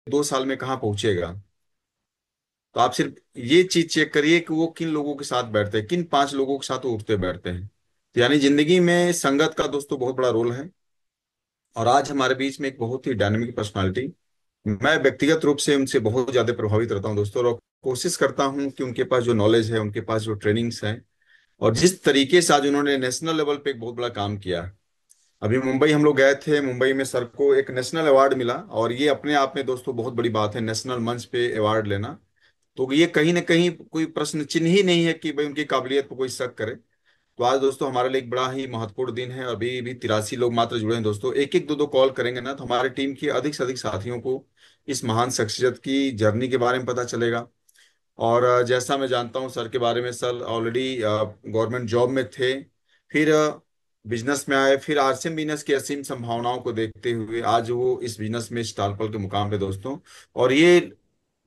2 साल में कहाँ पहुंचेगा। तो आप सिर्फ ये चीज चेक करिए कि वो किन लोगों के साथ बैठते हैं, किन 5 लोगों के साथ वो उठते बैठते हैं। तो यानी जिंदगी में संगत का दोस्तों बहुत बड़ा रोल है। और आज हमारे बीच में एक बहुत ही डायनामिक पर्सनालिटी, मैं व्यक्तिगत रूप से उनसे बहुत ज्यादा प्रभावित रहता हूँ दोस्तों, और कोशिश करता हूँ कि उनके पास जो नॉलेज है, उनके पास जो ट्रेनिंग्स है, और जिस तरीके से आज उन्होंने नेशनल लेवल पे एक बहुत बड़ा काम किया। अभी मुंबई हम लोग गए थे, मुंबई में सर को एक नेशनल अवार्ड मिला, और ये अपने आप में दोस्तों बहुत बड़ी बात है, नेशनल मंच पे अवार्ड लेना। तो ये कहीं ना कहीं कोई प्रश्न चिन्ह ही नहीं है कि भाई उनकी काबिलियत पर कोई शक करे। तो आज दोस्तों हमारे लिए एक बड़ा ही महत्वपूर्ण दिन है। अभी भी 83 लोग मात्र जुड़े हैं दोस्तों, एक एक दो दो कॉल करेंगे ना तो हमारे टीम के अधिक से अधिक साथियों को इस महान शख्सियत की जर्नी के बारे में पता चलेगा। और जैसा मैं जानता हूँ सर के बारे में, सर ऑलरेडी गवर्नमेंट जॉब में थे, फिर बिजनेस में आए, फिर आरसीएम बिजनेस की असीम संभावनाओं को देखते हुए आज वो इस बिजनेस में स्टार पल के मुकाम पे दोस्तों। और ये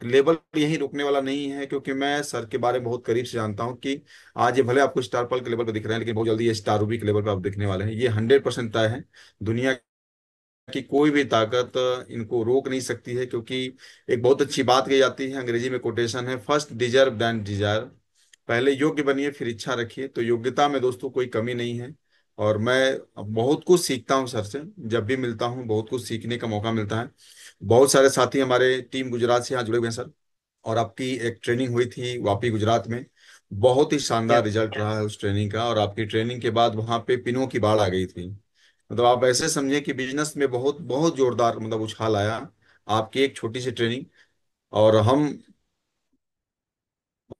लेवल यहीं रुकने वाला नहीं है, क्योंकि मैं सर के बारे में बहुत करीब से जानता हूँ कि आज ये भले आपको स्टार पल के लेवल पे दिख रहे हैं, लेकिन बहुत जल्दी ये स्टार रूबी के लेवल पे आप दिखने वाले हैं, ये 100% तय है। दुनिया की कोई भी ताकत इनको रोक नहीं सकती है, क्योंकि एक बहुत अच्छी बात कही जाती है, अंग्रेजी में कोटेशन है, फर्स्ट डिजर्व देन डिजायर। पहले योग्य बनिए फिर इच्छा रखिए। तो योग्यता में दोस्तों कोई कमी नहीं है। और मैं अब बहुत कुछ सीखता हूँ सर से, जब भी मिलता हूँ बहुत कुछ सीखने का मौका मिलता है। बहुत सारे साथी हमारे टीम गुजरात से यहाँ जुड़े हुए हैं सर। और आपकी एक ट्रेनिंग हुई थी वापी गुजरात में, बहुत ही क्या शानदार रिजल्ट रहा है उस ट्रेनिंग का। और आपकी ट्रेनिंग के बाद वहां पे पिनों की बाढ़ आ गई थी। मतलब आप ऐसे समझे कि बिजनेस में बहुत बहुत जोरदार मतलब उछाल आया आपकी एक छोटी सी ट्रेनिंग। और हम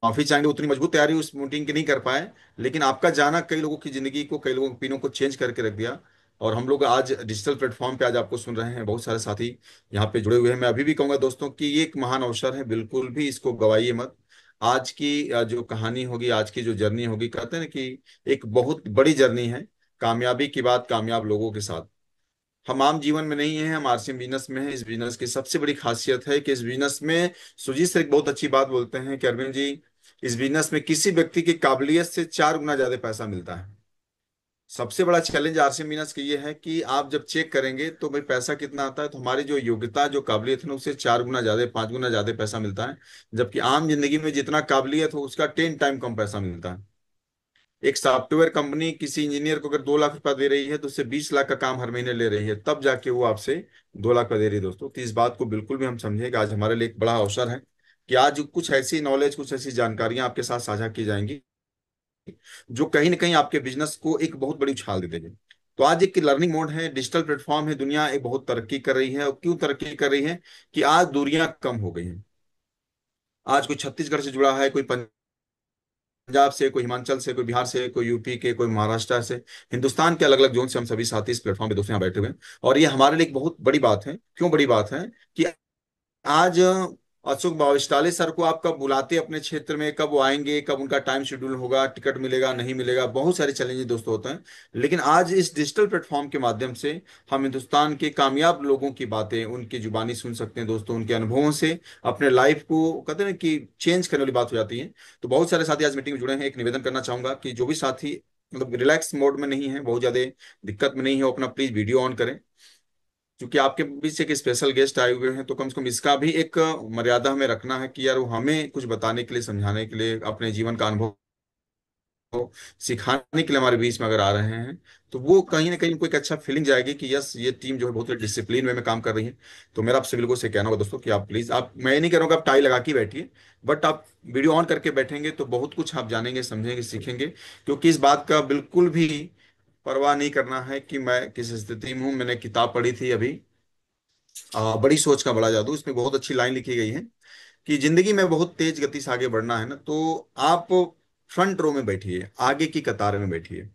माफी चाहेंगे, उतनी मजबूत तैयारी उस मीटिंग की नहीं कर पाए, लेकिन आपका जाना कई लोगों की जिंदगी को, कई लोगों के पिनों को चेंज करके रख दिया। और हम लोग आज डिजिटल प्लेटफॉर्म पे आज आपको सुन रहे हैं, बहुत सारे साथी यहाँ पे जुड़े हुए हैं। मैं अभी भी कहूंगा दोस्तों कि ये एक महान अवसर है, बिल्कुल भी इसको गवाइए मत। आज की जो कहानी होगी, आज की जो जर्नी होगी, कहते हैं ना कि एक बहुत बड़ी जर्नी है, कामयाबी की बात कामयाब लोगों के साथ। हम आम जीवन में नहीं है, हम आरसीएम बिजनेस में है। इस बिजनेस की सबसे बड़ी खासियत है कि इस बिजनेस में सुजीत सर एक बहुत अच्छी बात बोलते हैं कि अरविंद जी, इस बिजनेस में किसी व्यक्ति की काबिलियत से 4 गुना ज्यादा पैसा मिलता है। सबसे बड़ा चैलेंज आरसीएम बिजनेस की ये है कि आप जब चेक करेंगे तो भाई पैसा कितना आता है, तो हमारी जो योग्यता जो काबिलियत है ना, उससे 4 गुना ज्यादा 5 गुना ज्यादा पैसा मिलता है। जबकि आम जिंदगी में जितना काबिलियत हो उसका 10 टाइम कम पैसा मिलता है। एक सॉफ्टवेयर कंपनी किसी इंजीनियर को अगर 2 लाख रुपया दे रही है तो उससे 20 लाख का काम हर महीने ले रही है, तब जाके वो आपसे 2 लाख का दे रही है दोस्तों। तो इस बात को बिल्कुल भी हम समझें कि आज हमारे लिए एक बड़ा अवसर है कि आज कुछ ऐसी नॉलेज, कुछ ऐसी जानकारियां आपके साथ साझा की जाएंगी जो कहीं ना कहीं आपके बिजनेस को एक बहुत बड़ी उछाल दे देगी। तो आज एक लर्निंग मोड है, डिजिटल प्लेटफॉर्म है, दुनिया एक बहुत तरक्की कर रही है। और क्यों तरक्की कर रही है कि आज दूरियां कम हो गई हैं। आज कोई छत्तीसगढ़ से जुड़ा है, कोई पंजाब से, कोई हिमाचल से, कोई बिहार से, कोई यूपी के, कोई महाराष्ट्र से, हिंदुस्तान के अलग अलग जोन से हम सभी साथी इस प्लेटफॉर्म पे दोस्तों यहाँ बैठे हुए हैं। और ये हमारे लिए एक बहुत बड़ी बात है। क्यों बड़ी बात है कि आज अशोक बाविस्टाले सर को आप कब बुलाते अपने क्षेत्र में, कब वो आएंगे, कब उनका टाइम शेड्यूल होगा, टिकट मिलेगा नहीं मिलेगा, बहुत सारे चैलेंजेस दोस्तों होते हैं। लेकिन आज इस डिजिटल प्लेटफॉर्म के माध्यम से हम हिंदुस्तान के कामयाब लोगों की बातें उनकी जुबानी सुन सकते हैं दोस्तों, उनके अनुभवों से अपने लाइफ को कहते हैं ना कि चेंज करने वाली बात हो जाती है। तो बहुत सारे साथी आज मीटिंग में जुड़े हैं। एक निवेदन करना चाहूंगा कि जो भी साथी मतलब रिलैक्स मोड में नहीं है, बहुत ज्यादा दिक्कत में नहीं है, वो अपना प्लीज वीडियो ऑन करें। क्योंकि आपके बीच से एक स्पेशल गेस्ट आए हुए हैं, तो कम से कम इसका भी एक मर्यादा हमें रखना है कि यार वो हमें कुछ बताने के लिए, समझाने के लिए, अपने जीवन का अनुभव सिखाने के लिए हमारे बीच में अगर आ रहे हैं, तो वो कहीं ना कहीं उनको एक अच्छा फीलिंग जाएगी कि यस ये टीम जो है बहुत डिसिप्लिन वे में काम कर रही है। तो मेरा आपसे बिल्कुल से कहना होगा दोस्तों कि आप प्लीज, आप, मैं ये नहीं कह रहा हूँ कि आप टाई लगा के बैठिए, बट आप वीडियो ऑन करके बैठेंगे तो बहुत कुछ आप जानेंगे, समझेंगे, सीखेंगे। क्योंकि इस बात का बिल्कुल भी परवाह नहीं करना है कि मैं किस स्थिति में हूँ। मैंने किताब पढ़ी थी अभी, बड़ी सोच का बड़ा जादू, इसमें बहुत अच्छी लाइन लिखी गई है कि जिंदगी में बहुत तेज गति से आगे बढ़ना है ना, तो आप फ्रंट रो में बैठिए, आगे की कतार में बैठिए।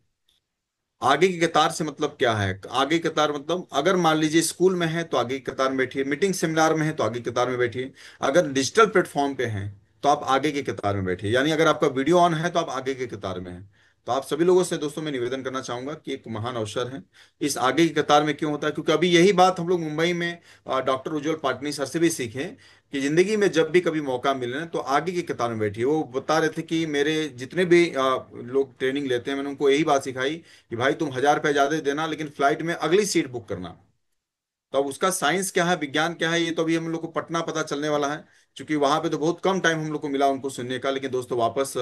आगे की कतार से मतलब क्या है? आगे की कतार मतलब अगर मान लीजिए स्कूल में है तो आगे की कतार में बैठिए, मीटिंग सेमिनार में है तो आगे की कतार में बैठिए, अगर डिजिटल प्लेटफॉर्म पे हैं तो आप आगे की कतार में बैठिए, यानी अगर आपका वीडियो ऑन है तो आप आगे की कतार में हैं। तो आप सभी लोगों से दोस्तों मैं निवेदन करना चाहूंगा कि एक महान अवसर है। इस आगे की कतार में क्यों होता है? क्योंकि अभी यही बात हम लोग मुंबई में डॉक्टर उज्जवल पाटनी सर से भी सीखे कि जिंदगी में जब भी कभी मौका मिले ना तो आगे की कतार में बैठिए। वो बता रहे थे कि मेरे जितने भी लोग ट्रेनिंग लेते हैं, मैंने उनको यही बात सिखाई कि भाई तुम 1,000 रुपये ज्यादा देना, लेकिन फ्लाइट में अगली सीट बुक करना। तो अब उसका साइंस क्या है, विज्ञान क्या है, ये तो अभी हम लोग को पटना पता चलने वाला है। क्योंकि वहां पे तो बहुत कम टाइम हम लोग को मिला उनको सुनने का। लेकिन दोस्तों वापस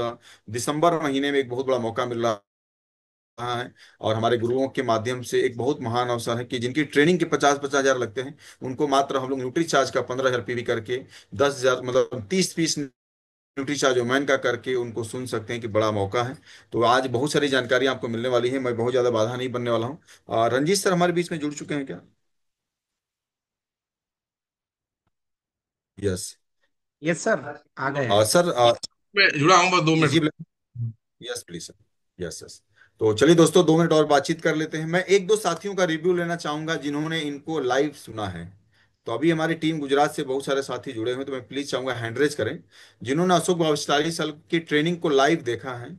दिसंबर महीने में एक बहुत बड़ा मौका मिल रहा है। और हमारे गुरुओं के माध्यम से एक बहुत महान अवसर है कि जिनकी ट्रेनिंग के 50-50 हजार लगते हैं, उनको मात्र हम लोग न्यूट्री चार्ज का 15,000 पीवी करके 10,000 मतलब 30 पीस न्यूट्री चार्ज ओमैन का करके उनको सुन सकते हैं। कि बड़ा मौका है। तो आज बहुत सारी जानकारी आपको मिलने वाली है, मैं बहुत ज्यादा बाधा नहीं बनने वाला हूँ। रंजीत सर हमारे बीच में जुड़ चुके हैं क्या? यस। यस सर, आ गए हैं। सर मैं जुड़ा हूँ, बस 2 minute. Easy. Yes please sir. Yes yes. तो चलिए दोस्तों 2 मिनट और बातचीत कर लेते हैं। मैं एक दो साथियों का रिव्यू लेना चाहूंगा जिन्होंने इनको लाइव सुना है। तो अभी हमारी टीम गुजरात से बहुत सारे साथी जुड़े हुए हैं, तो मैं प्लीज चाहूंगा हैंड रेज करें जिन्होंने अशोक बाबू 40 साल की ट्रेनिंग को लाइव देखा है।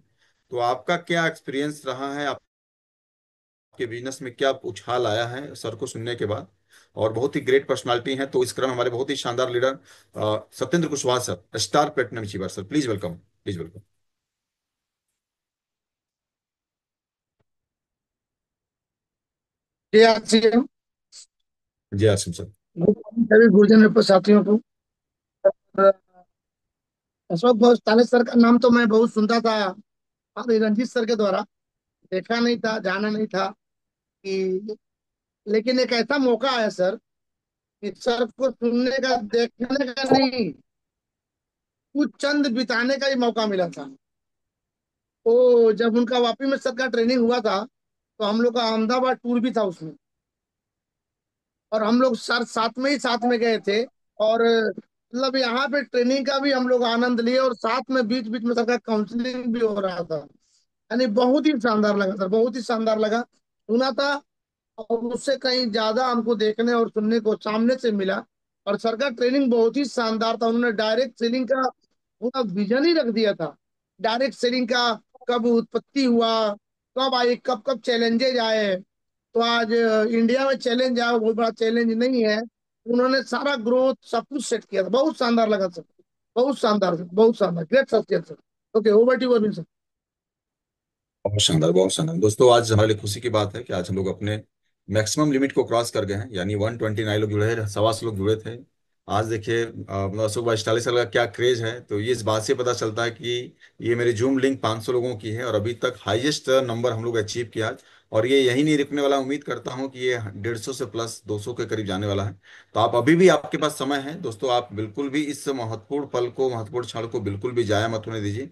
तो आपका क्या एक्सपीरियंस रहा है, आपके बिजनेस में क्या उछाल आया है सर को सुनने के बाद? और बहुत ही ग्रेट पर्सनालिटी हैं, तो इस क्रम हमारे बहुत ही शानदार leader Satyendra Kushwaha sir, star platinum achiever sir, please welcome, please welcome. जी आसिम, जय आसिम सर। सभी गुरुजन साथियों को। अशोक घोष ताले सर का नाम तो मैं बहुत सुनता था, और रंजीत सर के द्वारा देखा नहीं था, जाना नहीं था कि, लेकिन एक ऐसा मौका आया सर कि सर को सुनने का, देखने का नहीं, कुछ चंद बिताने का ही मौका मिला था। तो जब उनका वापी में सर का ट्रेनिंग हुआ था, तो हम लोग का अहमदाबाद टूर भी था उसमें, और हम लोग सर साथ में ही साथ में गए थे। और मतलब यहाँ पे ट्रेनिंग का भी हम लोग आनंद लिए, और साथ में बीच बीच में सर का काउंसलिंग भी हो रहा था। यानी बहुत ही शानदार लगा सर, बहुत ही शानदार लगा। सुना था, और उससे कहीं ज्यादा हमको देखने और सुनने को सामने से मिला। और सर का ट्रेनिंग बहुत ही शानदार था। उन्होंने डायरेक्ट सेलिंग का पूरा विजन ही रख दिया था। डायरेक्ट सेलिंग का कब उत्पत्ति हुआ, कब आई, कब कब चैलेंजेज आए। तो आज इंडिया में चैलेंज आया, वो बहुत बड़ा चैलेंज नहीं है। उन्होंने सारा ग्रोथ सब कुछ सेट किया था, बहुत शानदार लगा सर। बहुत शानदार सर, बहुत शानदार, great sir. Okay, over to Arvind sir. बहुत शानदार, बहुत शानदार दोस्तों। आज हमारे लिए खुशी की बात है कि आज हम लोग अपने मैक्सिमम लिमिट को क्रॉस कर गए हैं, यानी 129 लोग जुड़े हैं, 125 लोग जुड़े थे। आज देखिए मतलब अशोक भाई 40 साल का क्या क्रेज है, तो ये इस बात से पता चलता है कि ये मेरी जूम लिंक 500 लोगों की है, और अभी तक हाईएस्ट नंबर हम लोग अचीव किया आज। और ये यही नहीं रुकने वाला, उम्मीद करता हूँ कि ये 150 से प्लस 200 के करीब जाने वाला है। तो आप अभी भी, आपके पास समय है दोस्तों, आप बिल्कुल भी इस महत्वपूर्ण पल को, महत्वपूर्ण क्षण को बिल्कुल भी जाया मत होने दीजिए।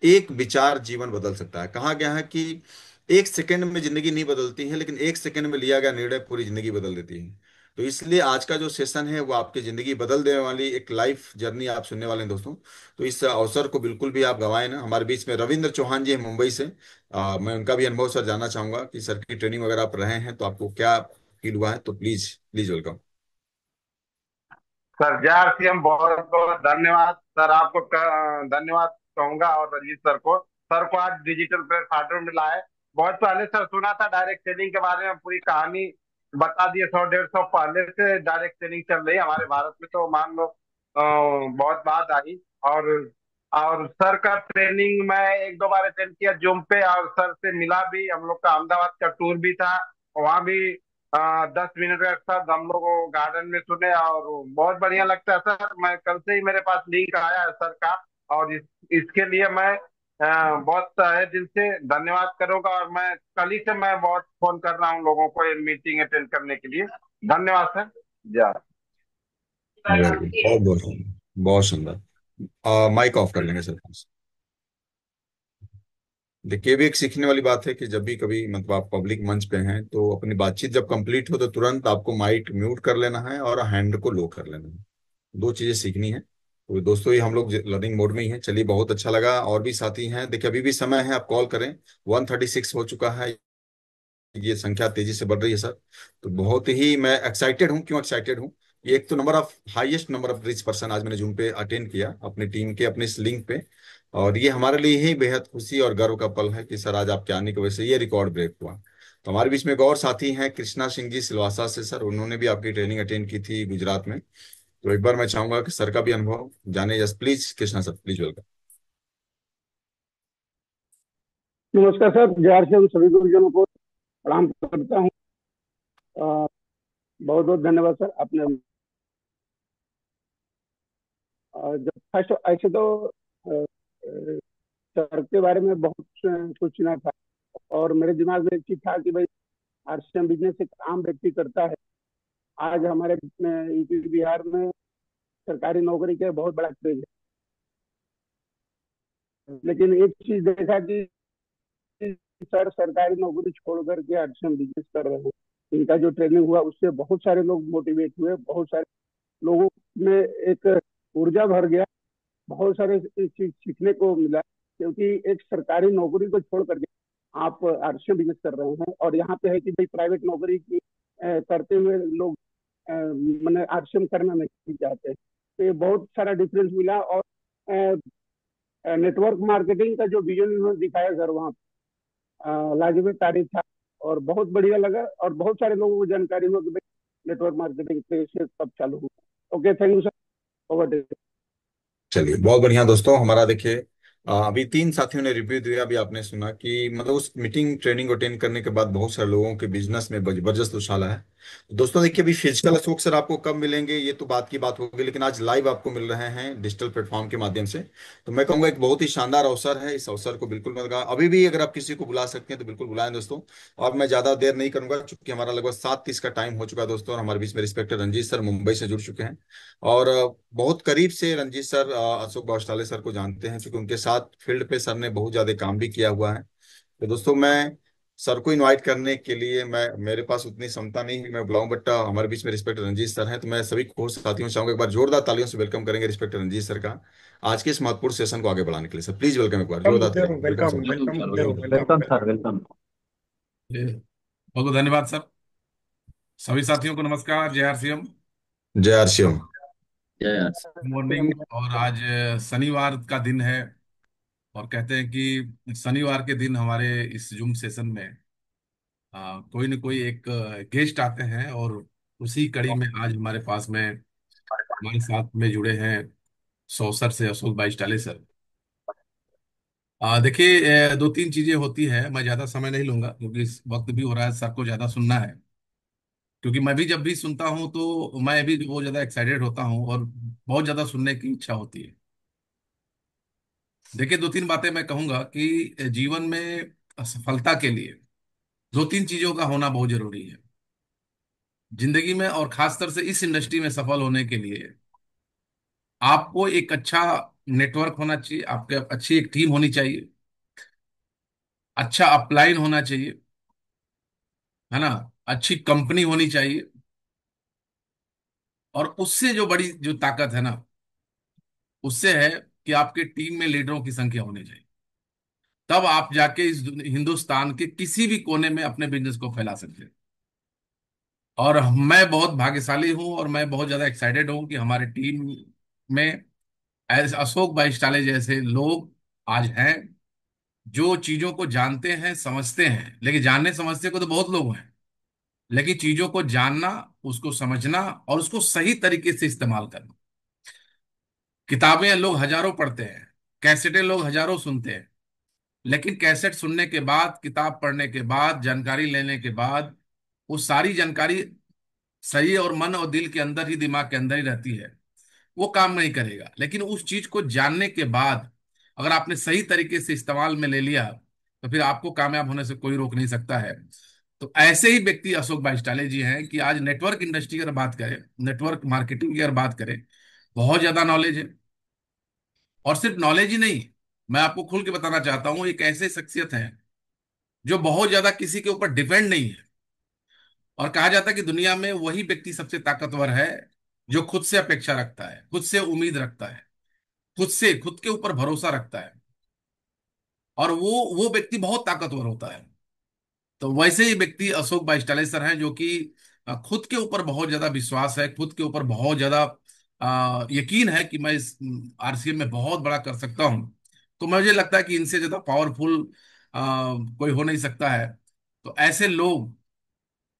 एक विचार जीवन बदल सकता है। कहा गया है कि एक सेकंड में जिंदगी नहीं बदलती है, लेकिन एक सेकंड में लिया गया निर्णय पूरी जिंदगी बदल देती है। तो इसलिए आज का जो सेशन है वो आपकी जिंदगी बदल देने वाली एक लाइफ जर्नी आप सुनने वाले हैं दोस्तों। तो इस अवसर को बिल्कुल भी आप गंवाएं ना। हमारे बीच में रविंद्र चौहान जी हैं मुंबई से। मैं उनका भी अनुभव सर जानना चाहूंगा कि सर की ट्रेनिंग वगैरह आप रहे हैं तो आपको क्या फील हुआ है, तो प्लीज प्लीज वेलकम। सर जार सी हम बहुत बहुत धन्यवाद सर, आपको धन्यवाद कहूंगा, और रंजीत सर को आज डिजिटल प्लेटफॉर्म मिला है। बहुत पहले सर सुना था डायरेक्ट सेलिंग के बारे में, पूरी कहानी बता दिए। 100 150 पहले से डायरेक्ट सेलिंग चल रही है हमारे भारत में, तो मान लो बहुत बात आई। और और सर का ट्रेनिंग मैं 1 2 बार अटेंड किया जूम पे, और सर से मिला भी। हम लोग का अहमदाबाद का टूर भी था, वहाँ भी 10 मिनट का साथ हम लोग गार्डन में सुने, और बहुत बढ़िया लगता है सर। मैं कल से ही मेरे पास लिंक आया है सर का, और इसके लिए मैं बहुत तहे दिल से धन्यवाद करूंगा। और मैं कल ही से मैं बहुत फोन कर रहा हूँ लोगों को ये मीटिंग अटेंड करने के लिए। धन्यवाद सर। जा वेरी गुड, बहुत बहुत सुंदर, बहुत सुंदर। माइक ऑफ कर लेंगे सर। देखिए भी एक सीखने वाली बात है कि जब भी कभी मतलब आप पब्लिक मंच पे हैं तो अपनी बातचीत जब कंप्लीट हो तो तुरंत आपको माइक म्यूट कर लेना है और हैंड को लो कर लेना है। दो चीजें सीखनी है। तो दोस्तों ये हम लोग लर्निंग मोड में ही हैं। चलिए बहुत अच्छा लगा, और भी साथी हैं, देखिए अभी भी समय है, आप कॉल करें। 136 हो चुका है, ये संख्या तेजी से बढ़ रही है सर। तो बहुत ही मैं एक्साइटेड हूँ। क्यों एक्साइटेड हूँ? ये एक तो number of highest number of rich person आज मैंने जूम पे अटेंड किया अपनी टीम के अपने इस लिंक पे। और ये हमारे लिए ही बेहद खुशी और गर्व का पल है कि सर आज आपके आने की वजह से ये रिकॉर्ड ब्रेक हुआ। तो हमारे बीच में एक और साथी हैं कृष्णा सिंह जी सिलवासा से सर, उन्होंने भी आपकी ट्रेनिंग अटेंड की थी गुजरात में। तो एक बार मैं चाहूंगा कि सर का भी अनुभव जाने। Yes please Krishna sir, please welcome. नमस्कार सर, बिहार से हम सभी गुरुजनों को प्रणाम करता हूँ। बहुत बहुत धन्यवाद सर आपने। जब फर्स्ट ऐसे तो सर के बारे में बहुत कुछ सुना था, और मेरे दिमाग में एक चीज था कि भाई आरसीएम बिजनेस एक आम व्यक्ति करता है। आज हमारे यूपी बिहार में सरकारी नौकरी का बहुत बड़ा क्रेज है, लेकिन एक चीज देखा कि सर सरकारी नौकरी छोड़ करके आरसीएम बिजनेस कर रहे हैं। इनका जो ट्रेनिंग हुआ उससे बहुत सारे लोग मोटिवेट हुए, बहुत सारे लोगों में एक ऊर्जा भर गया, बहुत सारे चीज सीखने को मिला, क्योंकि एक सरकारी नौकरी को छोड़ करके आप आरसीएम बिजनेस कर रहे हैं। और यहाँ पे है कि भाई प्राइवेट नौकरी की करते हुए लोग मैंने आरसीएम करना नहीं चाहते, तो ये बहुत सारा डिफरेंस मिला। और नेटवर्क मार्केटिंग का जो विजन उन्होंने दिखाया सर वहाँ लाजमी तारीफ था, और बहुत बढ़िया लगा, और बहुत सारे लोगों को जानकारी हुआ कि भाई नेटवर्क मार्केटिंग से कब चालू हुआ। Okay, thank you sir. Over. चलिए, बहुत बढ़िया दोस्तों। हमारा देखिए, अभी 3 साथियों ने रिव्यू दिया। अभी आपने सुना कि मतलब उस मीटिंग ट्रेनिंग अटेंड करने के बाद बहुत सारे लोगों के बिजनेस में जबरदस्त उछाल है। तो दोस्तों देखिए, अभी फिजिकल अशोक सर आपको कब मिलेंगे ये तो बात की बात होगी, लेकिन आज लाइव आपको मिल रहे हैं डिजिटल प्लेटफॉर्म के माध्यम से। तो मैं कहूँगा एक बहुत ही शानदार अवसर है, इस अवसर को बिल्कुल मत गवा। अभी भी अगर आप किसी को बुला सकते हैं तो बिल्कुल बुलाएं दोस्तों। और मैं ज्यादा देर नहीं करूंगा, चूंकि हमारा लगभग 7:30 का टाइम हो चुका है दोस्तों, और हमारे बीच में रिस्पेक्टेड रंजीत सर मुंबई से जुड़ चुके हैं। और बहुत करीब से रंजीत सर अशोक भावस्टाले सर को जानते हैं, क्योंकि उनके साथ फील्ड पे सर ने बहुत ज्यादा काम भी किया हुआ है। तो दोस्तों, मैं सर को इनवाइट करने के लिए, मैं मेरे पास उतनी क्षमता नहीं है कि मैं बुलाऊं, बट हमारे बीच में रिस्पेक्ट रंजीत सर हैं। तो मैं सभी को साथियों से चाहूंगा, एक बार जोरदार तालियों से वेलकम करेंगे रिस्पेक्ट रंजीत सर का आज के इस महत्वपूर्ण सेशन को आगे बढ़ाने के लिए। सर प्लीज वेलकम, एक बार जोरदार तालियां। जरूर, वेलकम वेलकम सर। वेलकम जरूर, welcome welcome sir, welcome. Welcome. जी, बहुत बहुत धन्यवाद सर। सभी साथियों को नमस्कार, जय आरसीएम। जय आरसीएम। जय। मॉर्निंग। और आज शनिवार का दिन है, और कहते हैं कि शनिवार के दिन हमारे इस जूम सेशन में कोई न कोई एक गेस्ट आते हैं, और उसी कड़ी में आज हमारे पास में हमारे साथ में जुड़े हैं सौसर से अशोक भाई स्टाले सर। देखिए, 2-3 चीजें होती है, मैं ज्यादा समय नहीं लूंगा क्योंकि इस वक्त भी हो रहा है, सर को ज्यादा सुनना है। क्योंकि मैं भी जब भी सुनता हूँ तो मैं भी बहुत ज्यादा एक्साइटेड होता हूँ, और बहुत ज्यादा सुनने की इच्छा होती है। देखिए, 2-3 बातें मैं कहूंगा कि जीवन में सफलता के लिए 2-3 चीजों का होना बहुत जरूरी है जिंदगी में, और खासकर से इस इंडस्ट्री में सफल होने के लिए आपको एक अच्छा नेटवर्क होना चाहिए, आपके अच्छी एक टीम होनी चाहिए, अच्छा अपलाइन होना चाहिए, है ना, अच्छी कंपनी होनी चाहिए। और उससे जो बड़ी जो ताकत है ना, उससे है कि आपके टीम में लीडरों की संख्या होनी चाहिए। तब आप जाके इस हिंदुस्तान के किसी भी कोने में अपने बिजनेस को फैला सकते हैं। और मैं बहुत भाग्यशाली हूं, और मैं बहुत ज्यादा एक्साइटेड हूं कि हमारे टीम में एज अशोक भाई स्टाले जैसे लोग आज हैं, जो चीजों को जानते हैं, समझते हैं। लेकिन जानने समझते को तो बहुत लोग हैं, लेकिन चीजों को जानना, उसको समझना और उसको सही तरीके से इस्तेमाल करना। किताबें लोग हजारों पढ़ते हैं, कैसेटें लोग हजारों सुनते हैं, लेकिन कैसेट सुनने के बाद, किताब पढ़ने के बाद, जानकारी लेने के बाद, वो सारी जानकारी सही और मन और दिल के अंदर ही, दिमाग के अंदर ही रहती है, वो काम नहीं करेगा। लेकिन उस चीज को जानने के बाद अगर आपने सही तरीके से इस्तेमाल में ले लिया, तो फिर आपको कामयाब होने से कोई रोक नहीं सकता है। तो ऐसे ही व्यक्ति अशोक भाई स्टाले जी हैं कि आज नेटवर्क इंडस्ट्री की अगर बात करें, नेटवर्क मार्केटिंग की अगर बात करें, बहुत ज्यादा नॉलेज है। और सिर्फ नॉलेज ही नहीं, मैं आपको खुल के बताना चाहता हूं, एक ऐसे शख्सियत है जो बहुत ज्यादा किसी के ऊपर डिपेंड नहीं है। और कहा जाता है कि दुनिया में वही व्यक्ति सबसे ताकतवर है जो खुद से अपेक्षा रखता है, खुद से उम्मीद रखता है, खुद के ऊपर भरोसा रखता है। और वो व्यक्ति बहुत ताकतवर होता है। तो वैसे ही व्यक्ति अशोक भाई सर हैं, जो कि खुद के ऊपर बहुत ज्यादा विश्वास है, खुद के ऊपर बहुत ज्यादा यकीन है कि मैं इस आरसीएम में बहुत बड़ा कर सकता हूं। तो मुझे लगता है कि इनसे ज्यादा पावरफुल कोई हो नहीं सकता है। तो ऐसे लोग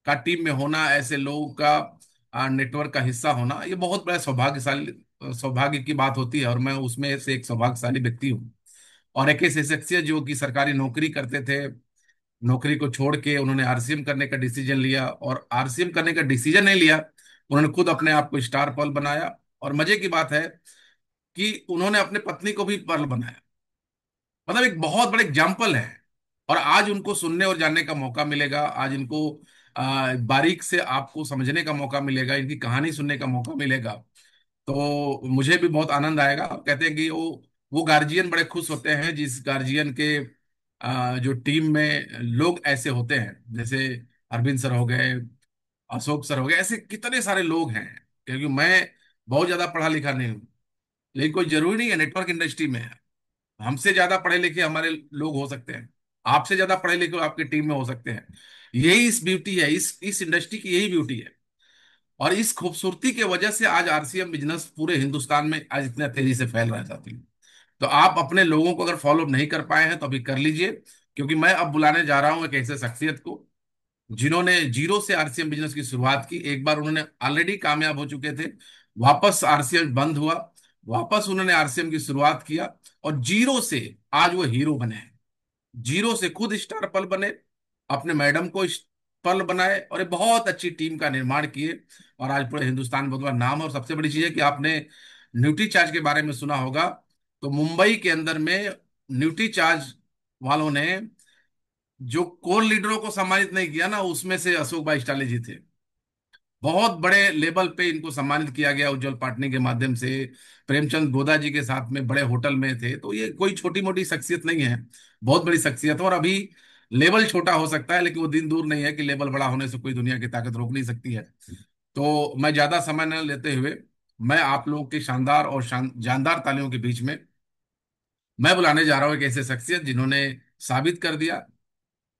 का टीम में होना, ऐसे लोगों का नेटवर्क का हिस्सा होना, ये बहुत बड़ा सौभाग्य की बात होती है। और मैं उसमें से एक सौभाग्यशाली व्यक्ति हूँ। और एक ऐसे शख्सियत जो कि सरकारी नौकरी करते थे, नौकरी को छोड़ के उन्होंने आरसीएम करने का डिसीजन लिया, और आरसीएम करने का डिसीजन नहीं लिया, उन्होंने खुद अपने आप को स्टार पर्ल बनाया। और मजे की बात है कि उन्होंने अपने पत्नी को भी पर्ल बनाया। मतलब एक बहुत बड़ा एग्जाम्पल है। और आज उनको सुनने और जानने का मौका मिलेगा, आज इनको बारीक से आपको समझने का मौका मिलेगा, इनकी कहानी सुनने का मौका मिलेगा। तो मुझे भी बहुत आनंद आएगा। कहते हैं कि वो गार्जियन बड़े खुश होते हैं जिस गार्जियन के जो टीम में लोग ऐसे होते हैं, जैसे अरविंद सर हो गए, अशोक सर हो गए, ऐसे कितने सारे लोग हैं। क्योंकि मैं बहुत ज्यादा पढ़ा लिखा नहीं हूँ, लेकिन कोई जरूरी नहीं है नेटवर्क इंडस्ट्री में है। हमसे ज्यादा पढ़े लिखे हमारे लोग हो सकते हैं, आपसे ज्यादा पढ़े लिखे आपकी टीम में हो सकते हैं। यही इस ब्यूटी है, इस इंडस्ट्री की यही ब्यूटी है। और इस खूबसूरती के वजह से आज आरसीएम बिजनेस पूरे हिंदुस्तान में आज इतना तेजी से फैल रहा है साथी। तो आप अपने लोगों को अगर फॉलो नहीं कर पाए हैं तो अभी कर लीजिए, क्योंकि मैं अब बुलाने जा रहा हूं एक ऐसे शख्सियत को जिन्होंने जीरो से आरसीएम बिजनेस की शुरुआत की। एक बार उन्होंने ऑलरेडी कामयाब हो चुके थे, वापस आरसीएम बंद हुआ, वापस उन्होंने आरसीएम की शुरुआत किया, और जीरो से आज वो हीरो बने हैं। जीरो से खुद स्टार पल बने, अपने मैडम को पल बनाए, और एक बहुत अच्छी टीम का निर्माण किए। और आज पूरे हिंदुस्तान में बहुत बड़ा नाम है। और सबसे बड़ी चीज है कि आपने न्यूट्री चार्ज के बारे में सुना होगा। तो मुंबई के अंदर में न्यूट्री चार्ज वालों ने जो कोर लीडरों को सम्मानित नहीं किया ना, उसमें से अशोक भाई स्टाले जी थे। बहुत बड़े लेवल पे इनको सम्मानित किया गया उज्जवल पाटनी के माध्यम से। प्रेमचंद गोदा जी के साथ में बड़े होटल में थे। तो ये कोई छोटी मोटी शख्सियत नहीं है, बहुत बड़ी शख्सियत है। और अभी लेवल छोटा हो सकता है, लेकिन वो दिन दूर नहीं है कि लेवल बड़ा होने से कोई दुनिया की ताकत रोक नहीं सकती है। तो मैं ज्यादा समय न लेते हुए, मैं आप लोगों के शानदार और जानदार तालियों के बीच में मैं बुलाने जा रहा हूँ एक ऐसे शख्सियत जिन्होंने साबित कर दिया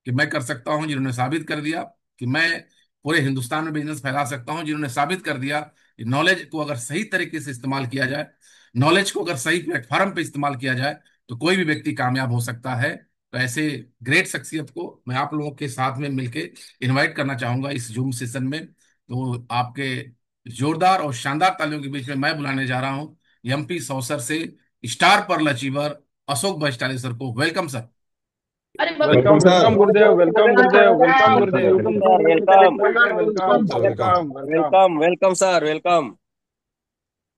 कि मैं कर सकता हूं, जिन्होंने साबित कर दिया कि मैं पूरे हिंदुस्तान में बिजनेस फैला सकता हूं, जिन्होंने साबित कर दिया कि नॉलेज को अगर सही तरीके से इस्तेमाल किया जाए, नॉलेज को अगर सही प्लेटफॉर्म पे इस्तेमाल किया जाए, तो कोई भी व्यक्ति कामयाब हो सकता है। तो ऐसे ग्रेट शख्सियत को मैं आप लोगों के साथ में मिलके इनवाइट करना चाहूंगा इस जूम सेशन में। तो आपके जोरदार और शानदार तालियों के बीच में मैं बुलाने जा रहा हूं एमपी सौसर से star pearl achiever Ashok Bhattacharya sir को। Welcome sir. अरे वेलकम वेलकम सर। वेलकम गुरुदेव, वेलकम गुरुदेव, वेलकम वेलकम सर, गुरुदेव। Welcome. Welcome sir, welcome welcome sir, welcome. Welcome welcome. Welcome welcome sir, welcome.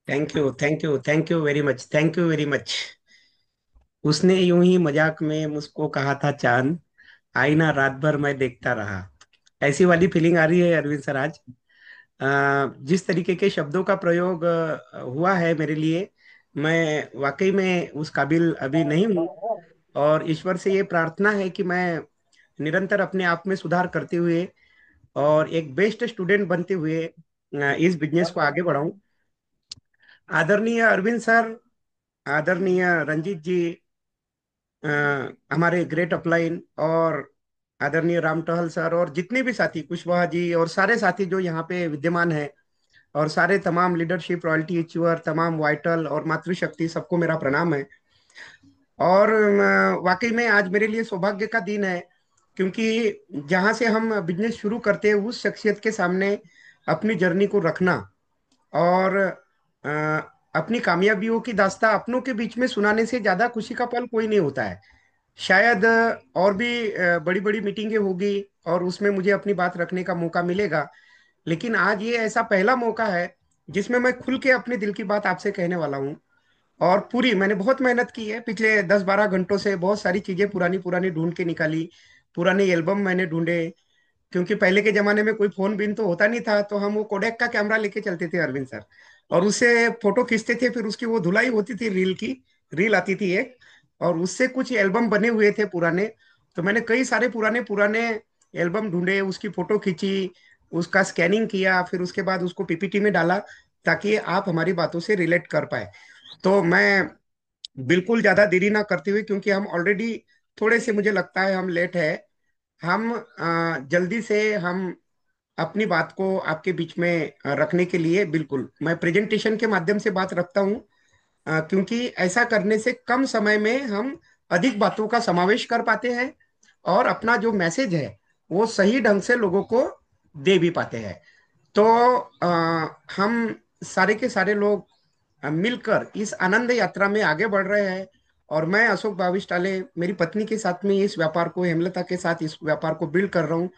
Thank you, thank you, thank you very much, thank you very much. उसने यूं ही मजाक में मुझको कहा था चांद, आईना रात भर मैं देखता रहा। ऐसी वाली फीलिंग आ रही है अरविंद सर आज। जिस तरीके के शब्दों का प्रयोग हुआ है मेरे लिए, मैं वाकई में उस काबिल अभी नहीं हूँ। और ईश्वर से ये प्रार्थना है कि मैं निरंतर अपने आप में सुधार करते हुए और एक बेस्ट स्टूडेंट बनते हुए इस बिजनेस को आगे बढ़ाऊं। आदरणीय अरविंद सर, आदरणीय रंजीत जी, अ, हमारे ग्रेट अपलाइन, और आदरणीय राम टहल सर, और जितने भी साथी, कुशवाहा जी, और सारे साथी जो यहाँ पे विद्यमान है, और सारे तमाम लीडरशिप, रॉयल्टी इश्यूअर, तमाम वाइटल और मातृशक्ति, सबको मेरा प्रणाम है। और वाकई में आज मेरे लिए सौभाग्य का दिन है, क्योंकि जहाँ से हम बिजनेस शुरू करते हैं उस शख्सियत के सामने अपनी जर्नी को रखना, और अ, अपनी कामयाबियों की दास्तां अपनों के बीच में सुनाने से ज्यादा खुशी का पल कोई नहीं होता है। शायद और भी बड़ी बड़ी मीटिंगें होगी और उसमें मुझे अपनी बात रखने का मौका मिलेगा, लेकिन आज ये ऐसा पहला मौका है जिसमें मैं खुल के अपने दिल की बात आपसे कहने वाला हूँ। और पूरी मैंने बहुत मेहनत की है, पिछले 10-12 घंटों से बहुत सारी चीजें पुरानी पुरानी ढूंढ के निकाली। पुराने एल्बम मैंने ढूंढे, क्योंकि पहले के जमाने में कोई फोन बिन तो होता नहीं था, तो हम वो कोडेक का कैमरा लेके चलते थे अरविंद सर, और उससे फोटो खींचते थे। फिर उसकी वो धुलाई होती थी, रील की रील आती थी एक, और उससे कुछ एल्बम बने हुए थे पुराने। तो मैंने कई सारे पुराने पुराने एल्बम ढूंढे, उसकी फोटो खींची, उसका स्कैनिंग किया, फिर उसके बाद उसको पीपीटी में डाला, ताकि आप हमारी बातों से रिलेट कर पाए। तो मैं बिल्कुल ज्यादा देरी ना करते हुए, क्योंकि हम ऑलरेडी थोड़े से, मुझे लगता है हम लेट है, हम जल्दी से हम अपनी बात को आपके बीच में रखने के लिए, बिल्कुल मैं प्रेजेंटेशन के माध्यम से बात रखता हूँ, क्योंकि ऐसा करने से कम समय में हम अधिक बातों का समावेश कर पाते हैं, और अपना जो मैसेज है वो सही ढंग से लोगों को दे भी पाते हैं। तो हम सारे के सारे लोग मिलकर इस आनंद यात्रा में आगे बढ़ रहे हैं। और मैं अशोक भाविष्टाले मेरी पत्नी के साथ में इस व्यापार को, हेमलता के साथ इस व्यापार को बिल्ड कर रहा हूँ।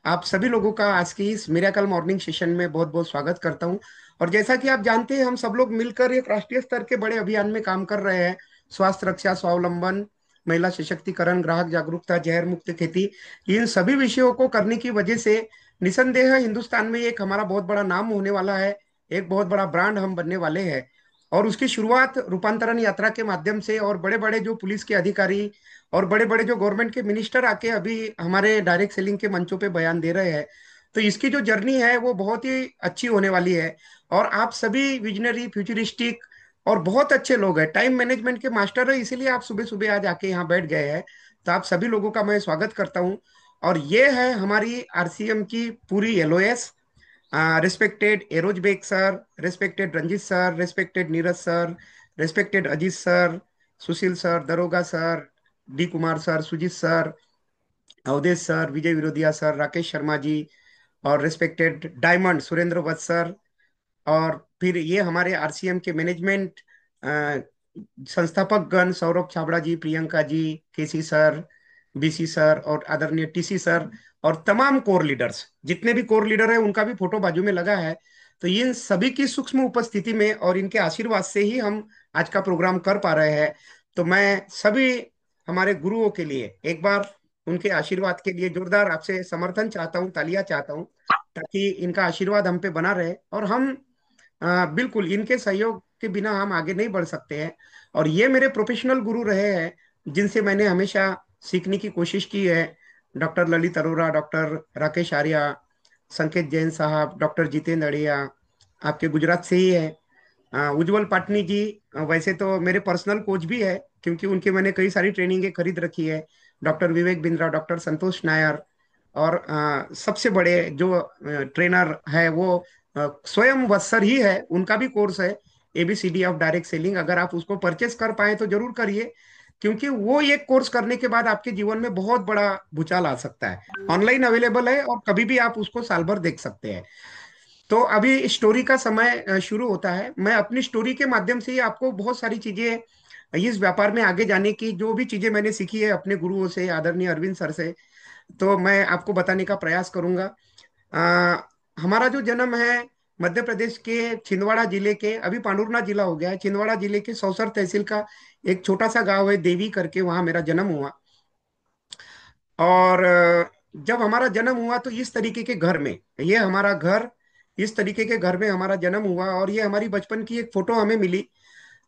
आप सभी लोगों का आज की इस मिरेकल मॉर्निंग सेशन में बहुत बहुत स्वागत करता हूँ। और जैसा कि आप जानते हैं, हम सब लोग मिलकर एक राष्ट्रीय स्तर के बड़े अभियान में काम कर रहे हैं। स्वास्थ्य रक्षा, स्वावलंबन, महिला सशक्तिकरण, ग्राहक जागरूकता, जहर मुक्त खेती, इन सभी विषयों को करने की वजह से निसंदेह हिंदुस्तान में एक हमारा बहुत बड़ा नाम होने वाला है। एक बहुत बड़ा ब्रांड हम बनने वाले हैं। और उसकी शुरुआत रूपांतरण यात्रा के माध्यम से, और बड़े बड़े जो पुलिस के अधिकारी और बड़े बड़े जो गवर्नमेंट के मिनिस्टर आके अभी हमारे डायरेक्ट सेलिंग के मंचों पे बयान दे रहे हैं। तो इसकी जो जर्नी है वो बहुत ही अच्छी होने वाली है। और आप सभी विजनरी, फ्यूचरिस्टिक और बहुत अच्छे लोग हैं, टाइम मैनेजमेंट के मास्टर है, इसीलिए आप सुबह सुबह आज आके यहाँ बैठ गए हैं। तो आप सभी लोगों का मैं स्वागत करता हूँ। और ये है हमारी आरसीएम की पूरी LOS. Respected Eroj Beg sir, respected Ranjit sir, respected Neeraj sir, respected Ajit sir, Sushil sir, Daroga sir, D Kumar sir, Sujit sir, Awadhesh sir, Vijay Virodhiya sir, Rakesh Sharma ji, और respected diamond Surendra Vats sir, और फिर ये हमारे आरसीएम के मैनेजमेंट संस्थापक गण, Saurabh Chhabra ji, Priyanka ji, KC sir, BC sir और आदरणीय टीसी सर, और तमाम कोर लीडर्स, जितने भी कोर लीडर है उनका भी फोटो बाजू में लगा है। तो इन सभी की सूक्ष्म उपस्थिति में और इनके आशीर्वाद से ही हम आज का प्रोग्राम कर पा रहे हैं। तो मैं सभी हमारे गुरुओं के लिए एक बार उनके आशीर्वाद के लिए जोरदार आपसे समर्थन चाहता हूँ, तालियां चाहता हूँ, ताकि इनका आशीर्वाद हम पे बना रहे और हम बिल्कुल इनके सहयोग के बिना हम आगे नहीं बढ़ सकते हैं। और ये मेरे प्रोफेशनल गुरु रहे हैं जिनसे मैंने हमेशा सीखने की कोशिश की है। डॉक्टर ललित अरोरा, डॉक्टर राकेश आर्या, संकेत जैन साहब, डॉक्टर जितेंद्र अड़िया, आपके गुजरात से ही है। उज्जवल पाटनी जी, वैसे तो मेरे पर्सनल कोच भी है, क्योंकि उनके मैंने कई सारी ट्रेनिंगें खरीद रखी है। डॉक्टर विवेक बिंद्रा, डॉक्टर संतोष नायर, और सबसे बड़े जो ट्रेनर है वो स्वयं वत्सर ही है, उनका भी कोर्स है एबीसीडी ऑफ डायरेक्ट सेलिंग। अगर आप उसको परचेस कर पाए तो जरूर करिए, क्योंकि वो एक कोर्स करने के बाद आपके जीवन में बहुत बड़ा भूचाल आ सकता है। ऑनलाइन अवेलेबल है और कभी भी आप उसको साल भर देख सकते हैं। तो अभी स्टोरी का समय शुरू होता है। मैं अपनी स्टोरी के माध्यम से ही आपको बहुत सारी चीजें, इस व्यापार में आगे जाने की जो भी चीजें मैंने सीखी है अपने गुरुओं से, आदरणीय अरविंद सर से, तो मैं आपको बताने का प्रयास करूंगा। हमारा जो जन्म है मध्य प्रदेश के छिंदवाड़ा जिले के, अभी पांडुरना जिला हो गया है, छिंदवाड़ा जिले के सौसर तहसील का एक छोटा सा गांव है देवी करके, वहां मेरा जन्म हुआ। और जब हमारा जन्म हुआ तो इस तरीके के घर में, ये हमारा घर, इस तरीके के घर में हमारा जन्म हुआ। और ये हमारी बचपन की एक फोटो हमें मिली।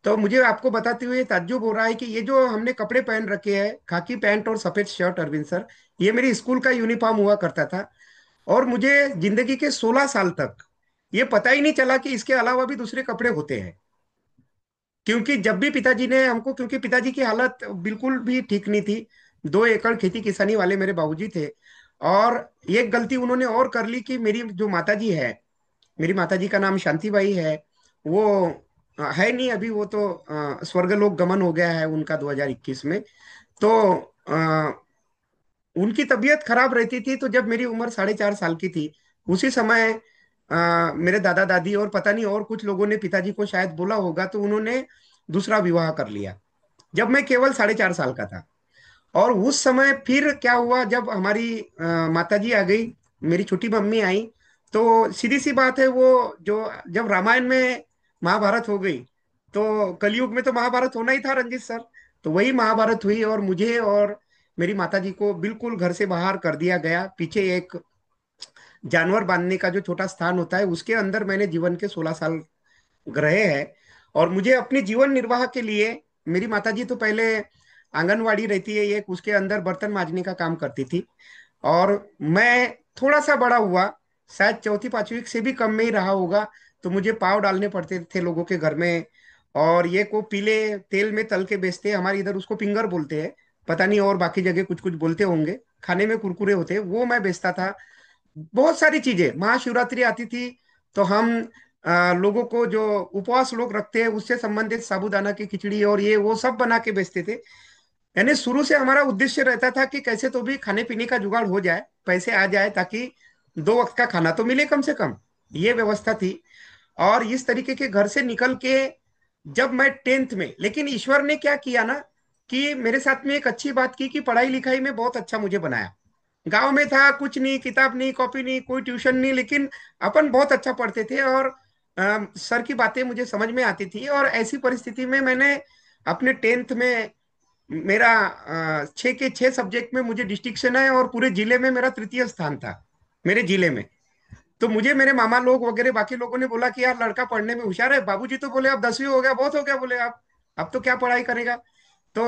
तो मुझे आपको बताते हुए ताज्जुब हो रहा है कि ये जो हमने कपड़े पहन रखे हैं, खाकी पैंट और सफेद शर्ट, अरविंद सर, ये मेरी स्कूल का यूनिफॉर्म हुआ करता था। और मुझे जिंदगी के 16 साल तक ये पता ही नहीं चला कि इसके अलावा भी दूसरे कपड़े होते हैं। क्योंकि जब भी पिताजी ने हमको, क्योंकि पिताजी की हालत बिल्कुल भी ठीक नहीं थी, 2 एकड़ खेती किसानी वाले मेरे बाबूजी थे। और एक गलती उन्होंने और कर ली कि मेरी जो माताजी है, मेरी माताजी का नाम शांतिबाई है, वो है नहीं अभी, वो तो स्वर्गलोक गमन हो गया है उनका 2021 में। तो उनकी तबीयत खराब रहती थी। तो जब मेरी उम्र 4.5 साल की थी, उसी समय मेरे दादा दादी और पता नहीं और कुछ लोगों ने पिताजी को शायद बोला होगा, तो उन्होंने दूसरा विवाह कर लिया जब मैं केवल 4.5 साल का था। और उस समय फिर क्या हुआ, जब हमारी माताजी आ गई, मेरी छोटी मम्मी आई, तो सीधी सी बात है, वो जो जब रामायण में महाभारत हो गई, तो कलयुग में तो महाभारत होना ही था रंजीत सर। तो वही महाभारत हुई और मुझे और मेरी माताजी को बिल्कुल घर से बाहर कर दिया गया। पीछे एक जानवर बांधने का जो छोटा स्थान होता है, उसके अंदर मैंने जीवन के 16 साल रहे हैं। और मुझे अपने जीवन निर्वाह के लिए, मेरी माताजी तो पहले आंगनवाड़ी रहती है एक, उसके अंदर बर्तन मांजने का काम करती थी। और मैं थोड़ा सा बड़ा हुआ, शायद चौथी पांचवी से भी कम में ही रहा होगा, तो मुझे पाव डालने पड़ते थे लोगों के घर में। और ये को पीले तेल में तल के बेचते हैं, हमारे इधर उसको पिंगर बोलते हैं, पता नहीं और बाकी जगह कुछ कुछ बोलते होंगे। खाने में कुरकुरे होते हैं, वो मैं बेचता था। बहुत सारी चीजें, महाशिवरात्रि आती थी तो हम लोगों को, जो उपवास लोग रखते हैं, उससे संबंधित साबूदाना की खिचड़ी और ये वो सब बना के बेचते थे। यानी शुरू से हमारा उद्देश्य रहता था कि कैसे तो भी खाने पीने का जुगाड़ हो जाए, पैसे आ जाए, ताकि 2 वक्त का खाना तो मिले कम से कम, ये व्यवस्था थी। और इस तरीके के घर से निकल के जब मैं 10th में, लेकिन ईश्वर ने क्या किया ना, कि मेरे साथ में एक अच्छी बात की कि पढ़ाई लिखाई में बहुत अच्छा मुझे बनाया। गांव में था, कुछ नहीं, किताब नहीं, कॉपी नहीं, कोई ट्यूशन नहीं, लेकिन अपन बहुत अच्छा पढ़ते थे और सर की बातें मुझे समझ में आती थी। और ऐसी परिस्थिति में मैंने अपने 10th में मेरा 6 के 6 सब्जेक्ट में मुझे डिस्टिंक्शन है और पूरे जिले में मेरा तृतीय स्थान था, मेरे जिले में। तो मुझे मेरे मामा लोग वगैरह बाकी लोगों ने बोला कि यार लड़का पढ़ने में होशियार है। बाबूजी तो बोले अब 10वीं हो गया, बहुत हो गया, बोले अब तो क्या पढ़ाई करेगा। तो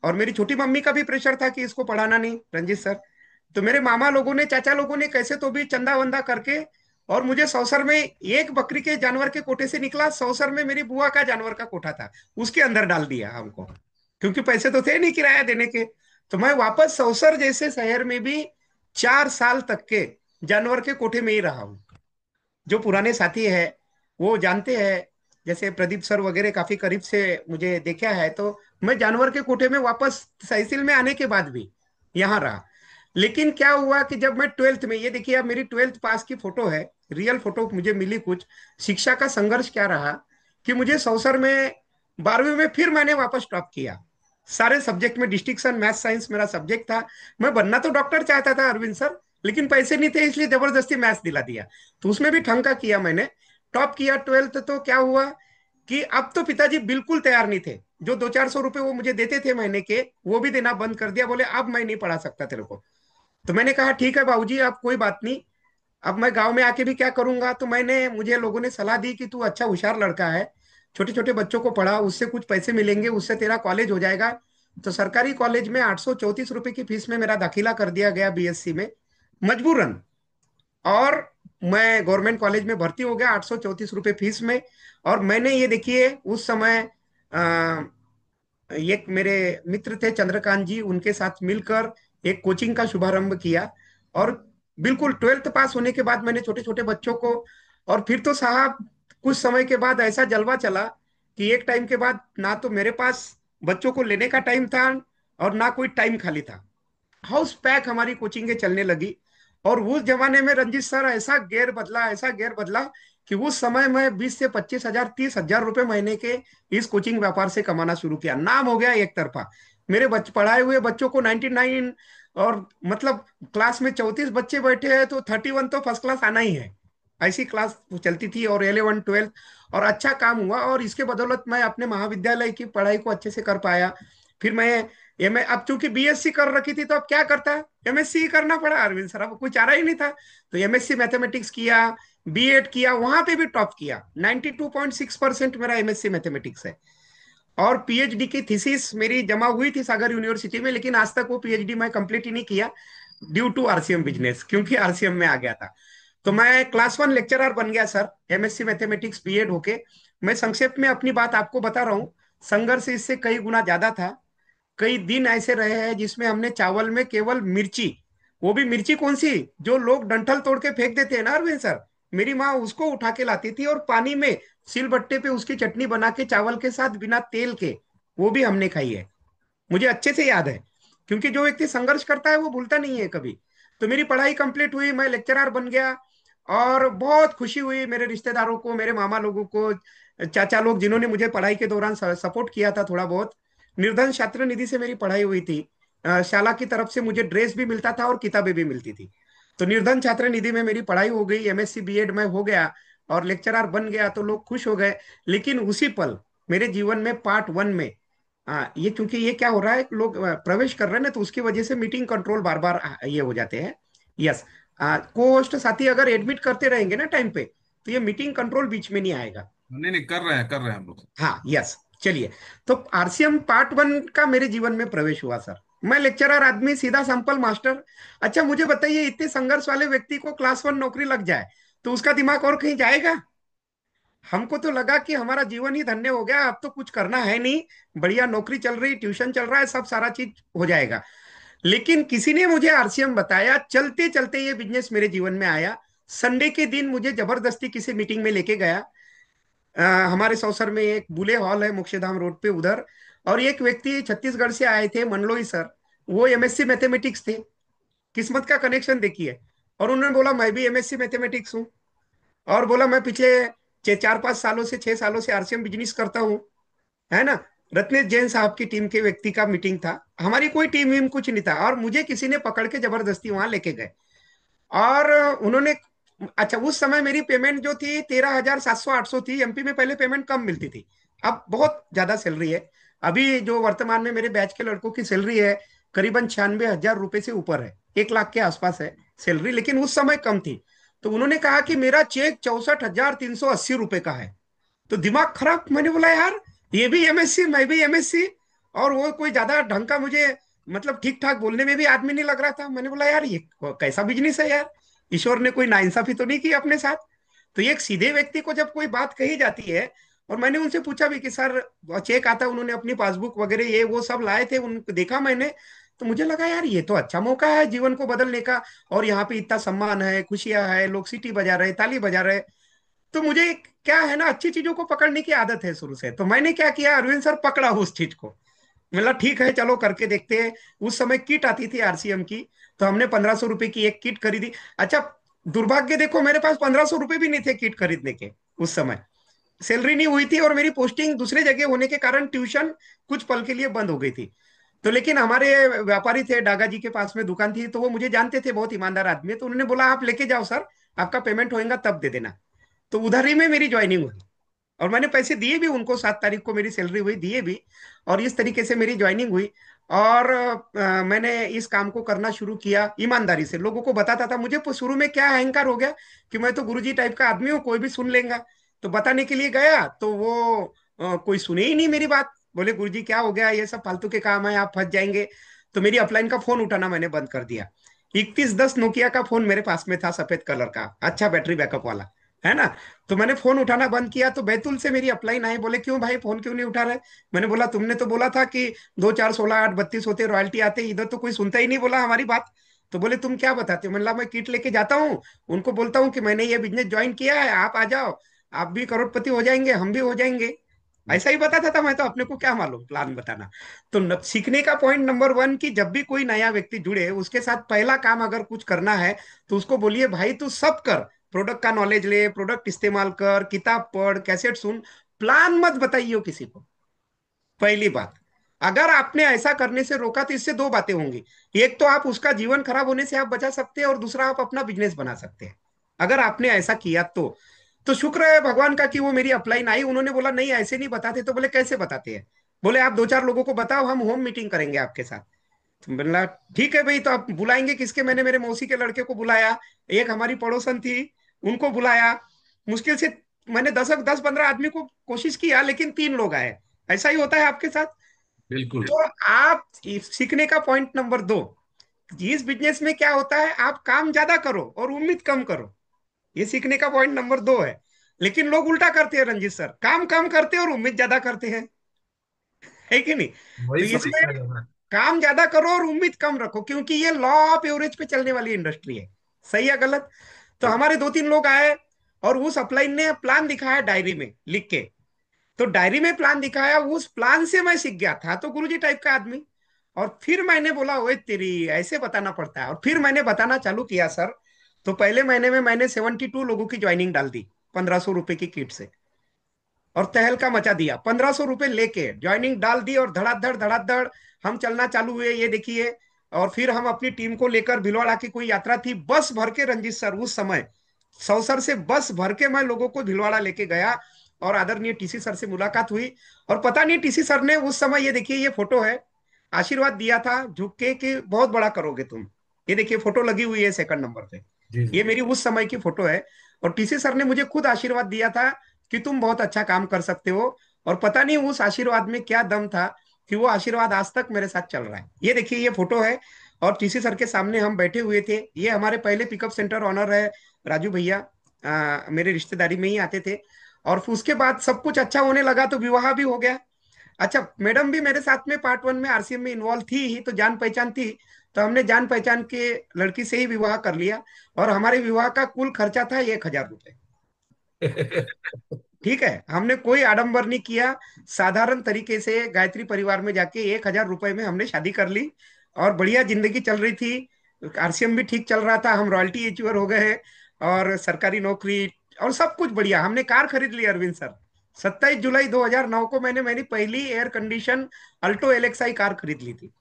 और मेरी छोटी मम्मी का भी प्रेशर था कि इसको पढ़ाना नहीं रंजीत सर। तो मेरे मामा लोगों ने, चाचा लोगों ने कैसे तो भी चंदा वंदा करके और मुझे सौसर में एक बकरी के जानवर के कोटे से निकला, सौसर में मेरी बुआ का जानवर का कोठा था, उसके अंदर डाल दिया हमको, क्योंकि पैसे तो थे नहीं किराया देने के। तो मैं वापस सौसर जैसे शहर में भी 4 साल तक के जानवर के कोठे में ही रहा हूँ। जो पुराने साथी है वो जानते हैं, जैसे प्रदीप सर वगैरह काफी करीब से मुझे देखा है। तो मैं जानवर के कोठे में वापस तहसील में आने के बाद भी यहाँ रहा। लेकिन क्या हुआ कि जब मैं 12th में, ये देखिए अब मेरी 12th पास की फोटो है, रियल फोटो मुझे मिली कुछ। शिक्षा का संघर्ष क्या रहा कि मुझे सौसर में 12वीं में फिर मैंने वापस टॉप किया, सारे सब्जेक्ट में डिस्टिंक्शन, मैथ साइंस मेरा सब्जेक्ट था। मैं बनना तो डॉक्टर चाहता था अरविंद सर, लेकिन पैसे नहीं थे, इसलिए जबरदस्ती मैथ्स दिला दिया। तो उसमें भी ठंका किया मैंने, टॉप किया 12th। तो क्या हुआ कि अब तो पिताजी बिल्कुल तैयार नहीं थे, जो 200-400 रुपए वो मुझे देते थे महीने के, वो भी देना बंद कर दिया। बोले अब मैं नहीं पढ़ा सकता तेरे को। तो मैंने कहा ठीक है बाबूजी, अब कोई बात नहीं, अब मैं गांव में आके भी क्या करूंगा। तो मुझे लोगों ने सलाह दी कि तू अच्छा होशियार लड़का है, छोटे छोटे बच्चों को पढ़ा, उससे कुछ पैसे मिलेंगे, उससे तेरा कॉलेज हो जाएगा। तो सरकारी कॉलेज में 834 रुपए की फीस में मेरा दाखिला कर दिया गया, बीएससी में, मजबूरन। और मैं गवर्नमेंट कॉलेज में भर्ती हो गया 834 रुपये फीस में। और मैंने ये देखिए उस समय एक मेरे मित्र थे चंद्रकांत जी, उनके साथ मिलकर एक कोचिंग का शुभारंभ किया। और बिल्कुल 12th पास होने के बाद मैंने छोटे छोटे बच्चों को, और फिर तो साहब कुछ समय के बाद ऐसा जलवा चला कि एक टाइम के बाद ना तो मेरे पास बच्चों को लेने का टाइम था और ना कोई टाइम खाली था। हाउस पैक हमारी कोचिंगें चलने लगी। और उस जमाने में रंजीत सर ऐसा गेयर बदला, ऐसा गेयर बदला कि उस समय में 20 से 25 हजार, 30 हजार रुपए महीने के इस कोचिंग व्यापार से कमाना शुरू किया। नाम हो गया एक तरफा। मेरे पढ़ाए हुए बच्चों को 99, और मतलब क्लास में 34 बच्चे बैठे हैं तो 31 तो फर्स्ट क्लास आना ही है, ऐसी क्लास चलती थी। और 11 12 और अच्छा काम हुआ। और इसके बदौलत मैं अपने महाविद्यालय की पढ़ाई को अच्छे से कर पाया। फिर मैं एम अब चूंकि बीएससी कर रखी थी तो अब क्या करता, एमएससी करना पड़ा अरविंद सर, अब कोई चारा ही नहीं था। तो एमएससी मैथमेटिक्स किया, बीएड किया, वहां पे भी टॉप किया, 92.6% मेरा एमएससी मैथमेटिक्स है। और पीएचडी की थीसिस मेरी जमा हुई थी सागर यूनिवर्सिटी में, लेकिन आज तक वो पीएचडी मैं कंप्लीट ही नहीं किया, ड्यू टू आरसीएम बिजनेस, क्योंकि आरसीएम में आ गया था। तो मैं क्लास 1 लेक्चरर बन गया सर, एमएससी मैथमेटिक्स बीएड होके। मैं संक्षेप में अपनी बात आपको बता रहा हूँ, संघर्ष इससे कई गुना ज्यादा था। कई दिन ऐसे रहे हैं जिसमें हमने चावल में केवल मिर्ची, वो भी मिर्ची कौन सी, जो लोग डंठल तोड़ के फेंक देते हैं ना अरविंद सर, मेरी माँ उसको उठा के लाती थी और पानी में सिलबट्टे पे उसकी चटनी बना के चावल के साथ बिना तेल के, वो भी हमने खाई है। मुझे अच्छे से याद है, क्योंकि जो व्यक्ति संघर्ष करता है वो भूलता नहीं है कभी। तो मेरी पढ़ाई कंप्लीट हुई, मैं लेक्चरर बन गया। और बहुत खुशी हुई मेरे रिश्तेदारों को, मेरे मामा लोगों को, चाचा लोग जिन्होंने मुझे पढ़ाई के दौरान सपोर्ट किया था थोड़ा बहुत। निर्धन छात्र निधि से मेरी पढ़ाई हुई थी। शाला की तरफ से मुझे ड्रेस भी मिलता था और किताबें भी मिलती थी। तो निर्धन छात्र निधि में मेरी पढ़ाई हो गई, एमएससी बीएड में हो गया और लेक्चरर बन गया, तो लोग खुश हो गए। लेकिन उसी पल मेरे जीवन में पार्ट 1 में, ये क्योंकि ये क्या हो रहा है, लोग प्रवेश कर रहे हैं ना, तो उसकी वजह से मीटिंग कंट्रोल बार बार ये हो जाते हैं। यस, को होस्ट साथी अगर एडमिट करते रहेंगे ना टाइम पे, तो ये मीटिंग कंट्रोल बीच में नहीं आएगा। नहीं नहीं, कर रहे हैं हम लोग। हाँ यस, चलिए। तो आरसीएम पार्ट 1 का मेरे जीवन में प्रवेश हुआ सर। मैं लेक्चरर आदमी, सीधा सैंपल मास्टर। अच्छा मुझे बताइए, इतने संघर्ष वाले व्यक्ति को क्लास 1 नौकरी लग जाए तो उसका दिमाग और कहीं जाएगा। हमको तो लगा कि हमारा जीवन ही धन्य हो गया, अब तो कुछ करना है नहीं, बढ़िया नौकरी चल रही, ट्यूशन चल रहा है, सब सारा चीज हो जाएगा। लेकिन किसी ने मुझे आरसीएम बताया, चलते चलते ये बिजनेस मेरे जीवन में आया। संडे के दिन मुझे जबरदस्ती किसी मीटिंग में लेके गया। हमारे सौसर में एक बुले हॉल है मोक्षधाम रोड पे, उधर। और एक व्यक्ति छत्तीसगढ़ से आए थे, मनलोई सर, वो एमएससी मैथमेटिक्स थे। किस्मत का कनेक्शन देखिए। और उन्होंने बोला मैं भी एमएससी मैथमेटिक्स हूँ, और बोला मैं पिछले 4-5 सालों से 6 सालों से आरसीएम बिजनेस करता हूँ, है ना। रत्नेश जैन साहब की टीम के व्यक्ति का मीटिंग था। हमारी कोई टीम वीम कुछ नहीं था, और मुझे किसी ने पकड़ के जबरदस्ती वहां लेके गए। और उन्होंने, अच्छा उस समय मेरी पेमेंट जो थी 13,700 800 थी। एमपी में पहले पेमेंट कम मिलती थी, अब बहुत ज्यादा सैलरी है। अभी जो वर्तमान में मेरे बैच के लड़कों की सैलरी है करीबन 96,000 रुपए से ऊपर है, 1 लाख के आसपास है सैलरी, लेकिन उस समय कम थी। तो उन्होंने कहा कि मेरा चेक 64,380 रुपए का है। तो दिमाग खराब, मैंने बोला यार ये भी एमएससी मैं भी एमएससी, और वो कोई ज्यादा ढंग का मुझे मतलब ठीक ठाक बोलने में भी आदमी नहीं लग रहा था। मैंने बोला यार ये कैसा बिजनेस है यार, ईश्वर ने कोई नाइंसाफी तो नहीं की अपने साथ। तो ये एक सीधे व्यक्ति को जब कोई बात कही जाती है, और मैंने उनसे पूछा भी कि सर चेक आता, उन्होंने अपनी पासबुक वगैरह ये वो सब लाए थे, उनको देखा मैंने। तो मुझे लगा यार ये तो अच्छा मौका है जीवन को बदलने का, और यहाँ पे इतना सम्मान है, खुशियां है, लोग सीटी बजा रहे, ताली बजा रहे। तो मुझे क्या है ना, अच्छी चीजों को पकड़ने की आदत है शुरू से। तो मैंने क्या किया, अरविंद सर पकड़ा उस चीज को। मतलब ठीक है चलो करके देखते हैं। उस समय किट आती थी आरसीएम की, तो हमने 1,500 रुपए की एक किट खरीदी। अच्छा, दुर्भाग्य देखो मेरे पास 1,500 रुपए भी नहीं थे किट खरीदने के उस समय। सैलरी नहीं हुई थी, और मेरी पोस्टिंग दूसरे जगह होने के कारण ट्यूशन कुछ पल के लिए बंद हो गई थी। तो लेकिन हमारे व्यापारी थे, डागा जी के पास में दुकान थी, तो वो मुझे जानते थे, बहुत ईमानदार आदमी है। तो उन्होंने बोला आप लेके जाओ सर, आपका पेमेंट होएगा तब दे देना। तो उधर ही में मेरी ज्वाइनिंग हुई, और मैंने पैसे दिए भी उनको, 7 तारीख को मेरी सैलरी हुई, दिए भी। और इस तरीके से मेरी ज्वाइनिंग हुई। और मैंने इस काम को करना शुरू किया ईमानदारी से, लोगों को बताता था। मुझे शुरू में क्या अहंकार हो गया कि मैं तो गुरुजी टाइप का आदमी हूँ, कोई भी सुन लेगा। तो बताने के लिए गया तो वो कोई सुने ही नहीं मेरी बात। बोले गुरुजी क्या हो गया, ये सब फालतू के काम है, आप फंस जाएंगे। तो मेरी अपलाइन का फोन उठाना मैंने बंद कर दिया। 3110 नोकिया का फोन मेरे पास में था, सफेद कलर का, अच्छा बैटरी बैकअप वाला, है ना। तो मैंने फोन उठाना बंद किया। तो बैतूल से मेरी अपलाइन आई, बोले क्यों भाई फोन क्यों नहीं उठा रहे। मैंने बोला तुमने तो बोला था कि 2 4 16 8 32 होते रॉयल्टी आते, इधर तो कोई सुनता ही नहीं बोला हमारी बात। तो बोले तुम क्या बताते हो। मैंने बोला मैं किट लेके जाता हूँ, उनको बोलता हूँ कि मैंने ये बिजनेस ज्वाइन किया है, आप आ जाओ, आप भी करोड़पति हो जाएंगे, हम भी हो जाएंगे। ऐसा ही बताता था मैं, तो अपने को क्या मालूम प्लान बताना। तो सीखने का पॉइंट नंबर 1 कि जब भी कोई नया व्यक्ति जुड़े, उसके साथ पहला काम अगर कुछ करना है तो उसको बोलिए भाई तू सब कर, प्रोडक्ट का नॉलेज ले, प्रोडक्ट इस्तेमाल कर, किताब पढ़, कैसेट सुन, प्लान मत बताइए किसी को। पहली बात, अगर आपने ऐसा करने से रोका तो इससे 2 बातें होंगी। एक तो आप उसका जीवन खराब होने से आप बचा सकते हैं, और दूसरा आप अपना बिजनेस बना सकते हैं। अगर आपने ऐसा किया तो शुक्र है भगवान का कि वो मेरी अपलाइन आई। उन्होंने बोला नहीं ऐसे नहीं बताते। तो बोले कैसे बताते हैं। बोले आप 2 4 लोगों को बताओ, हम होम मीटिंग करेंगे आपके साथ। तो बोला ठीक है भाई, तो आप बुलाएंगे किसके। मैंने मेरे मौसी के लड़के को बुलाया, एक हमारी पड़ोसन थी उनको बुलाया। मुश्किल से मैंने 10 10 15 आदमी को कोशिश किया, लेकिन 3 लोग आए। ऐसा ही होता है आपके साथ। बिल्कुल। तो आप सीखने का पॉइंट नंबर 2, इस बिजनेस में क्या होता है, आप काम ज्यादा करो और उम्मीद कम करो। ये सीखने का पॉइंट नंबर 2 है। लेकिन लोग उल्टा करते हैं रंजीत सर, काम कम करते हैं और उम्मीद ज्यादा करते हैं, है कि नहीं। तो वही इसमें समस्या है। काम ज्यादा करो और उम्मीद कम रखो, क्योंकि ये लॉ ऑफ एवरेज पे चलने वाली इंडस्ट्री है। सही है गलत। तो हमारे 2 3 लोग आए, और उस अपलाइन ने प्लान दिखाया डायरी में लिख के। तो डायरी में प्लान दिखाया, उस प्लान से मैं सीख गया था, तो गुरुजी टाइप का आदमी। और फिर मैंने बोला ओए तेरी, ऐसे बताना पड़ता है। और फिर मैंने बताना चालू किया सर। तो पहले महीने में मैंने 72 लोगों की ज्वाइनिंग डाल दी, 1,500 रुपए की किट से। और तहलका मचा दिया, 1,500 रुपए लेके ज्वाइनिंग डाल दी, और धड़ाधड़ धड़ाधड़ हम चलना चालू हुए, ये देखिए। और फिर हम अपनी टीम को लेकर भिलवाड़ा की कोई यात्रा थी, बस भर के रंजीत सर उस समय सौसर से बस भर के मैं लोगों को भिलवाड़ा लेके गया। और आदरणीय टीसी सर से मुलाकात हुई। और पता नहीं टीसी सर ने उस समय, ये देखिए ये फोटो है, आशीर्वाद दिया था झुक के कि बहुत बड़ा करोगे तुम। ये देखिए फोटो लगी हुई है 2nd नंबर पे। जी ये जी। मेरी उस समय की फोटो है। और टीसी सर ने मुझे खुद आशीर्वाद दिया था कि तुम बहुत अच्छा काम कर सकते हो। और पता नहीं उस आशीर्वाद में क्या दम था कि वो आशीर्वाद आज तक मेरे साथ चल रहा है। ये देखिए ये फोटो है, और टीसी सर के सामने हम बैठे हुए थे। ये हमारे पहले पिकअप सेंटर ऑनर है राजू भैया, मेरे रिश्तेदारी में ही आते थे। और फिर उसके बाद सब कुछ अच्छा होने लगा, तो विवाह भी हो गया। अच्छा, मैडम भी मेरे साथ में पार्ट 1 में आरसीएम में इन्वॉल्व थी ही, तो जान पहचान थी। तो हमने जान पहचान के लड़की से ही विवाह कर लिया। और हमारे विवाह का कुल खर्चा था 1,000 रुपए। ठीक है, हमने कोई आडंबर नहीं किया, साधारण तरीके से गायत्री परिवार में जाके 1,000 रुपए में हमने शादी कर ली। और बढ़िया जिंदगी चल रही थी, आरसीएम भी ठीक चल रहा था, हम रॉयल्टी एचीवर हो गए, और सरकारी नौकरी, और सब कुछ बढ़िया। हमने कार खरीद ली अरविंद सर, 27 जुलाई 2009 को मैंने मेरी पहली एयर कंडीशन अल्टो एलेक्साई कार खरीद ली थी,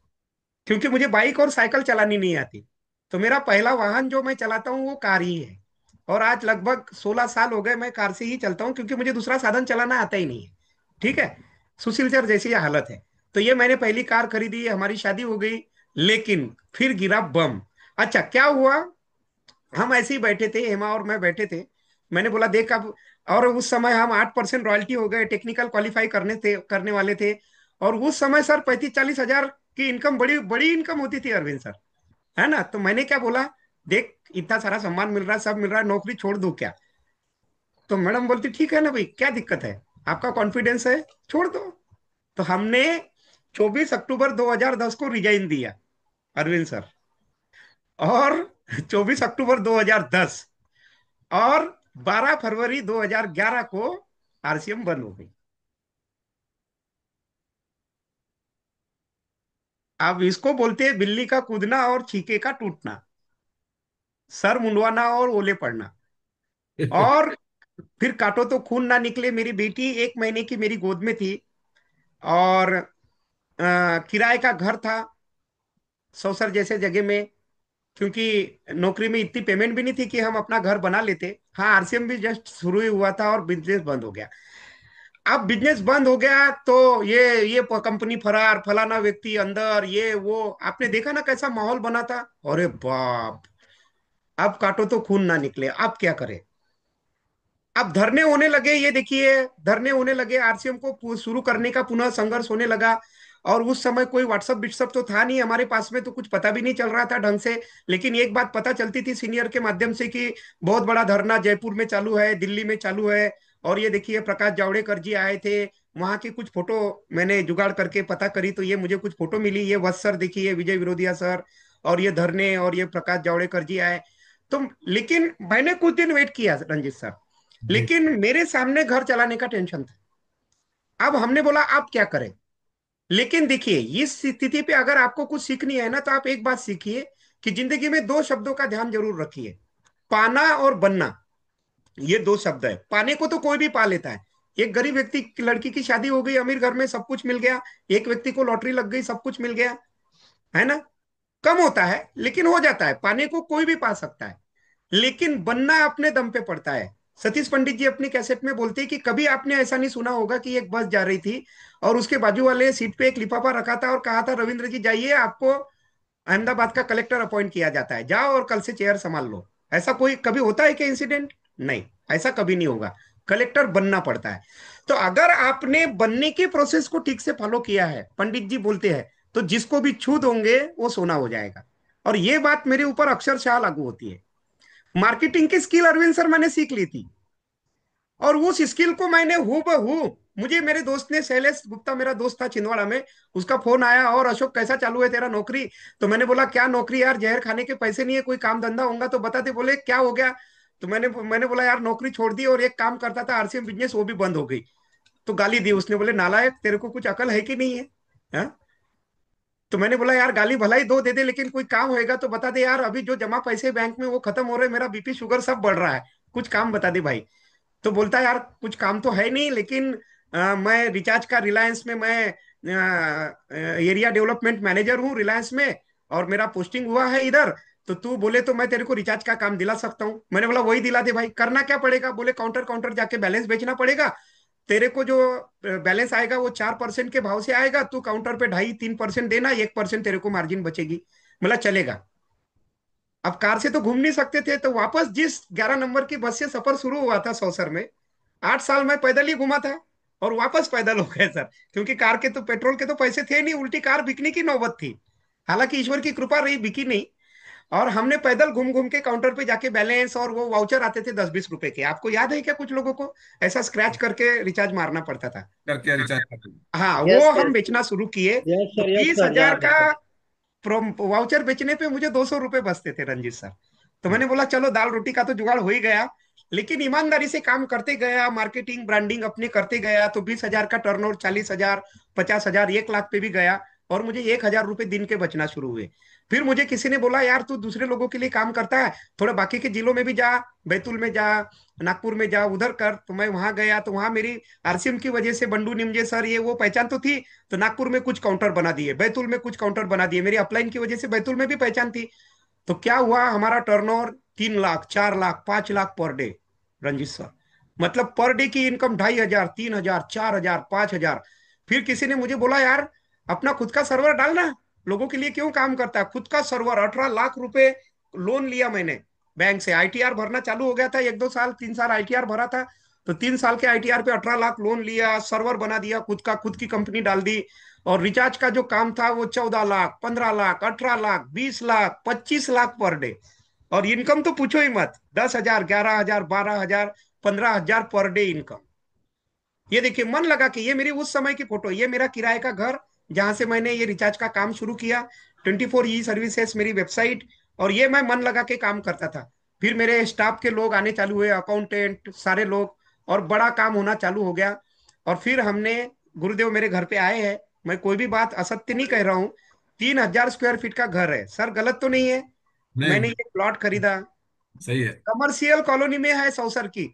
क्योंकि मुझे बाइक और साइकिल चलानी नहीं आती। तो मेरा पहला वाहन जो मैं चलाता हूँ वो कार ही है। और आज लगभग 16 साल हो गए मैं कार से ही चलता हूँ, क्योंकि मुझे दूसरा साधन चलाना आता ही नहीं है। ठीक है, सुशील सर जैसी ये हालत है। तो ये मैंने पहली कार खरीदी, हमारी शादी हो गई, लेकिन फिर गिरा बम। अच्छा क्या हुआ, हम ऐसे ही बैठे थे, हेमा और मैं बैठे थे। मैंने बोला देख अब, और उस समय हम 8% रॉयल्टी हो गए, टेक्निकल क्वालिफाई करने वाले थे। और उस समय सर 35-40 हजार की इनकम, बड़ी बड़ी इनकम होती थी अरविंद सर, है ना। तो मैंने क्या बोला, देख इतना सारा सम्मान मिल रहा है, सब मिल रहा है, नौकरी छोड़ दूं क्या? तो मैडम बोलती ठीक है ना भाई, क्या दिक्कत है, आपका कॉन्फिडेंस है, छोड़ दो। तो हमने 24 अक्टूबर 2010 को रिजाइन दिया अरविंद सर। और 24 अक्टूबर 2010 और 12 फरवरी 2011 को आरसीएम बंद हो गई। अब इसको बोलते हैं बिल्ली का कूदना और छीके का टूटना, सर मुंडवाना और ओले पड़ना। और फिर काटो तो खून ना निकले, मेरी बेटी 1 महीने की मेरी गोद में थी। और किराए का घर था सौसर जैसे जगह में, क्योंकि नौकरी में इतनी पेमेंट भी नहीं थी कि हम अपना घर बना लेते। हाँ, आरसीएम भी जस्ट शुरू ही हुआ था और बिजनेस बंद हो गया। अब बिजनेस बंद हो गया तो ये कंपनी फरार, फलाना व्यक्ति अंदर, ये वो, आपने देखा ना कैसा माहौल बना था। अरे बाप, अब काटो तो खून ना निकले, अब क्या करें। अब धरने होने लगे, ये देखिए धरने होने लगे, आरसीएम को शुरू करने का पुनः संघर्ष होने लगा। और उस समय कोई व्हाट्सअप बिट्सअप तो था नहीं हमारे पास में, तो कुछ पता भी नहीं चल रहा था ढंग से। लेकिन एक बात पता चलती थी सीनियर के माध्यम से कि बहुत बड़ा धरना जयपुर में चालू है, दिल्ली में चालू है। और ये देखिए प्रकाश जावड़ेकर जी आए थे, वहां की कुछ फोटो मैंने जुगाड़ करके पता करी, तो ये मुझे कुछ फोटो मिली। ये वत्स सर देखिए, विजय विरोधिया सर, और ये धरने, और ये प्रकाश जावड़ेकर जी आए। तो लेकिन मैंने कुछ दिन वेट किया रंजित सर, जी। लेकिन मेरे सामने घर चलाने का टेंशन था। अब हमने बोला आप क्या करें। लेकिन देखिए इस स्थिति पे अगर आपको कुछ सीखनी है ना, तो आप एक बात सीखिए कि जिंदगी में दो शब्दों का ध्यान जरूर रखिए, पाना और बनना। ये दो शब्द है, पाने को तो कोई भी पा लेता है। एक गरीब व्यक्ति की लड़की की शादी हो गई, अमीर घर में, सब कुछ मिल गया। एक व्यक्ति को लॉटरी लग गई, सब कुछ मिल गया, है ना। कम होता है लेकिन हो जाता है, पाने को कोई भी पा सकता है। लेकिन बनना अपने दम पे पड़ता है। सतीश पंडित जी अपनी कैसेट में बोलते हैं कि कभी आपने ऐसा नहीं सुना होगा कि एक बस जा रही थी और उसके बाजू वाले सीट पे एक लिफाफा रखा था और कहा था रविंद्र जी जाइए, आपको अहमदाबाद का कलेक्टर अपॉइंट किया जाता है, जाओ और कल से चेयर संभाल लो। ऐसा कोई कभी होता है क्या इंसिडेंट? नहीं, ऐसा कभी नहीं होगा। कलेक्टर बनना पड़ता है। तो अगर आपने बनने की प्रोसेस को ठीक से फॉलो किया है, पंडित जी बोलते हैं, तो जिसको भी छू दोगे वो सोना हो जाएगा। और ये बात मेरे ऊपर अक्षरशः लागू होती है। मार्केटिंग की स्किल अरविंद सर मैंने सीख ली थी, और उस स्किल को मैंने हूबहू, मुझे मेरे दोस्त ने, शैलेश गुप्ता मेरा दोस्त था छिंदवाड़ा में, उसका फोन आया, और अशोक कैसा चालू है तेरा नौकरी? तो मैंने बोला क्या नौकरी यार, जहर खाने के पैसे नहीं है, कोई काम धंधा होगा तो बता दे। बोले क्या हो गया? तो मैंने बोला यार नौकरी छोड़ दी, और एक काम करता था आरसीएम बिजनेस, वो भी बंद हो गई। तो गाली दी उसने, बोले नालायक तेरे को कुछ अकल है कि नहीं है, हाँ? तो मैंने बोला यार गाली भलाई दो दे दे, लेकिन कोई काम होएगा तो बता दे यार, अभी जो जमा पैसे बैंक में वो खत्म हो रहे, मेरा बीपी शुगर सब बढ़ रहा है, कुछ काम बता दे भाई। तो बोलता है यार कुछ काम तो है नहीं, लेकिन मैं रिचार्ज का रिलायंस में, मैं एरिया डेवलपमेंट मैनेजर हूँ रिलायंस में, और मेरा पोस्टिंग हुआ है इधर। तो तू बोले तो मैं तेरे को रिचार्ज का काम दिला सकता हूँ। मैंने बोला वही दिला दे भाई, करना क्या पड़ेगा? बोले काउंटर काउंटर जाके बैलेंस बेचना पड़ेगा, तेरे को जो बैलेंस आएगा वो 4% के भाव से आएगा, तू काउंटर पे 2.5-3% देना, 1% तेरे को मार्जिन बचेगी। बोला चलेगा। अब कार से तो घूम नहीं सकते थे, तो वापस जिस 11 नंबर की बस से सफर शुरू हुआ था सौसर में, 8 साल में पैदल ही घुमा था, और वापस पैदल हो गए सर, क्योंकि कार के तो, पेट्रोल के तो पैसे थे नहीं, उल्टी कार बिकने की नौबत थी। हालांकि ईश्वर की कृपा रही, बिकी नहीं। और हमने पैदल घूम घूम के काउंटर पे जाके बैलेंस, और वो वाउचर आते थे 10-20 रुपए के, आपको याद है क्या कुछ लोगों को ऐसा स्क्रैच करके रिचार्ज मारना पड़ता था? करके रिचार्ज कर देंगे। हाँ, यस वो सर, हम बेचना शुरू किए। यस तो सर, यस बीस सर, हजार याद है का सर। वाउचर बेचने पे मुझे 200 रुपए बचते थे रंजीत सर। तो मैंने बोला चलो दाल रोटी का तो जुगाड़ हो ही गया, लेकिन ईमानदारी से काम करते गया, मार्केटिंग ब्रांडिंग अपने करते गया, तो 20 हजार का टर्नओवर 40 हजार, 50 हजार, 1 लाख पे भी गया। और मुझे 1,000 रुपये दिन के बचना शुरू हुए। फिर मुझे किसी ने बोला, यार तू दूसरे लोगों के लिए काम करता है, थोड़ा बाकी के जिलों में भी जा, बैतूल में जा, नागपुर में जा, उधर कर। तो मैं वहां गया, तो वहां मेरी आरसीएम की वजह से बंडू निमजे सर ये वो पहचान तो थी। तो नागपुर में कुछ काउंटर बना दिए, बैतूल में कुछ काउंटर बना दिए, मेरी अपलाइन की वजह से बैतूल में भी पहचान थी। तो क्या हुआ, हमारा turnover 3 lakh, 4 lakh, 5 lakh per day, Ranjit sir. मतलब पर डे की इनकम 2,500, 3,000, 4,000, 5,000। फिर किसी ने मुझे बोला, यार अपना खुद का सर्वर डालना, लोगों के लिए क्यों काम करता है। खुद का सर्वर 18 लाख रुपए लोन लिया मैंने बैंक से। आईटीआर भरना चालू हो गया था, 1-2 साल, 3 साल आईटीआर भरा था। तो 3 साल के आईटीआर पे 18 लाख लोन लिया, सर्वर बना दिया खुद का, खुद की कंपनी डाल दी। और रिचार्ज का जो काम था वो 14 लाख, 15 लाख, 18 लाख, 20 लाख, 25 लाख पर डे। और इनकम तो पूछो ही मत, 10,000, 11,000, 12,000, 15,000 पर डे इनकम। ये देखिए, मन लगा कि ये मेरी उस समय की फोटो, ये मेरा किराए का घर जहां से मैंने ये रिचार्ज का काम शुरू किया। 24 ई सर्विसेज मेरी वेबसाइट। और ये मैं मन लगा के काम करता था। फिर मेरे स्टाफ के लोग आने चालू हुए, अकाउंटेंट सारे लोग, और बड़ा काम होना चालू हो गया। और फिर हमने, गुरुदेव मेरे घर पे आए हैं, मैं कोई भी बात असत्य नहीं कह रहा हूँ। 3,000 स्क्वायर फीट का घर है सर, गलत तो नहीं है। नहीं, मैंने ये प्लॉट खरीदा, सही है। कमर्शियल कॉलोनी में है, सौसर की,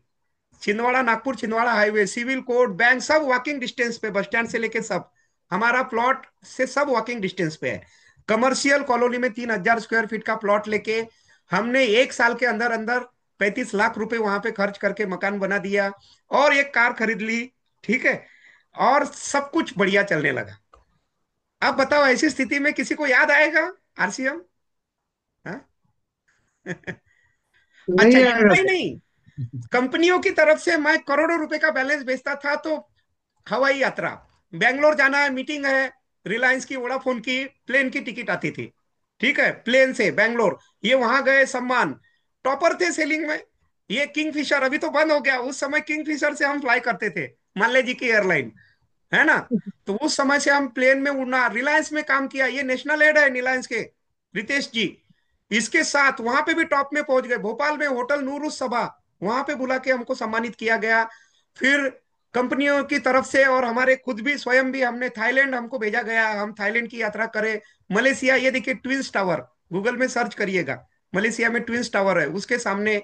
Chhindwara Nagpur Chhindwara highway, civil court, bank सब वॉकिंग डिस्टेंस पे, बस स्टैंड से लेके सब, हमारा प्लॉट से सब वॉकिंग डिस्टेंस पे है। कमर्शियल कॉलोनी में 3,000 स्क्वायर फीट का प्लॉट लेके हमने 1 साल के अंदर अंदर 35 लाख रुपए वहां पे खर्च करके मकान बना दिया, और एक कार खरीद ली। ठीक है, और सब कुछ बढ़िया चलने लगा। अब बताओ, ऐसी स्थिति में किसी को याद आएगा आरसीएम? अच्छा, नहीं इतना आएगा ही सर। नहीं, कंपनियों की तरफ से मैं करोड़ों रुपए का बैलेंस बेचता था। तो हवाई यात्रा, बेंगलोर जाना है, मीटिंग है, रिलायंस की, वोडाफोन की प्लेन की टिकट आती थी। ठीक है, प्लेन से बेंगलोर, ये वहां गए, सम्मान, टॉपर थे सेलिंग में। ये किंगफिशर अभी तो बंद हो गया, उस समय किंगफिशर से हम फ्लाई करते थे, माल्ले जी की एयरलाइन, है ना। तो उस समय से हम प्लेन में उड़ना, रिलायंस में काम किया, ये नेशनल हेड है रिलायंस के, रितेश जी। इसके साथ वहां पे भी टॉप में पहुंच गए, भोपाल में होटल नूरुस सभा, वहां पे बुला के हमको सम्मानित किया गया। फिर कंपनियों की तरफ से और हमारे खुद भी स्वयं भी, हमने थाईलैंड हमको भेजा गया, हम थाईलैंड की यात्रा करें। मलेशिया, ये देखिए ट्विंस टावर, गूगल में सर्च करिएगा, मलेशिया में ट्विंस टावर है उसके सामने।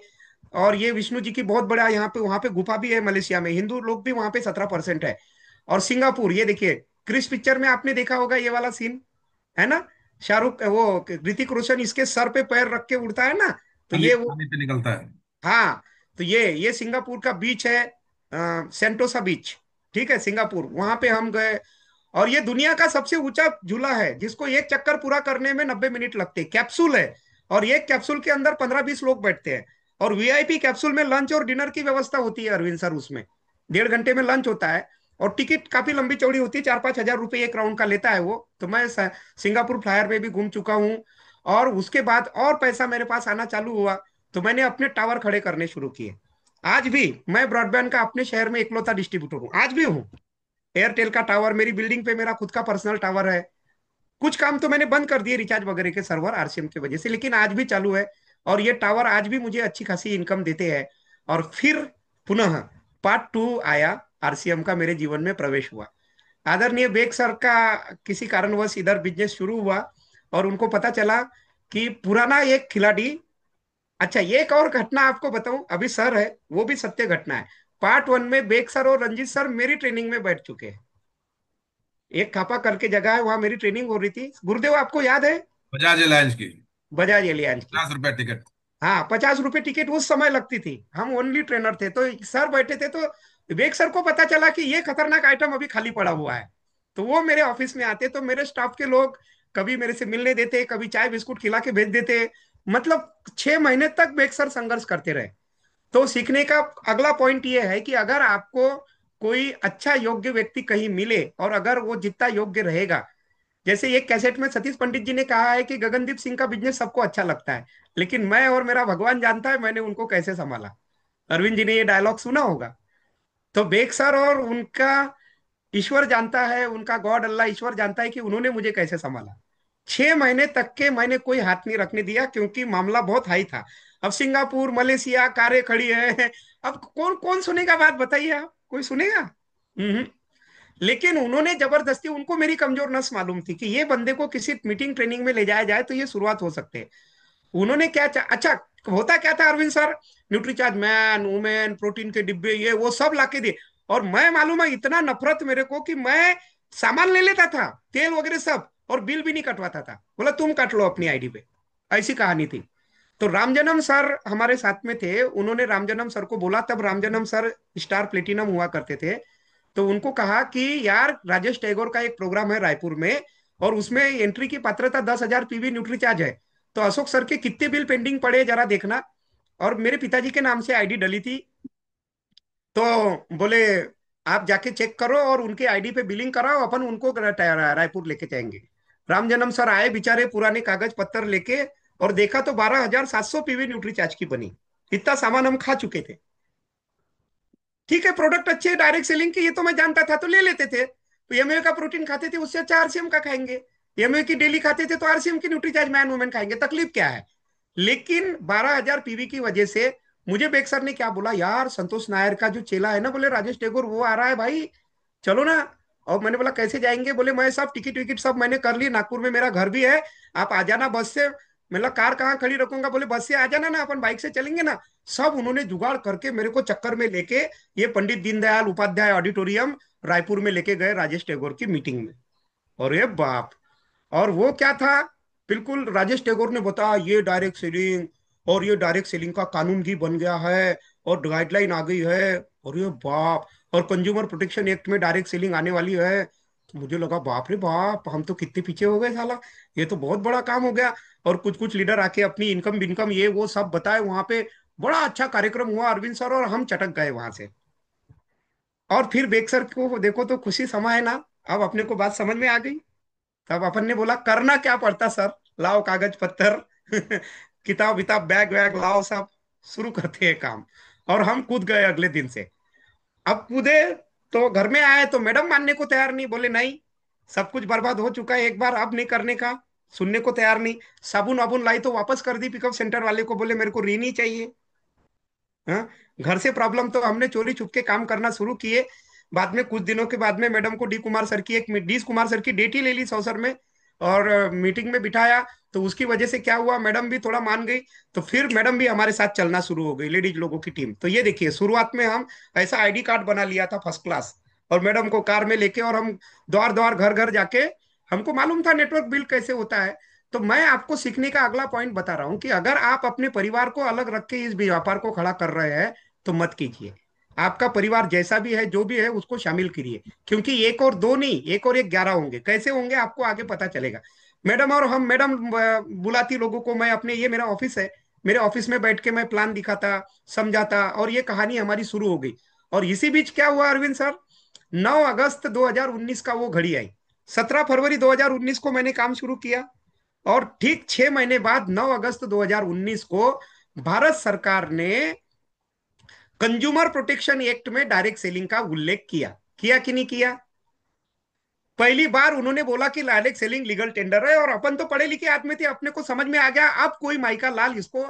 और ये विष्णु जी की बहुत बड़ा यहाँ पे, वहां पे गुफा भी है मलेशिया में, हिंदू लोग भी वहां पे 17% है। और सिंगापुर, ये देखिए, क्रिस पिक्चर में आपने देखा होगा ये वाला सीन, है ना, शाहरुख, वो ऋतिक रोशन इसके सर पे पैर रख के उड़ता है ना। तो पानी ये वो, पानी पे निकलता है। हाँ, तो ये सिंगापुर का बीच है, सेंटोसा बीच। ठीक है, सिंगापुर, वहां पे हम गए। और ये दुनिया का सबसे ऊंचा झूला है, जिसको एक चक्कर पूरा करने में 90 मिनट लगते हैं, कैप्सूल है। और एक कैप्सूल के अंदर 15-20 लोग बैठते हैं। और वीआईपी कैप्सूल में लंच और डिनर की व्यवस्था होती है अरविंद सर, उसमें 1.5 घंटे में लंच होता है। और टिकट काफी लंबी चौड़ी होती है, 4-5 हजार रुपये एक राउंड का लेता है वो। तो मैं सिंगापुर फ्लायर में भी घूम चुका हूँ। और उसके बाद और पैसा मेरे पास आना चालू हुआ, तो मैंने अपने टावर खड़े करने शुरू किए। आज भी मैं ब्रॉडबैंड का अपने शहर में इकलौता डिस्ट्रीब्यूटर हूँ, आज भी हूँ। एयरटेल का टावर, मेरी बिल्डिंग पे मेरा खुद का पर्सनल टावर है। कुछ काम तो मैंने बंद कर दिए, रिचार्ज वगैरह के सर्वर आरसीएम की वजह से, लेकिन आज भी चालू है। और ये टावर आज भी मुझे अच्छी खासी इनकम देते हैं। और फिर पुनः पार्ट 2 आया, आरसीएम का मेरे जीवन में प्रवेश हुआ। आदरणीय बेग सर का किसी कारणवश इधर बिजनेस शुरू हुआ, और उनको पता चला कि पुराना एक खिलाड़ी, अच्छा ये एक और घटना आपको बताऊं, अभी सर है, वो भी सत्य घटना है। पार्ट 1 में बेग सर और रंजीत सर मेरी ट्रेनिंग में बैठ चुके हैं। एक खापा करके जगह है, वहां मेरी ट्रेनिंग हो रही थी, गुरुदेव आपको याद है, बजाज एलायंस की बजाज एलियांज की। 50 रुपया टिकट। हाँ, 50 रुपए टिकट उस समय लगती थी, हम ओनली ट्रेनर थे। तो सर बैठे थे, तो विवेक सर को पता चला कि ये खतरनाक आइटम अभी खाली पड़ा हुआ है। तो वो मेरे ऑफिस में आते, तो मेरे स्टाफ के लोग कभी मेरे से मिलने देते, कभी चाय बिस्कुट खिला के भेज देते। मतलब 6 महीने तक वेग सर संघर्ष करते रहे। तो सीखने का अगला पॉइंट ये है कि अगर आपको कोई अच्छा योग्य व्यक्ति कहीं मिले, और अगर वो जितना योग्य रहेगा, जैसे एक कैसेट में सतीश पंडित जी ने कहा है कि गगनदीप सिंह का बिजनेस सबको अच्छा लगता है, लेकिन मैं और मेरा भगवान जानता है मैंने उनको कैसे संभाला। अरविंद जी ने ये डायलॉग सुना होगा। तो बेग सर और उनका ईश्वर जानता है, उनका गॉड अल्लाह ईश्वर जानता है कि उन्होंने मुझे कैसे संभाला। 6 महीने तक के मैंने कोई हाथ नहीं रखने दिया, क्योंकि मामला बहुत हाई था। अब सिंगापुर, मलेशिया कारें खड़ी है, अब कौन कौन सुनेगा बात, बताइए आप, कोई सुनेगा? हम्म। लेकिन उन्होंने जबरदस्ती, उनको मेरी कमजोर नस मालूम थी कि ये बंदे को किसी मीटिंग ट्रेनिंग में ले जाया जाए तो ये शुरुआत हो सकते है। उन्होंने अच्छा, होता क्या था Arvind sir, Nutricharge man, women, protein के डिब्बे, ये वो सब लाके दिए। और मैं, मालूम है, इतना नफरत मेरे को कि मैं सामान ले लेता था, तेल वगैरह सब, और बिल भी नहीं कटवाता था। बोला तुम काट लो अपनी आईडी पे। ऐसी कहानी थी। तो रामजन्म सर हमारे साथ में थे, उन्होंने रामजन्म सर को बोला, तब रामजन्म सर स्टार प्लेटिनम हुआ करते थे। तो उनको कहा कि यार राजेश टैगोर का एक प्रोग्राम है रायपुर में, और उसमें एंट्री की पात्रता 10,000 पीवी न्यूट्रीचार्ज है। तो अशोक सर के कितने बिल पेंडिंग पड़े जरा देखना। और मेरे पिताजी के नाम से आईडी डली थी। तो बोले आप जाके चेक करो और उनके आईडी पे बिलिंग कराओ, अपन उनको रायपुर लेके जाएंगे। राम जन्म सर आए बेचारे पुराने कागज पत्तर लेके, और देखा तो 12,700 पीवी न्यूट्रीचार्ज की बनी। इतना सामान हम खा चुके थे। ठीक है, प्रोडक्ट अच्छे, डायरेक्ट सेलिंग की, ये तो मैं जानता था, तो ले लेते थे। तो एमए का प्रोटीन खाते थे, उससे अच्छा आरसीएम का खाएंगे। एमए की डेली खाते थे तो आरसीएम की न्यूट्रीचार्ज मैन वुमेन खाएंगे, तकलीफ क्या है। लेकिन 12,000 पीवी की वजह से मुझे बेग सर ने क्या बोला, यार संतोष नायर का जो चेला है ना, बोले राजेश टेगोर, वो आ रहा है भाई, चलो ना। और मैंने बोला कैसे जाएंगे, बोले मैं सब टिकट विकेट सब मैंने कर ली, नागपुर में मेरा घर भी है, आप आ जाना बस से। मतलब कार कहाँ खड़ी रखूंगा, बोले बस से आ जाना ना, अपन बाइक से चलेंगे ना। सब उन्होंने जुगाड़ करके मेरे को चक्कर में लेके ये पंडित दीनदयाल उपाध्याय ऑडिटोरियम रायपुर में लेके गए राजेश टैगोर की मीटिंग में। और ये बाप, और वो क्या था, बिल्कुल राजेश टैगोर ने बताया ये डायरेक्ट सेलिंग, और ये डायरेक्ट सेलिंग का कानून भी बन गया है, और गाइडलाइन आ गई है, और ये बाप, और कंज्यूमर प्रोटेक्शन एक्ट में डायरेक्ट सेलिंग आने वाली है। तो मुझे लगा बाप रे बाप, हम तो कितने पीछे हो गए साला, ये तो बहुत बड़ा काम हो गया। और कुछ कुछ लीडर आके अपनी इनकम विनकम ये वो सब बताए वहां पे। बड़ा अच्छा कार्यक्रम हुआ अरविंद सर, और हम चटक गए वहां से। और फिर बेग सर को देखो तो खुशी समा है ना। अब अपने को बात समझ में आ गई। तब अपन ने बोला करना क्या पड़ता सर, लाओ कागज पत्तर किताब विताब बैग वैग लाओ, सब शुरू करते हैं काम। और हम कूद गए अगले दिन से। अब कूदे तो घर में आए तो मैडम मानने को तैयार नहीं, बोले नहीं, सब कुछ बर्बाद हो चुका है एक बार, अब नहीं करने का। सुनने को तैयार नहीं। साबुन वाबुन लाई तो वापस कर दी पिकअप सेंटर वाले को, बोले मेरे को री नहीं चाहिए। हाँ, घर से प्रॉब्लम, तो हमने चोरी छुप के काम करना शुरू किए। बाद में कुछ दिनों के बाद में मैडम को डी कुमार सर की डेट ही ले ली सौसर में, और मीटिंग में बिठाया। तो उसकी वजह से क्या हुआ, मैडम भी थोड़ा मान गई। तो फिर मैडम भी हमारे साथ चलना शुरू हो गई, लेडीज लोगों की टीम। तो ये देखिए, शुरुआत में हम ऐसा आईडी कार्ड बना लिया था फर्स्ट क्लास, और मैडम को कार में लेके, और हम द्वार द्वार घर घर जाके, हमको मालूम था नेटवर्क बिल्ड कैसे होता है। तो मैं आपको सीखने का अगला पॉइंट बता रहा हूं कि अगर आप अपने परिवार को अलग रख के इस व्यापार को खड़ा कर रहे हैं तो मत कीजिए। आपका परिवार जैसा भी है, जो भी है, उसको शामिल करिए। क्योंकि एक और दो नहीं, एक और एक 11 होंगे। कैसे होंगे आपको आगे पता चलेगा। मैडम और हम, मैडम बुलाती लोगों को, मैं अपने, ये मेरा ऑफिस है, मेरे ऑफिस में बैठ के मैं प्लान दिखाता, समझाता, और ये कहानी हमारी शुरू हो गई। और इसी बीच क्या हुआ अरविंद सर, 9 अगस्त 2019 का वो घड़ी आई। 17 फरवरी 2019 को मैंने काम शुरू किया। और ठीक 6 महीने बाद 9 अगस्त 2019 को भारत सरकार ने कंज्यूमर प्रोटेक्शन एक्ट में डायरेक्ट सेलिंग का उल्लेख किया। किया कि नहीं किया। पहली बार उन्होंने बोला कि डायरेक्ट सेलिंग लीगल टेंडर है, और अपन तो पढ़े लिखे आदमी थे, अपने को समझ में आ गया अब कोई माइका लाल इसको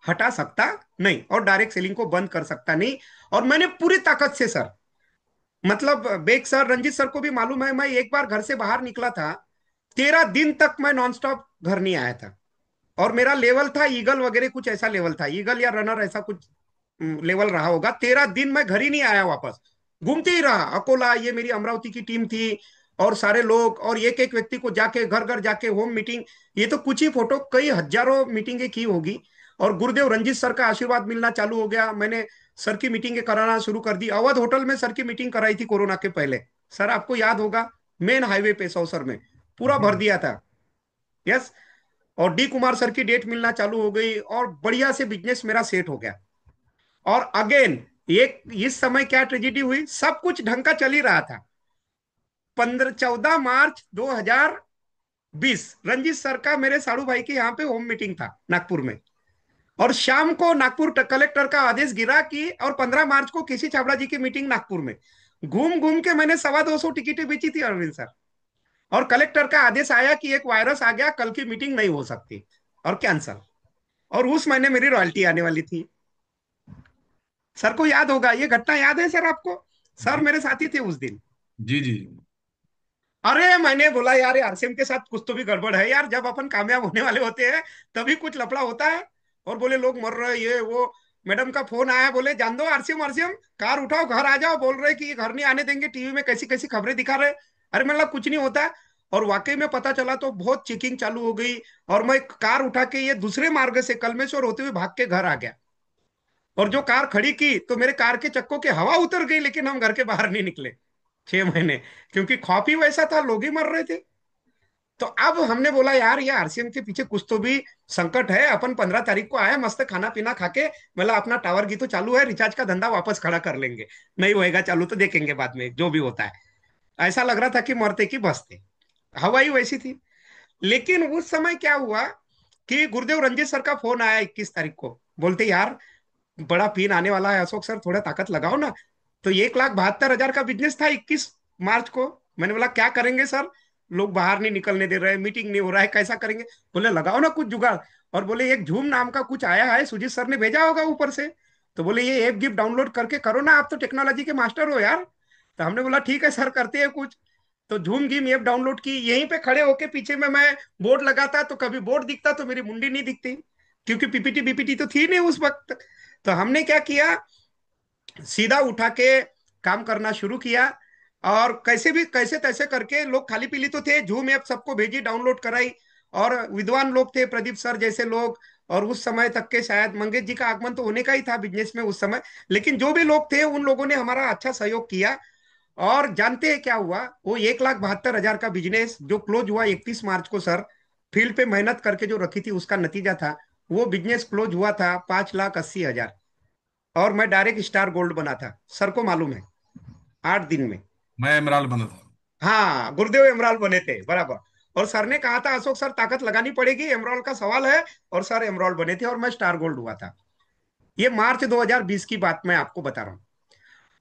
हटा सकता नहीं, और डायरेक्ट सेलिंग को बंद कर सकता नहीं। और मैंने पूरी ताकत से सर, मतलब बेग सर, रंजीत सर को भी मालूम है, मैं एक बार घर से बाहर निकला था, 13 दिन तक मैं नॉनस्टॉप घर नहीं आया था। और मेरा लेवल था ईगल वगैरह, कुछ ऐसा लेवल था, ईगल या रनर, ऐसा कुछ लेवल रहा होगा। 13 दिन मैं घर ही नहीं आया वापस, घूमते ही रहा। अकोला, ये मेरी अमरावती की टीम थी, और सारे लोग, और एक एक व्यक्ति को जाके घर घर जाके होम मीटिंग। ये तो कुछ ही फोटो, कई हजारों मीटिंगें की होगी। और गुरुदेव रंजीत सर का आशीर्वाद मिलना चालू हो गया। मैंने सर की मीटिंगें कराना शुरू कर दी। अवध होटल में सर की मीटिंग कराई थी कोरोना के पहले, सर आपको याद होगा, मेन हाईवे पे सौसर में पूरा भर दिया था। यस। और डी कुमार सर की डेट मिलना चालू हो गई, और बढ़िया से बिजनेस मेरा सेट हो गया। और अगेन, एक इस समय क्या ट्रेजिडी हुई, सब कुछ ढंग का चल ही रहा था। 14 मार्च 2020 रंजीत सर का मेरे साड़ू भाई के यहाँ पे होम मीटिंग था नागपुर में। और शाम को नागपुर कलेक्टर का आदेश गिरा कि, और 15 मार्च को केसी छाबड़ा जी की मीटिंग नागपुर में। घूम घूम के मैंने 225 टिकटें बेची थी अरविंद सर। और कलेक्टर का आदेश आया कि एक वायरस आ गया, कल की मीटिंग नहीं हो सकती, और कैंसल। और उस महीने मेरी रॉयल्टी आने वाली थी। सर को याद होगा, ये घटना याद है सर आपको। सर जी मेरे साथी थे उस दिन। जी जी। अरे मैंने बोला यार, ये आरसीएम के साथ कुछ तो भी गड़बड़ है यार, जब अपन कामयाब होने वाले होते हैं तभी कुछ लफड़ा होता है। और बोले लोग मर रहे हैं, ये वो। मैडम का फोन आया, बोले जान दो आरसीएम, आरसीएम कार उठाओ घर आ जाओ, बोल रहे कि घर नहीं आने देंगे, टीवी में कैसी कैसी खबरें दिखा रहे। अरे मतलब कुछ नहीं होता। और वाकई में पता चला तो बहुत चेकिंग चालू हो गई। और मैं कार उठा के ये दूसरे मार्ग से कलमेश्वर होते हुए भाग के घर आ गया। और जो कार खड़ी की तो मेरे कार के चक्कों की हवा उतर गई, लेकिन हम घर के बाहर नहीं निकले 6 महीने। क्योंकि खौफ ही वैसा था, लोग ही मर रहे थे। तो अब हमने बोला यार, ये आरसीएम के पीछे कुछ तो भी संकट है। अपन 15 तारीख को आए मस्त खाना पीना खा के, मतलब अपना टावर की तो चालू है, रिचार्ज का धंधा वापस खड़ा कर लेंगे। नहीं होएगा चालू तो देखेंगे बाद में जो भी होता है। ऐसा लग रहा था कि मरते की बसते। हवा ही वैसी थी। लेकिन उस समय क्या हुआ कि गुरुदेव रंजीत सर का फोन आया 21 तारीख को। बोलते यार, बड़ा पीन आने वाला है अशोक सर, थोड़ा ताकत लगाओ ना। तो 1,72,000 का बिजनेस था 21 मार्च को। मैंने बोला क्या करेंगे सर, लोग बाहर नहीं निकलने दे रहे, मीटिंग नहीं हो रहा है, कैसा करेंगे। बोले लगाओ ना कुछ जुगाड़। और बोले एक झूम नाम का कुछ आया है, सुजीत सर ने भेजा होगा ऊपर से। तो बोले ये ऐप गिफ्ट डाउनलोड करके करो ना, आप तो टेक्नोलॉजी के मास्टर हो यार। तो हमने बोला ठीक है सर, करते हैं कुछ। तो झूम गेम ऐप डाउनलोड की, यहीं पे खड़े होके पीछे में मैं बोर्ड लगाता, तो कभी बोर्ड दिखता तो मेरी मुंडी नहीं दिखती, क्योंकि पीपीटी बीपीटी तो थी नहीं उस वक्त। तो हमने क्या किया, सीधा उठा के काम करना शुरू किया। और कैसे भी कैसे तैसे करके, लोग खाली पीली तो थे, झूम ऐप सबको भेजी, डाउनलोड कराई। और विद्वान लोग थे, प्रदीप सर जैसे लोग। और उस समय तक के शायद मंगेश जी का आगमन तो होने का ही था बिजनेस में उस समय। लेकिन जो भी लोग थे उन लोगों ने हमारा अच्छा सहयोग किया। और जानते हैं क्या हुआ, वो 1,72,000 का बिजनेस जो क्लोज हुआ 31 मार्च को सर, फील्ड पे मेहनत करके जो रखी थी उसका नतीजा था। वो बिजनेस क्लोज हुआ था 5,80,000। और मैं डायरेक्ट स्टार गोल्ड बना था, सर को मालूम है, 8 दिन में। मैं इमरान बना था। हाँ, गुरुदेव एमराल बने थे बराबर। और सर ने कहा था अशोक सर ताकत लगानी पड़ेगी, एमराल का सवाल है। और सर एमराल बने थे और मैं स्टार गोल्ड हुआ था। ये मार्च 2020 की बात मैं आपको बता रहा हूँ।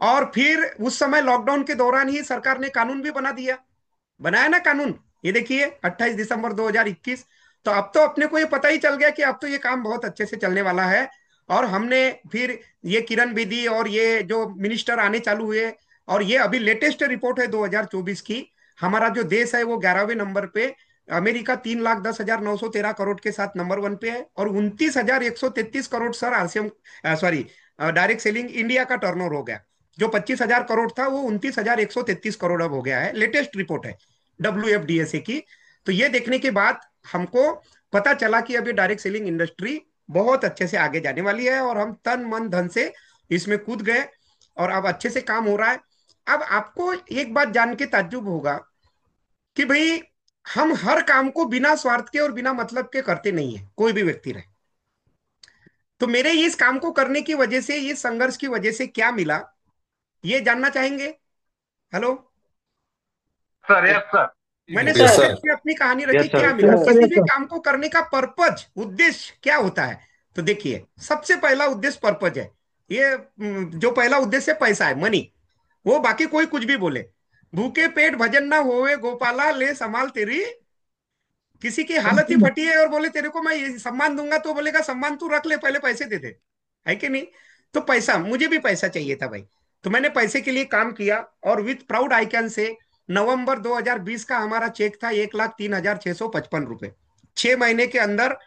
और फिर उस समय लॉकडाउन के दौरान ही सरकार ने कानून भी बना दिया, बनाया ना कानून। ये देखिए 28 दिसंबर 2021। तो अब तो अपने को ये पता ही चल गया कि अब तो ये काम बहुत अच्छे से चलने वाला है। और हमने फिर ये किरण बेदी और ये जो मिनिस्टर आने चालू हुए। और ये अभी लेटेस्ट रिपोर्ट है 2024 की। हमारा जो देश है वो 11वें नंबर पे, अमेरिका 3,10,913 करोड़ के साथ नंबर 1 पे है। और 29,133 crore sir RCM, sorry, direct selling India का टर्नओवर हो गया। जो 25,000 करोड़ था वो 29,133 करोड़ अब हो गया है, लेटेस्ट रिपोर्ट है WFDSA की। तो ये देखने के बाद हमको पता चला कि अभी डायरेक्ट सेलिंग इंडस्ट्री बहुत अच्छे से आगे जाने वाली है। और हम तन मन धन से इसमें कूद गए। और अब अच्छे से काम हो रहा है। अब आपको एक बात जान के ताज्जुब होगा कि भाई, हम हर काम को बिना स्वार्थ के और बिना मतलब के करते नहीं है, कोई भी व्यक्ति रहे। तो मेरे इस काम को करने की वजह से, इस संघर्ष की वजह से क्या मिला, ये जानना चाहेंगे? हेलो। Sir, yes sir. जी मैंने यस बिल्कुल। संक्षेप सर। में अपनी कहानी रखी, यस सर। क्या मिला, यस सर, किसी यस भी सर। काम को करने का पर्पज, उद्देश्य क्या होता है। तो देखिए, सबसे पहला उद्देश्य पर्पज है। ये जो पहला उद्देश्य है पैसा है, मनी। वो बाकी कोई कुछ भी बोले, भूखे पेट भजन ना होवे गोपाला, ले संभाल तेरी। किसी की हालत ही फटी है और बोले तेरे को मैं ये सम्मान दूंगा, तो बोलेगा सम्मान तू रख ले, पहले पैसे दे दे। है कि नहीं? तो पैसा, मुझे भी पैसा चाहिए था भाई। तो मैंने पैसे के लिए काम किया। और with proud I can say, नवंबर 2020 का हमारा चेक था 1,03,655 रुपए। 6 महीने के अंदर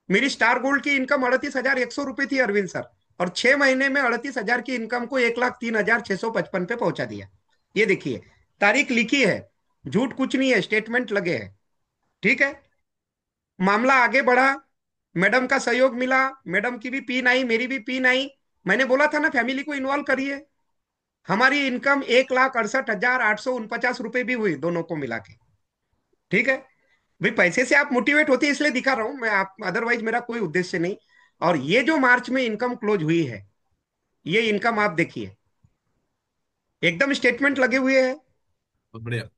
मेरी स्टार गोल्ड की इनकम 38,100 रुपए थी अरविंद सर। और 6 महीने में 38,000 की इनकम को 1,03,655 पे पहुंचा दिया। ये देखिए, तारीख लिखी है, झूठ कुछ नहीं है, स्टेटमेंट लगे हैं। ठीक है। मामला आगे बढ़ा, मैडम का सहयोग मिला। मैडम की भी पिन आई, मेरी भी पिन आई। मैंने बोला था ना फैमिली को इन्वॉल्व करिए। हमारी इनकम 1,68,849 रुपए भी हुई दोनों को मिला के। ठीक है। भाई पैसे से आप मोटिवेट होते हैं इसलिए दिखा रहा हूं मैं, आप अदरवाइज मेरा कोई उद्देश्य नहीं। और ये जो मार्च में इनकम क्लोज हुई है, ये इनकम आप देखिए, एकदम स्टेटमेंट लगे हुए हैं। बहुत बढ़िया।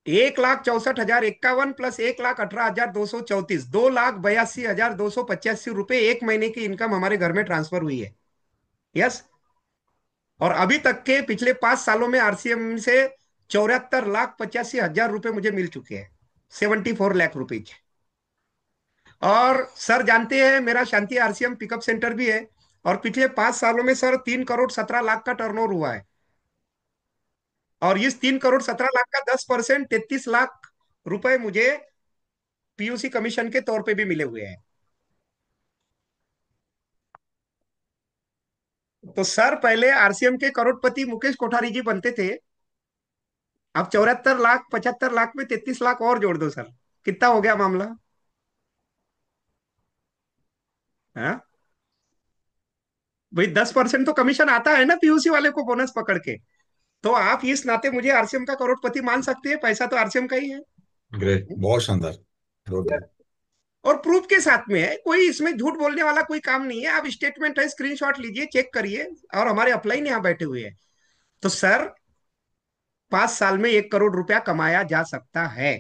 1,64,051 प्लस 1,18,234, 2,82,285 रुपए 1 महीने की इनकम हमारे घर में ट्रांसफर हुई है। यस। और अभी तक के पिछले 5 सालों में आरसीएम से 74,85,000 रुपए मुझे मिल चुके हैं, 74 लाख रुपीज। और सर जानते हैं मेरा शांति आरसीएम पिकअप सेंटर भी है। और पिछले 5 सालों में सर 3,17,00,000 का टर्नओवर हुआ है। और इस 3 करोड़ 17 लाख का 10%, 33 लाख रुपए मुझे पीयूसी कमीशन के तौर पे भी मिले हुए हैं। तो सर पहले आरसीएम के करोड़पति मुकेश कोठारी जी बनते थे, अब 74 लाख 75 लाख में 33 लाख और जोड़ दो सर, कितना हो गया मामला? हाँ भाई, 10% तो कमीशन आता है ना पीयूसी वाले को बोनस पकड़ के। तो आप इस नाते मुझे आरसीएम का करोड़पति मान सकते हैं, पैसा तो आरसीएम का ही है। ग्रेट, बहुत शानदार, बहुत ग्रेट। और प्रूफ के साथ में है, कोई इसमें झूठ बोलने वाला कोई काम नहीं है। आप स्टेटमेंट है, स्क्रीनशॉट लीजिए, चेक करिए। और हमारे अपलाइन यहाँ बैठे हुए हैं। तो सर 5 साल में 1 करोड़ रुपया कमाया जा सकता है।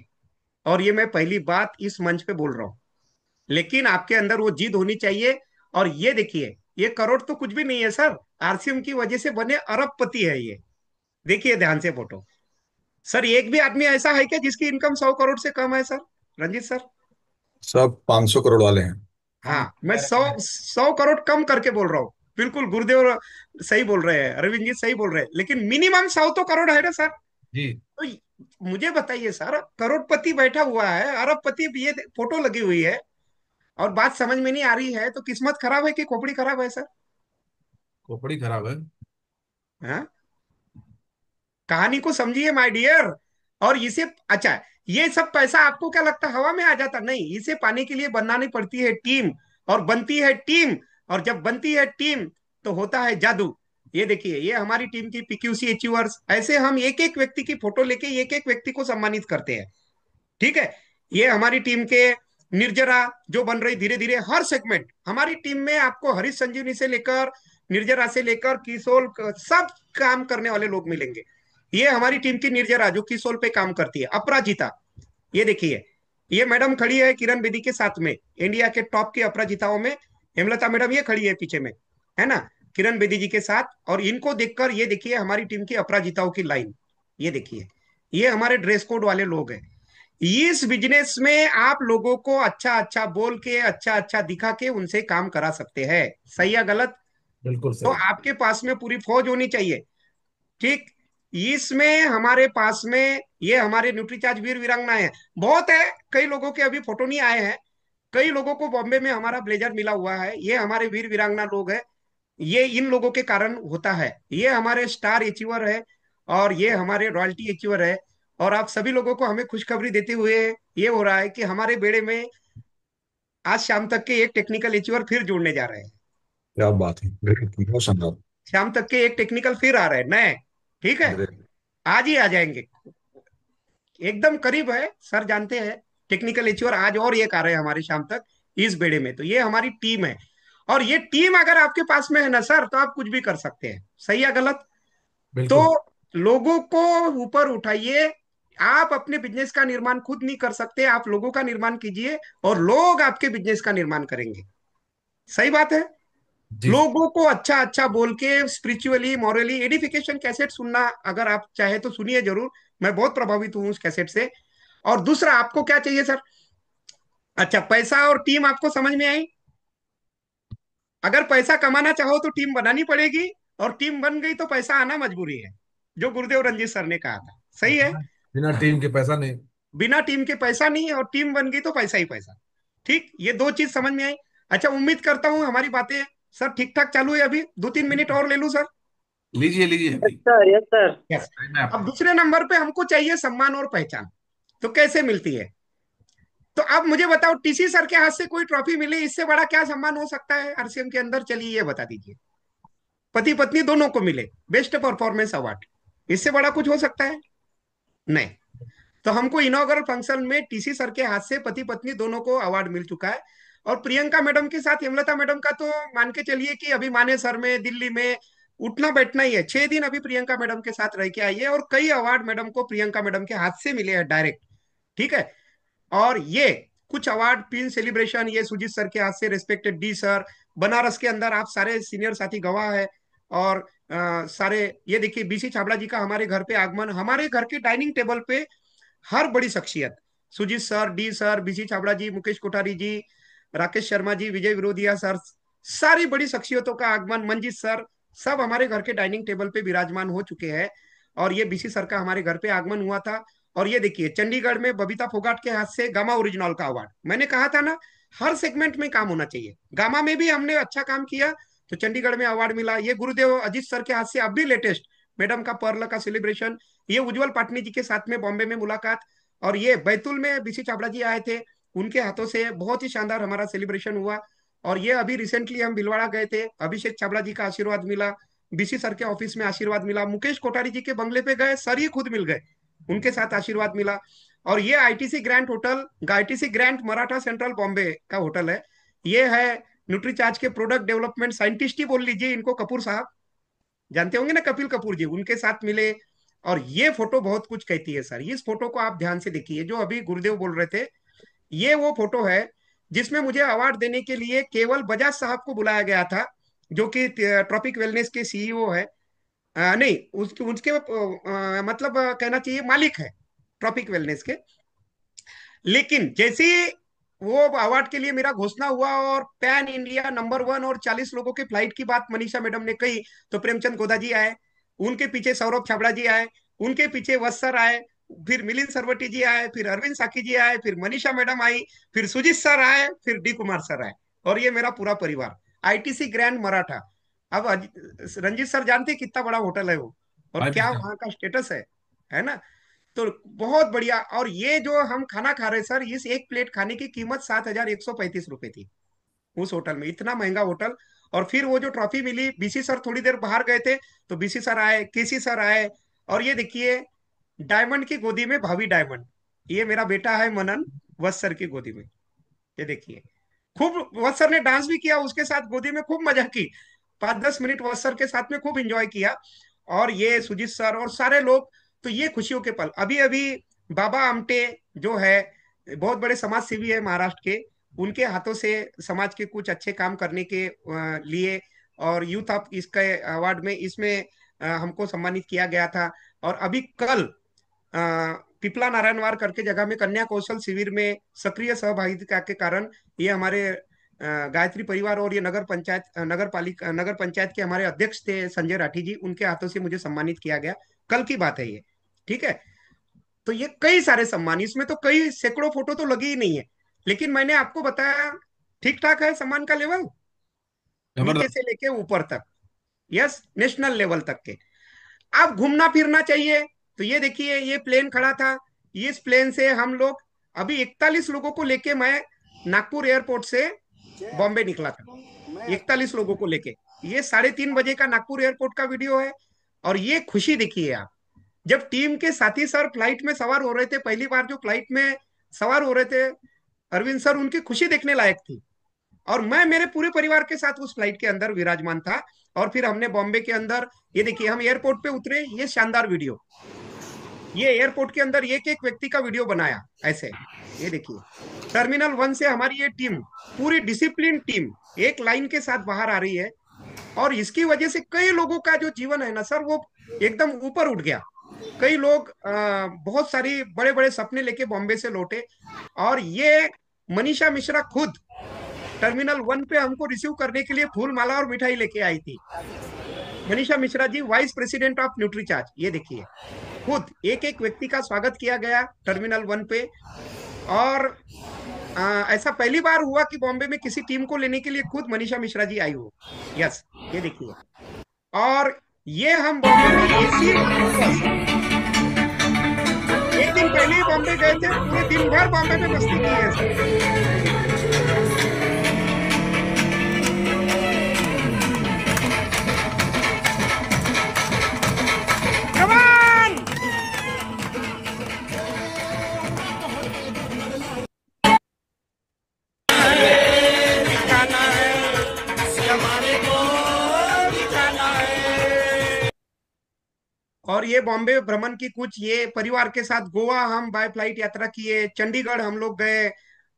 और ये मैं पहली बात इस मंच पे बोल रहा हूं, लेकिन आपके अंदर वो जिद होनी चाहिए। और ये देखिए, ये करोड़ तो कुछ भी नहीं है सर, आरसीएम की वजह से बने अरबपति है ये। देखिए ध्यान से फोटो। सर एक भी आदमी ऐसा है क्या जिसकी इनकम 100 करोड़ से कम है सर? रंजीत सर। सब 500 करोड़ वाले हैं। हाँ, मैं 100 100 करोड़ कम करके बोल रहा हूँ। बिल्कुल गुरुदेव सही बोल रहे हैं, अरविंद जी सही बोल रहे हैं, लेकिन मिनिमम 100 तो करोड़ है ना सर। जी। तो मुझे बताइए सर, करोड़पति बैठा हुआ है, अरबपति भी, ये फोटो लगी हुई है, और बात समझ में नहीं आ रही है, तो किस्मत खराब है कि खोपड़ी खराब है सर? खोपड़ी खराब है। हाँ, कहानी को समझिए माय डियर। और इसे, अच्छा, ये सब पैसा आपको क्या लगता है हवा में आ जाता? नहीं, इसे पाने के लिए बनानी पड़ती है टीम, और बनती है टीम। और जब बनती है टीम तो होता है जादू। ये देखिए, ये हमारी टीम की पीक्यूसी अचीवर्स, ऐसे हम एक एक व्यक्ति की फोटो लेके एक एक व्यक्ति को सम्मानित करते हैं। ठीक है, ये हमारी टीम के निर्जरा जो बन रही धीरे धीरे, हर सेगमेंट हमारी टीम में आपको हरीश संजीवनी से लेकर निर्जरा से लेकर किसोल सब काम करने वाले लोग मिलेंगे। ये हमारी टीम की निर्जरा जो किसोल पे काम करती है, अपराजिता। ये देखिए, ये मैडम खड़ी है किरण बेदी के साथ में, इंडिया के टॉप की अपराजिताओं में हेमलता मैडम ये खड़ी है पीछे में, है ना, किरण बेदी जी के साथ। और इनको देखकर ये देखिए हमारी टीम की अपराजिताओं की लाइन। ये देखिए, ये हमारे ड्रेस कोड वाले लोग हैं। इस बिजनेस में आप लोगों को अच्छा अच्छा बोल के, अच्छा अच्छा दिखा के उनसे काम करा सकते हैं। सही या गलत? बिल्कुल तो सही। आपके पास में पूरी फौज होनी चाहिए। ठीक, इसमें हमारे पास में ये हमारे न्यूट्रीचार्ज वीर वीरांगना है, बहुत है। कई लोगों के अभी फोटो नहीं आए हैं, कई लोगों को बॉम्बे में हमारा ब्लेजर मिला हुआ है, ये हमारे वीर वीरांगना लोग हैं। ये इन लोगों के कारण होता है, ये हमारे स्टार अचीवर है, और ये हमारे रॉयल्टी अचीवर है। और आप सभी लोगों को हमें खुशखबरी देते हुए ये हो रहा है कि हमारे बेड़े में आज शाम तक के एक टेक्निकल अचीवर फिर जुड़ने जा रहे हैं। क्या बात है, ग्रेट, बहुत शानदार। शाम तक के एक टेक्निकल फिर आ रहे हैं नए। ठीक है, ग्रेट। आज ही आ जाएंगे, एकदम करीब है सर, जानते हैं। टेक्निकल एचीवर आज और एक आ रहे हैं हमारी शाम तक इस बेड़े में। तो ये हमारी टीम है, और ये टीम अगर आपके पास में है ना सर, तो आप कुछ भी कर सकते हैं। सही या गलत? तो बिल्कुल। लोगों को ऊपर उठाइए। आप अपने बिजनेस का निर्माण खुद नहीं कर सकते, आप लोगों का निर्माण कीजिए, और लोग आपके बिजनेस का निर्माण करेंगे। सही बात है। जी। लोगों को अच्छा अच्छा बोल के, स्पिरिचुअली मॉरली एडिफिकेशन कैसेट सुनना अगर आप चाहे तो सुनिए जरूर। मैं बहुत प्रभावित हूं उस कैसेट से। और दूसरा, आपको क्या चाहिए सर? अच्छा, पैसा और टीम आपको समझ में आई। अगर पैसा कमाना चाहो तो टीम बनानी पड़ेगी, और टीम बन गई तो पैसा आना मजबूरी है, जो गुरुदेव रंजीत सर ने कहा था। सही है। बिना बिना टीम के पैसा नहीं। बिना टीम के पैसा नहीं, और टीम बन गई तो पैसा ही पैसा। ठीक, ये दो चीज समझ में आई। अच्छा, उम्मीद करता हूं हमारी बातें सर ठीक ठाक चालू है। अभी 2 3 मिनट और ले लूं सर? लीजिए लीजिए यस अभी। Sir, yes sir. Yes. Time है अब आपका। दूसरे नंबर पे हमको चाहिए सम्मान और पहचान। तो कैसे मिलती है? तो अब मुझे बताओ, टीसी सर के हाथ से कोई ट्रॉफी मिले, इससे बड़ा क्या सम्मान हो सकता है आरसीएम के अंदर? चलिए ये बता दीजिए। पति पत्नी दोनों को मिले बेस्ट परफॉर्मेंस अवार्ड, इससे बड़ा कुछ हो सकता है? नहीं। तो हमको इनॉग्रल फंक्शन में टीसी सर के हाथ से पति पत्नी दोनों को अवार्ड मिल चुका है। और प्रियंका मैडम के साथ हेमलता मैडम का तो मान के चलिए कि अभी माने सर में दिल्ली में उठना बैठना ही है। 6 दिन अभी प्रियंका मैडम के साथ रह के आई है, और कई अवार्ड मैडम को प्रियंका मैडम के हाथ से मिले हैं डायरेक्ट। ठीक है। और ये कुछ अवार्ड पिन सेलिब्रेशन ये सुजीत सर के हाथ से, रेस्पेक्टेड डी सर। बनारस के अंदर आप सारे सीनियर साथी गवाह है। और सारे, ये देखिए बीसी छाबड़ा जी का हमारे घर पे आगमन, हमारे घर के डाइनिंग टेबल पे हर बड़ी शख्सियत, Sujit sir, D sir, BC Chhabra ji, Mukesh Kothari ji, Rakesh Sharma ji, Vijay Virodhiya sir, सारी बड़ी शख्सियतों का आगमन, मंजीत सर, सब हमारे घर के डाइनिंग टेबल पे विराजमान हो चुके हैं। और ये बीसी सर का हमारे घर पे आगमन हुआ था। और ये देखिए चंडीगढ़ में बबीता फोगाट के हाथ से गामा ओरिजिनल का अवार्ड। मैंने कहा था ना, हर सेगमेंट में काम होना चाहिए। गामा में भी हमने अच्छा काम किया तो चंडीगढ़ में अवार्ड मिला। ये गुरुदेव अजीत सर के हाथ से अब भी लेटेस्ट मैडम का पर्ल का सेलिब्रेशन, ये उज्जवल पाटनी जी के साथ में बॉम्बे में मुलाकात, और ये बैतूल में बीसी छाबड़ा जी आए थे, उनके हाथों से बहुत ही शानदार हमारा सेलिब्रेशन हुआ। और ये अभी रिसेंटली हम भीलवाड़ा गए थे, अभिषेक छाबड़ा जी का आशीर्वाद मिला, बीसी सर के ऑफिस में आशीर्वाद मिला, मुकेश कोठारी जी के बंगले पे गए, सर ही खुद मिल गए, उनके साथ आशीर्वाद मिला। और ये ITC grand hotel, ITC grand Maratha central Bombay का होटल है। ये है न्यूट्रीचार्ज के प्रोडक्ट डेवलपमेंट साइंटिस्ट ही बोल लीजिए इनको, कपूर साहब जानते होंगे ना, कपिल कपूर जी, उनके साथ मिले। और ये फोटो बहुत कुछ कहती है सर, इस फोटो को आप ध्यान से देखिए, जो अभी गुरुदेव बोल रहे थे, ये वो फोटो है जिसमें मुझे अवार्ड देने के लिए केवल बजाज साहब को बुलाया गया था, जो कि ट्रॉपिक वेलनेस के सीईओ है। नहीं, उसके उसके मतलब कहना चाहिए मालिक है ट्रॉपिक वेलनेस के। लेकिन जैसे ही वो अवार्ड के लिए मेरा घोषणा हुआ और पैन इंडिया नंबर 1 और 40 लोगों की फ्लाइट की बात मनीषा मैडम ने कही, तो प्रेमचंद गोदा जी आए, उनके पीछे सौरभ छाबड़ा जी आए, उनके पीछे वत्स सर आए, फिर मिलिंद सरवटी जी आए, फिर अरविंद साकी जी आए, फिर मनीषा मैडम आई, फिर सुजीत सर आए, फिर डी कुमार सर आए, और ये मेरा पूरा परिवार आईटीसी ग्रैंड मराठा। अब रंजीत सर जानते हैं कितना बड़ा होटल है वो, और फाइव क्या स्टार वहां का स्टेटस है ना। तो बहुत बढ़िया। और ये जो हम खाना खा रहे हैं सर, इस एक प्लेट खाने की कीमत 7,135 रुपए थी उस होटल में, इतना महंगा होटल। और फिर वो जो ट्रॉफी मिली, बीसी सर थोड़ी देर बाहर गए थे, तो बीसी सर आए, केसी सर आए, और ये देखिए डायमंड की गोदी में भाभी डायमंड, ये मेरा बेटा है मनन, वत्स सर की गोदी में, ये देखिए। खूब वत्स सर ने डांस भी किया उसके साथ, गोदी में खूब मजा की, 5-10 मिनट वत्स सर के साथ में खूब इंजॉय किया। और ये सुजीत सर और सारे लोग, तो ये खुशियों के पल। अभी अभी बाबा आमटे जो है, बहुत बड़े समाज सेवी है महाराष्ट्र के, उनके हाथों से समाज के कुछ अच्छे काम करने के लिए, और यूथ ऑफ इसके अवार्ड में इसमें हमको सम्मानित किया गया था। और अभी कल पिपला नारायणवार करके जगह में कन्या कौशल शिविर में सक्रिय सहभागिता के कारण ये हमारे गायत्री परिवार और ये नगर पंचायत नगर पालिका नगर पंचायत के हमारे अध्यक्ष थे संजय राठी जी, उनके हाथों से मुझे सम्मानित किया गया। कल की बात है ये, ठीक है। तो ये कई सारे सम्मान, इसमें तो कई सैकड़ों फोटो तो लगी ही नहीं है, लेकिन मैंने आपको बताया ठीक ठाक है सम्मान का लेवल, नीचे जबरदस्त। से लेके ऊपर तक, यस, नेशनल लेवल तक के। अब घूमना फिरना चाहिए, तो ये देखिए ये प्लेन खड़ा था, इस प्लेन से हम लोग अभी 41 लोगों को लेके मैं नागपुर एयरपोर्ट से बॉम्बे निकला था, 41 लोगों को लेके। ये 3:30 बजे का नागपुर एयरपोर्ट का वीडियो है। और ये खुशी देखिए आप, जब टीम के साथी सर फ्लाइट में सवार हो रहे थे, पहली बार जो फ्लाइट में सवार हो रहे थे अरविंद सर, उनकी खुशी देखने लायक थी। और मैं मेरे पूरे परिवार के साथ उस फ्लाइट के अंदर विराजमान था। और फिर हमने बॉम्बे के अंदर, ये देखिए हम एयरपोर्ट पे उतरे, ये शानदार वीडियो, ये एयरपोर्ट के अंदर एक एक व्यक्ति का वीडियो बनाया ऐसे, ये देखिए। टर्मिनल 1 से हमारी ये टीम, पूरी डिसिप्लिन टीम एक लाइन के साथ बाहर आ रही है। और इसकी वजह से कई लोगों का जो जीवन है ना सर, वो एकदम ऊपर उठ गया। कई लोग बहुत सारी बड़े बड़े सपने लेके बॉम्बे से लौटे। और ये मनीषा मिश्रा खुद टर्मिनल 1 पे हमको रिसीव करने के लिए फूल माला और मिठाई लेके आई थी। Manisha Mishra ji, vice president of Nutricharge, ये देखिए खुद एक एक व्यक्ति का स्वागत किया गया टर्मिनल 1 पे। और ऐसा पहली बार हुआ कि बॉम्बे में किसी टीम को लेने के लिए खुद मनीषा मिश्रा जी आई हो, यस, ये देखिए। और ये हम बॉम्बे में एसी, एक दिन पहले ही बॉम्बे गए थे, पूरे दिन भर बॉम्बे में मस्ती की है सर। कमान, दिखाना है, जमाने को दिखाना है। और ये बॉम्बे भ्रमण की कुछ, ये परिवार के साथ गोवा हम बाय फ्लाइट यात्रा किए, चंडीगढ़ हम लोग गए,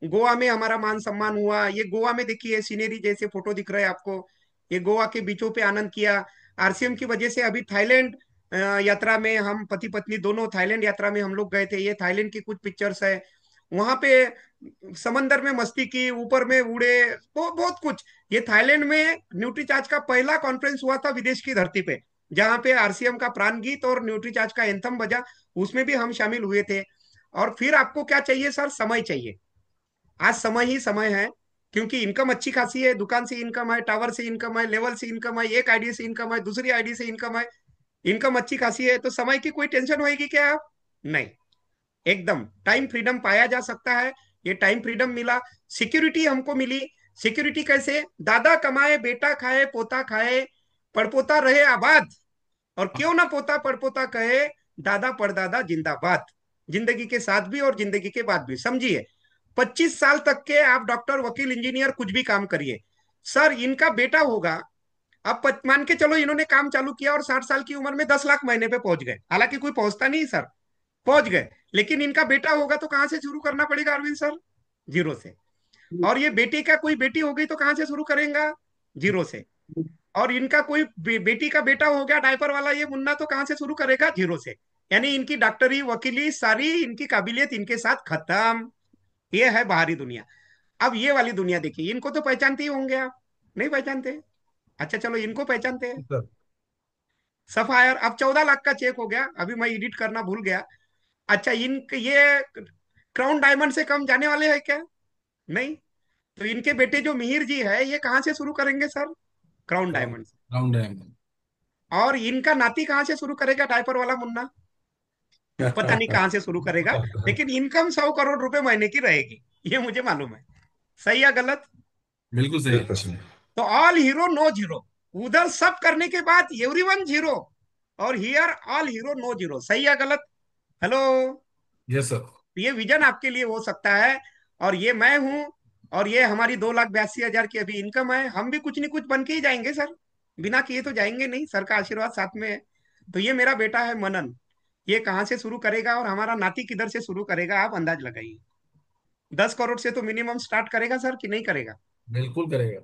गोवा में हमारा मान सम्मान हुआ। ये गोवा में देखिए सीनरी जैसे फोटो दिख रहे हैं आपको, ये गोवा के बीचों पे आनंद किया। आरसीएम की वजह से अभी थाईलैंड यात्रा में, हम पति पत्नी दोनों थाईलैंड यात्रा में हम लोग गए थे, ये थाईलैंड की कुछ पिक्चर्स है। वहां पे समंदर में मस्ती की, ऊपर में उड़े, बहुत कुछ। ये थाईलैंड में न्यूट्रीचार्ज का पहला कॉन्फ्रेंस हुआ था विदेश की धरती पे, जहां पे आरसीएम का प्राण गीत और न्यूट्रीचार्ज का एंथम बजा, उसमें भी हम शामिल हुए थे। और फिर आपको क्या चाहिए सर? समय चाहिए। आज समय ही समय है, क्योंकि इनकम अच्छी खासी है, दुकान से इनकम है, टावर से इनकम है, लेवल से इनकम है, एक आईडी से इनकम है, दूसरी आईडी से इनकम है, इनकम अच्छी खासी है, तो समय की कोई टेंशन होगी क्या आप? नहीं। एकदम टाइम फ्रीडम पाया जा सकता है। ये टाइम फ्रीडम मिला, सिक्योरिटी हमको मिली। सिक्योरिटी कैसे? दादा कमाए, बेटा खाए, पोता खाए, पड़पोता रहे आबाद, और क्यों ना पोता पड़पोता कहे, दादा परदादा जिंदाबाद। जिंदगी के साथ भी और जिंदगी के बाद भी, समझिए। 25 साल तक के आप डॉक्टर, वकील, इंजीनियर कुछ भी काम करिए। सर इनका बेटा होगा, अब मान के चलो इन्होंने काम चालू किया और 60 साल की उम्र में 10 लाख महीने पे पहुंच गए, हालांकि कोई पहुंचता नहीं सर, पहुंच गए। लेकिन इनका बेटा होगा तो कहां से शुरू करना पड़ेगा अरविंद सर? जीरो से। और ये बेटी का कोई बेटी हो गई तो कहां से शुरू करेंगे? जीरो से। और इनका कोई बेटी का बेटा हो गया डायपर वाला ये मुन्ना, तो कहां से शुरू करेगा? जीरो से। यानी इनकी डॉक्टरी, वकीली, सारी इनकी काबिलियत इनके साथ खत्म। ये है बाहरी दुनिया। अब ये वाली दुनिया देखिए, इनको तो पहचानते ही होंगे आप? नहीं पहचानते? अच्छा चलो, इनको पहचानते हैं। सर। सफायर, अब 14 लाख का चेक हो गया, अभी मैं एडिट करना भूल गया। अच्छा, इन ये क्राउन डायमंड से कम जाने वाले हैं क्या? नहीं। तो इनके बेटे जो मिहिर जी है, ये कहां से शुरू करेंगे सर? क्राउन डायमंड से। राउंड है हम। और इनका नाती कहां से शुरू करेगा? डायपर वाला मुन्ना। पता नहीं कहां से शुरू करेगा, लेकिन इनकम 100 करोड़ रुपए महीने की रहेगी, ये मुझे मालूम है। सही या गलत? बिल्कुल सही। बिल्कुल सही। तो ऑल हीरो नो जीरो। उधर सब करने के बाद एवरीवन जीरो, और here all hero no zero. सही या गलत? हेलो? Yes sir. ये विजन आपके लिए हो सकता है, और ये मैं हूं, और ये हमारी 2,82,000 की अभी इनकम है। हम भी कुछ नहीं कुछ बन के ही जाएंगे सर, बिना किए तो जाएंगे नहीं, सर का आशीर्वाद साथ में है। तो ये मेरा बेटा है मनन, ये कहाँ से शुरू करेगा और हमारा नाती किधर से शुरू करेगा, आप अंदाज लगाइए। 10 करोड़ से तो मिनिमम स्टार्ट करेगा सर, कि नहीं करेगा? बिल्कुल करेगा।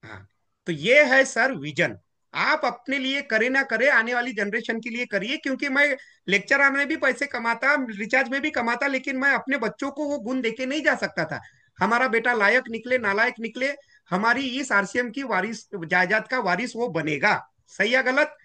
हाँ। तो ये है सर विजन। आप अपने लिए करे ना करे, आने वाली जनरेशन के लिए करिए, क्योंकि मैं लेक्चर में भी पैसे कमाता, रिचार्ज में भी कमाता, लेकिन मैं अपने बच्चों को वो गुण देके नहीं जा सकता था। हमारा बेटा लायक निकले, नालायक निकले, हमारी इस आरसीएम की वारिस, जायदाद का वारिस वो बनेगा। सही या गलत?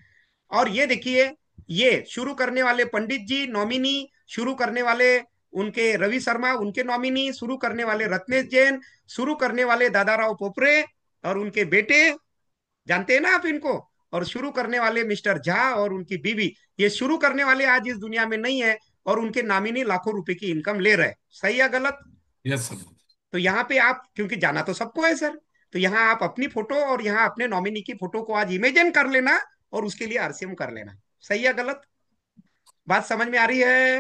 और ये देखिए, ये शुरू करने वाले पंडित जी नॉमिनी, शुरू करने वाले उनके रवि शर्मा उनके नॉमिनी, शुरू करने वाले रत्नेश जैन, शुरू करने वाले दादाराव पोपरे और उनके बेटे, जानते हैं ना आप इनको, और शुरू करने वाले मिस्टर झा और उनकी बीवी, ये शुरू करने वाले आज इस दुनिया में नहीं है, और उनके नामिनी लाखों रुपए की इनकम ले रहे। सही या गलत? Yes sir. तो यहाँ पे आप, क्योंकि जाना तो सबको है सर, तो यहाँ आप अपनी फोटो और यहाँ अपने नॉमिनी की फोटो को आज इमेजिन कर लेना, और उसके लिए आरसीएम कर लेना। सही या गलत? बात समझ में आ रही है?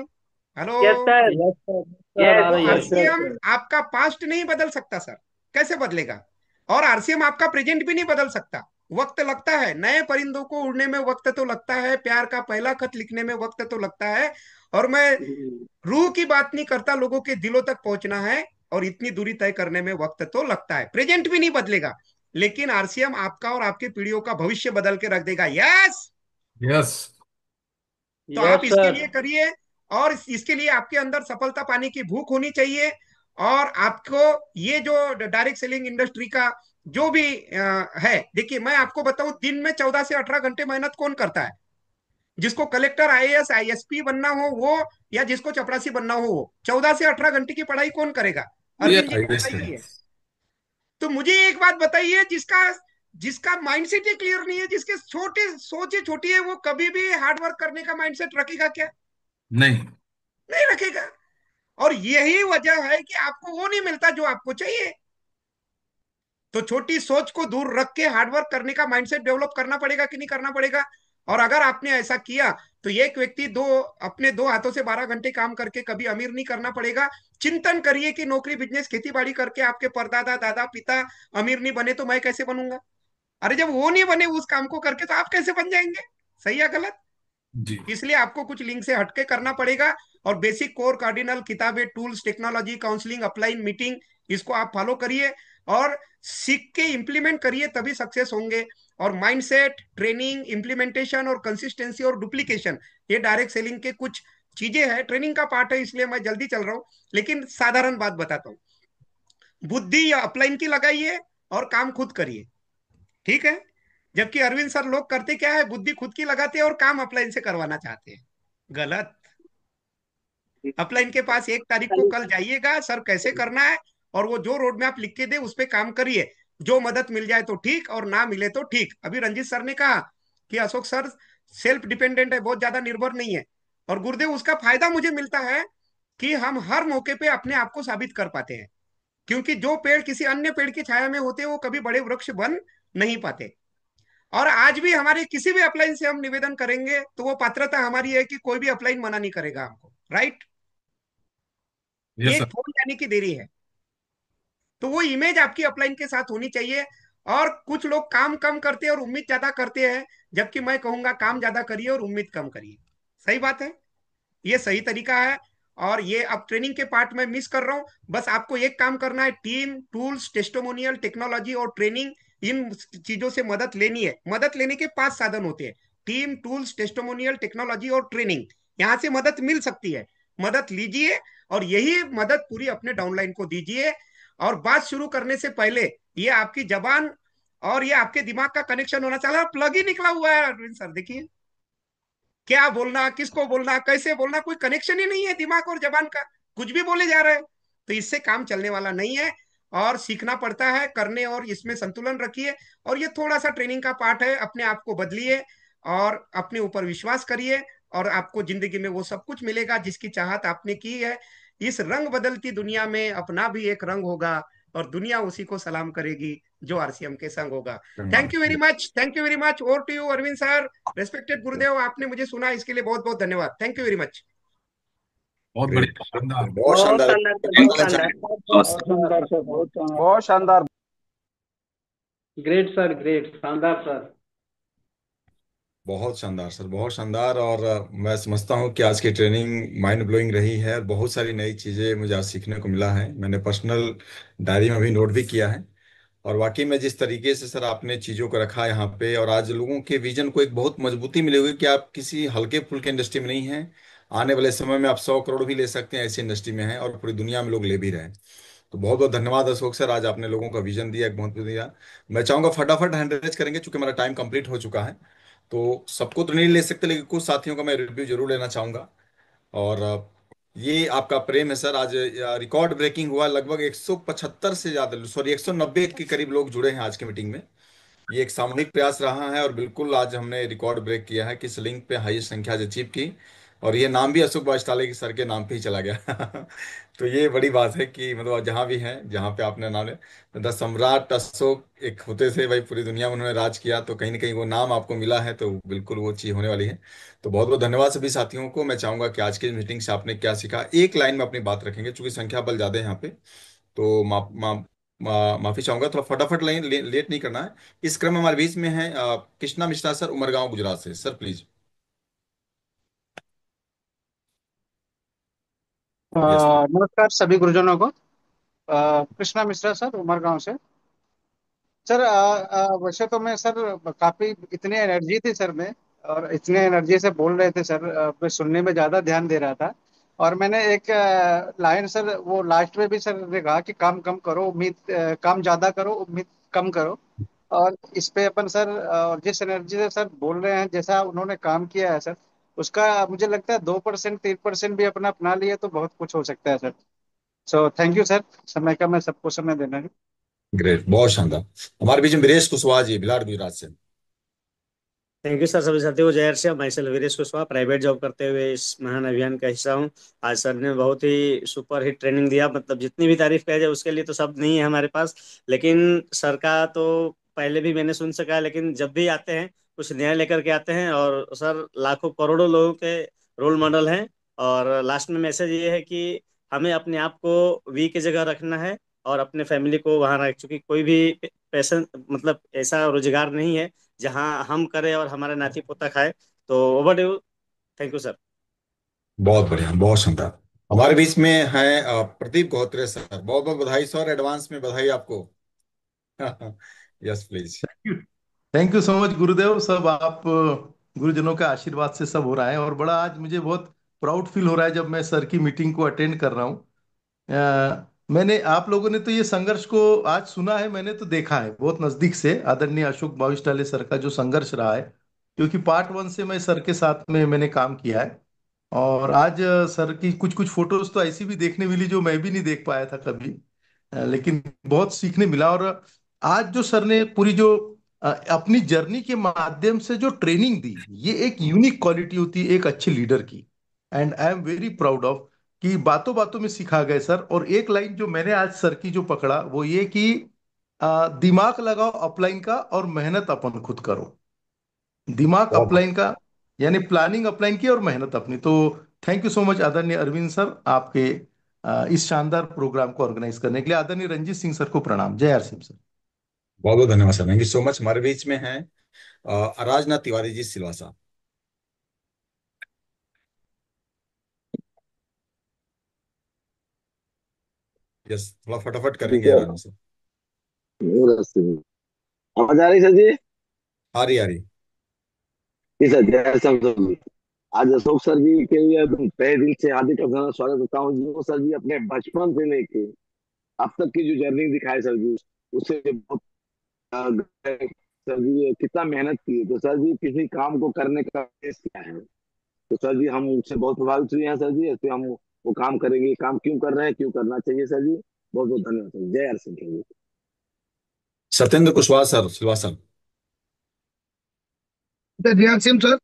Hello? Yes sir, yes sir, sir आ तो रही है। Yes RCM sir. आपका पास्ट नहीं बदल सकता सर, कैसे बदलेगा? और आरसीएम आपका प्रेजेंट भी नहीं बदल सकता। वक्त लगता है, नए परिंदों को उड़ने में वक्त तो लगता है, प्यार का पहला खत लिखने में वक्त तो लगता है, और मैं रूह की बात नहीं करता, लोगों के दिलों तक पहुंचना है, और इतनी दूरी तय करने में वक्त तो लगता है। प्रेजेंट भी नहीं बदलेगा, लेकिन आरसीएम आपका और आपके पीढ़ियों का भविष्य बदल के रख देगा। यस। यस। तो आप यस इसके सर। लिए करिए, और इसके लिए आपके अंदर सफलता पाने की भूख होनी चाहिए। और आपको ये जो डायरेक्ट सेलिंग इंडस्ट्री का जो भी है, देखिए मैं आपको बताऊं, दिन में 14 से 18 घंटे मेहनत कौन करता है? जिसको कलेक्टर, आईएएस, आईएसपी बनना हो वो, या जिसको चपरासी बनना हो वो, 14 से 18 घंटे की पढ़ाई कौन करेगा? ये अरविंद जी ने आईएएस पढ़ाई है। की है। तो मुझे एक बात बताइए, जिसका जिसका माइंडसेट ही क्लियर नहीं है, जिसके छोटे सोचे छोटी है, वो कभी भी हार्ड वर्क करने का माइंडसेट रखेगा क्या? नहीं। नहीं रखेगा। और यही वजह है कि आपको वो नहीं मिलता जो आपको चाहिए। तो छोटी सोच को दूर रख के हार्डवर्क करने का माइंडसेट डेवलप करना पड़ेगा, कि नहीं करना पड़ेगा? और अगर आपने ऐसा किया, तो एक व्यक्ति अपने 2 हाथों से 12 घंटे काम करके कभी अमीर नहीं करना पड़ेगा। चिंतन करिए कि नौकरी, बिजनेस, खेती बाड़ी करके आपके परदादा, दादा, पिता अमीर नहीं बने, तो मैं कैसे बनूंगा? अरे जब वो नहीं बने उस काम को करके, तो आप कैसे बन जाएंगे? सही या गलत? जी। इसलिए आपको कुछ लिंक से हटके करना पड़ेगा। और बेसिक, कोर, कार्डिनल, किताबें, tools, technology, counselling, upline, meeting, इसको आप फॉलो करिए और सीख के इंप्लीमेंट करिए, तभी सक्सेस होंगे। और माइंडसेट, ट्रेनिंग, इंप्लीमेंटेशन और कंसिस्टेंसी और डुप्लीकेशन, ये डायरेक्ट सेलिंग के कुछ चीजें हैं, ट्रेनिंग का पार्ट है, इसलिए मैं जल्दी चल रहा हूं। लेकिन साधारण बात बताता हूँ, बुद्धि या अपलाइन की लगाइए और काम खुद करिए। ठीक है? जबकि अरविंद सर लोग करते क्या है, बुद्धि खुद की लगाते हैं और काम अपलाइन से करवाना चाहते हैं। गलत। अपलाइन के पास 1 तारीख को कल जाइएगा, सर कैसे करना है, और वो जो रोड मैप लिख के दे उस पर काम करिए। जो मदद मिल जाए तो ठीक, और ना मिले तो ठीक। अभी रंजीत सर ने कहा कि अशोक सर सेल्फ डिपेंडेंट है, बहुत ज्यादा निर्भर नहीं है। और गुरुदेव उसका फायदा मुझे मिलता है कि हम हर मौके पे अपने आप को साबित कर पाते हैं। क्योंकि जो पेड़ किसी अन्य पेड़ की छाया में होते हैं वो कभी बड़े वृक्ष बन नहीं पाते। और आज भी हमारे किसी भी अपलाइन से हम निवेदन करेंगे तो वो पात्रता हमारी है कि कोई भी अपलाइन मना नहीं करेगा हमको, राइट। यस एक सर। फोन जाने की देरी है। तो वो इमेज आपकी अपलाइन के साथ होनी चाहिए। और कुछ लोग काम कम करते हैं और उम्मीद ज्यादा करते हैं, जबकि मैं कहूंगा काम ज्यादा करिए और उम्मीद कम करिए। सही बात है, ये सही तरीका है। और ये अब ट्रेनिंग के पार्ट में मिस कर रहा हूं। बस आपको एक काम करना है, टीम, टूल्स, टेस्टिमोनियल, टेक्नोलॉजी और ट्रेनिंग, इन चीजों से मदद लेनी है। मदद लेने के 5 साधन होते हैं: टीम, टूल्स, टेस्टिमोनियल, टेक्नोलॉजी और ट्रेनिंग। यहां से मदद मिल सकती है, मदद लीजिए। और यही मदद पूरी अपने डाउनलाइन को दीजिए। और बात शुरू करने से पहले ये आपकी जबान और ये आपके दिमाग का कनेक्शन होना चाहिए। प्लग ही निकला हुआ है अरविंद सर, देखिए क्या बोलना, किसको बोलना, कैसे बोलना, कोई कनेक्शन ही नहीं है दिमाग और जबान का। कुछ भी बोले जा रहे हैं। तो इससे काम चलने वाला नहीं है। और सीखना पड़ता है करने, और इसमें संतुलन रखिए। और ये थोड़ा सा ट्रेनिंग का पार्ट है, अपने आप को बदलिए और अपने ऊपर विश्वास करिए। और आपको जिंदगी में वो सब कुछ मिलेगा जिसकी चाहत आपने की है। इस रंग बदलती दुनिया में अपना भी एक रंग होगा, और दुनिया उसी को सलाम करेगी जो आरसीएम के संग होगा। Thank you very much, thank you very much. Over to you Arvind sir. Respected गुरुदेव, आपने मुझे सुना इसके लिए बहुत बहुत धन्यवाद। Thank you very much. बहुत ग्रेट, बढ़िया, शानदार। बहुत बहुत शानदार। शानदार सर, बहुत शानदार। बहुत शानदार सर, बहुत शानदार। बहुत शानदार। ग्रेट सर, ग्रेट, शानदार सर। बहुत शानदार सर, बहुत शानदार। और मैं समझता हूँ कि आज की ट्रेनिंग माइंड ब्लोइंग रही है और बहुत सारी नई चीज़ें मुझे आज सीखने को मिला है। मैंने पर्सनल डायरी में भी नोट भी किया है। और वाकई में जिस तरीके से सर आपने चीज़ों को रखा यहाँ पे, और आज लोगों के विजन को एक बहुत मजबूती मिली हुई कि आप किसी हल्के फुल्के इंडस्ट्री में नहीं हैं। आने वाले समय में आप 100 करोड़ भी ले सकते हैं, ऐसी इंडस्ट्री में हैं और पूरी दुनिया में लोग ले भी रहे हैं। तो बहुत बहुत धन्यवाद अशोक सर, आज आपने लोगों का विजन दिया, एक बहुत दिया। मैं चाहूंगा फटाफट हैंड रेज करेंगे क्योंकि हमारा टाइम कंप्लीट हो चुका है। तो सबको तो नहीं ले सकते, लेकिन कुछ साथियों का मैं रिव्यू जरूर लेना चाहूंगा। और ये आपका प्रेम है सर। आज रिकॉर्ड ब्रेकिंग हुआ, लगभग 175 से ज्यादा, सॉरी 190 के करीब लोग जुड़े हैं आज की मीटिंग में। ये एक सामूहिक प्रयास रहा है और बिल्कुल आज हमने रिकॉर्ड ब्रेक किया है कि इस लिंक पे हाईएस्ट संख्या आज अचीव की। और ये नाम भी अशोक वाजपेयी के सर के नाम पे ही चला गया। तो ये बड़ी बात है कि मतलब जहाँ भी हैं, जहाँ पे आपने नाम द सम्राट अशोक एक होते थे भाई, पूरी दुनिया में उन्होंने राज किया, तो कहीं ना कहीं वो नाम आपको मिला है, तो बिल्कुल वो चीज़ होने वाली है। तो बहुत बहुत धन्यवाद सभी साथियों को। मैं चाहूंगा कि आज की मीटिंग से आपने क्या सीखा, एक लाइन में अपनी बात रखेंगे क्योंकि संख्या बल ज्यादा है यहाँ पे। तो माफी चाहूंगा, थोड़ा फटाफट लाइन लेट नहीं करना है। इस क्रम में हमारे बीच में है कृष्णा मिश्रा सर, उमरगांव गुजरात से। Sir please. Yes please. नमस्कार सभी गुरुजनों को। कृष्णा मिश्रा सर, उमरगांव से। सर वैसे तो मैं सर काफी इतनी एनर्जी थी सर में, और इतने एनर्जी से बोल रहे थे सर, मैं सुनने में ज्यादा ध्यान दे रहा था। और मैंने एक लाइन सर वो लास्ट में भी सर ने कहा कि काम कम करो, उम्मीद काम ज्यादा करो, उम्मीद कम करो। और इस पे अपन सर और जिस एनर्जी से सर बोल रहे हैं, जैसा उन्होंने काम किया है सर, उसका मुझे लगता है 2% 3% भी अपना अपना लिए तो बहुत कुछ हो सकता है sir. So thank you sir, समय का मैं सबको समय देना है। ग्रेट, बहुत शानदार। हमारे बीच में वीरेश कुशवाहा जी, भिलाड़ गुजरात से। थैंक यू सर सभी साथियों को। जय श्याम, मैं self Viresh Kushwaha, private job करते हुए इस महान अभियान का हिस्सा हूँ। आज सर ने बहुत ही सुपर हिट ट्रेनिंग दिया, मतलब जितनी भी तारीफ कही जाए उसके लिए तो शब्द नहीं है हमारे पास। लेकिन सर का तो पहले भी मैंने सुन सका है, लेकिन जब भी आते हैं कुछ नया लेकर के आते हैं। और सर लाखों करोड़ों लोगों के रोल मॉडल हैं। और लास्ट में मैसेज ये है कि हमें अपने आप को वी की जगह रखना है और अपने फैमिली को वहां रख, चूंकि कोई भी पैसा मतलब ऐसा रोजगार नहीं है जहां हम करें और हमारे नाती पोता खाए। तो over to you. Thank you sir. बहुत बढ़िया, बहुत शानदार। हमारे बीच में है प्रदीप गौत्रे सर। बहुत बहुत बधाई सर, एडवांस में बधाई आपको। Yes please. Thank you so much गुरुदेव। सब आप गुरुजनों के आशीर्वाद से सब हो रहा है, और बड़ा आज मुझे बहुत प्राउड फील हो रहा है जब मैं सर की मीटिंग को अटेंड कर रहा हूँ। मैंने आप लोगों ने तो ये संघर्ष को आज सुना है, मैंने तो देखा है बहुत नजदीक से आदरणीय अशोक भाविष्टाले सर का जो संघर्ष रहा है, क्योंकि पार्ट वन से मैं सर के साथ में मैंने काम किया है। और आज सर की कुछ कुछ फोटोज तो ऐसी भी देखने मिली जो मैं भी नहीं देख पाया था कभी। लेकिन बहुत सीखने मिला। और आज जो सर ने पूरी जो अपनी जर्नी के माध्यम से जो ट्रेनिंग दी, ये एक यूनिक क्वालिटी होती है एक अच्छे लीडर की। And I am very proud of कि बातों बातों में सिखा गए सर। और एक लाइन जो मैंने आज सर की जो पकड़ा वो ये कि दिमाग लगाओ अपलाइन का और मेहनत अपन खुद करो। दिमाग बहुत अपलाइन का यानी प्लानिंग अपलाइन की और मेहनत अपनी। तो थैंक यू सो मच आदरणीय अरविंद सर, आपके इस शानदार प्रोग्राम को ऑर्गेनाइज करने के लिए। आदरणीय रंजीत सिंह सर को प्रणाम। जय आर सिंह सर। बहुत बहुत धन्यवाद sir, thank you so much. हमारे बीच में है राजनाथ तिवारी जी सिलवासा। यस, थोड़ा फटाफट जी करेंगे सर। राजनाथ सर। आवाज आ रही सर जी? आ रही आ रही। जी सर, जय सर जी। आज अशोक सर जी के लिए तहे दिल से हार्दिक अभिनंदन स्वागत करता हूँ, जो सर जी अपने बचपन से लेके अब तक की जो जर्नी दिखाए सर जी, उससे बहुत सर जी कितना मेहनत की है। तो सर जी किसी काम को करने का उद्देश्य क्या है, तो सर जी हम उससे बहुत प्रभावित हुए हैं सर जी। ऐसे हम वो काम करेंगे, काम क्यों कर रहे हैं, क्यों करना चाहिए सर जी। बहुत बहुत धन्यवाद सर। जय हर सिंह जी। सत्येंद्र कुशवाहा सर सिलवासा। रियाज सिंह सर।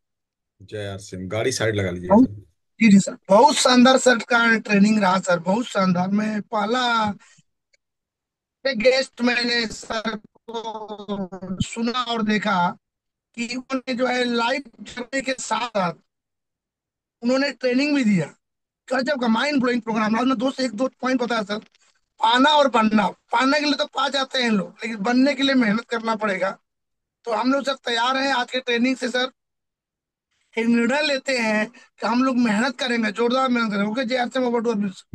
जय आर सिंह, गाड़ी साइड लगा लीजिए बहुत सर। जी जी सर, बहुत शानदार सर का ट्रेनिंग रहा सर, बहुत शानदार। मैं पहला गेस्ट मैंने सर को सुना और देखा कि उन्होंने जो है लाइव जर्नी के साथ साथ उन्होंने ट्रेनिंग भी दिया। गजब का माइंड ब्लोइंग प्रोग्राम। आज मैं दो से एक दो पॉइंट बताया सर। पाना और बनना, पाने के लिए तो पा जाते हैं लोग, लेकिन बनने के लिए मेहनत करना पड़ेगा। तो हम लोग सर तैयार हैं आज के ट्रेनिंग से सर। एक निर्णय लेते हैं कि हम लोग मेहनत करेंगे, जोरदार मेहनत करेंगे। ओके जी, आज से मोबाइल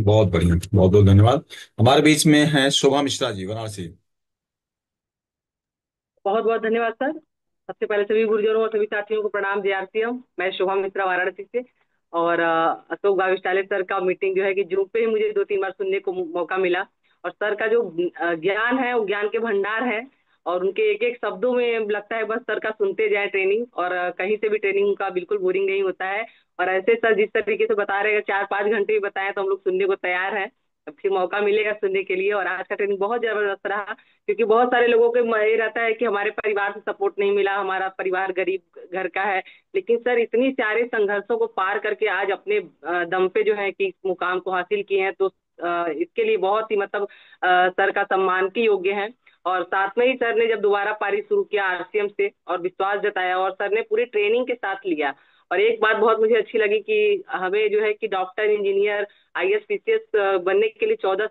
बहुत बढ़िया, बहुत बहुत धन्यवाद। हमारे बीच में है शोभा मिश्रा जी वाराणसी। बहुत बहुत धन्यवाद सर। सबसे पहले सभी गुरुजनों और सभी साथियों को प्रणाम। जेआरसीएम, मैं शोभा मिश्रा वाराणसी से। और अशोक भाविष्टाले सर का मीटिंग जो है कि जूम पे ही मुझे 2-3 बार सुनने को मौका मिला। और सर का जो ज्ञान है वो ज्ञान के भंडार है। और उनके एक एक शब्दों में लगता है बस सर का सुनते जाए ट्रेनिंग, और कहीं से भी ट्रेनिंग का बिल्कुल बोरिंग नहीं होता है। और ऐसे सर जिस तरीके से बता रहे हैं 4-5 घंटे भी बताएं तो हम लोग सुनने को तैयार हैं। अब फिर मौका मिलेगा सुनने के लिए। और आज का ट्रेनिंग बहुत जबरदस्त रहा, क्योंकि बहुत सारे लोगों को ये रहता है कि हमारे परिवार से सपोर्ट नहीं मिला, हमारा परिवार गरीब घर का है। लेकिन सर इतनी सारे संघर्षों को पार करके आज अपने दम पे जो है कि इस मुकाम को हासिल किए हैं, तो इसके लिए बहुत ही मतलब सर का सम्मान के योग्य है। और साथ में ही सर ने जब दोबारा पारी शुरू किया आरसीएम से और विश्वास जताया, और सर ने पूरी ट्रेनिंग के साथ लिया। और एक बात बहुत मुझे अच्छी लगी कि हमें जो है कि डॉक्टर, इंजीनियर, आईएएस, पीसीएस बनने के लिए 12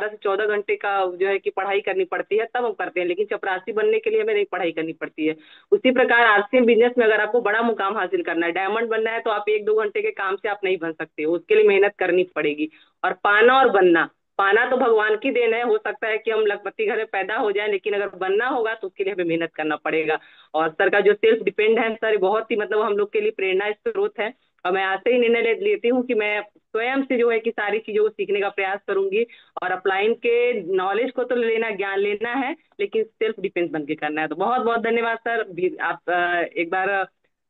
से 14 घंटे का जो है कि पढ़ाई करनी पड़ती है, तब हम करते हैं। लेकिन चपरासी बनने के लिए हमें नहीं पढ़ाई करनी पड़ती है। उसी प्रकार आरसीएम बिजनेस में अगर आपको बड़ा मुकाम हासिल करना है, डायमंड बनना है, तो आप 1-2 घंटे के काम से आप नहीं बन सकते हो, उसके लिए मेहनत करनी पड़ेगी। और पाना और बनना, पाना तो भगवान की देन है, हो सकता है कि हम लखपति घर में पैदा हो जाए, लेकिन अगर बनना होगा तो उसके लिए हमें मेहनत करना पड़ेगा। और सर का जो सेल्फ डिपेंड है सर, बहुत ही मतलब हम लोग के लिए प्रेरणा स्रोत है। और मैं आज से ही निर्णय लेती हूँ कि मैं स्वयं से जो है कि सारी चीजों को सीखने का प्रयास करूंगी। और अपलाइन के नॉलेज को तो लेना, ज्ञान लेना है, लेकिन सेल्फ डिफेंस बन के करना है। तो बहुत बहुत धन्यवाद सर। आप एक बार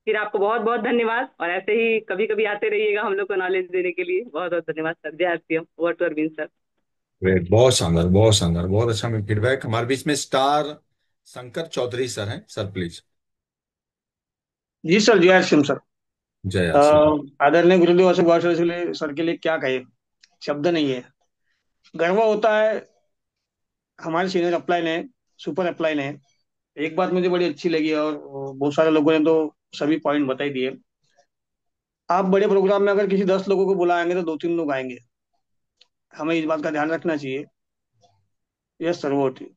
फिर आपको बहुत बहुत धन्यवाद। और ऐसे ही कभी कभी आते रहिएगा हम लोग को नॉलेज देने के लिए। बहुत बहुत धन्यवाद सर। जय RCM. Over to Arvind sir. Great, बहुत शानदार, बहुत शानदार, बहुत अच्छा में फीडबैक। हमारे बीच में स्टार शंकर चौधरी सर हैं, सर प्लीज। जी सर, जय श्रीम सर। जय आर सिंह। आदरणीय गुरुदेव अशोक भाषण सर के लिए क्या कहे, शब्द नहीं है। गर्व होता है, हमारे सीनियर अपलाइन है, सुपर अपलाइन है। एक बात मुझे बड़ी अच्छी लगी, और बहुत सारे लोगों ने तो सभी पॉइंट बताई दिए। आप बड़े प्रोग्राम में अगर किसी 10 लोगों को बुलाएंगे तो 2-3 लोग आएंगे, हमें इस बात का ध्यान रखना चाहिए। यस सर, वो ठीक।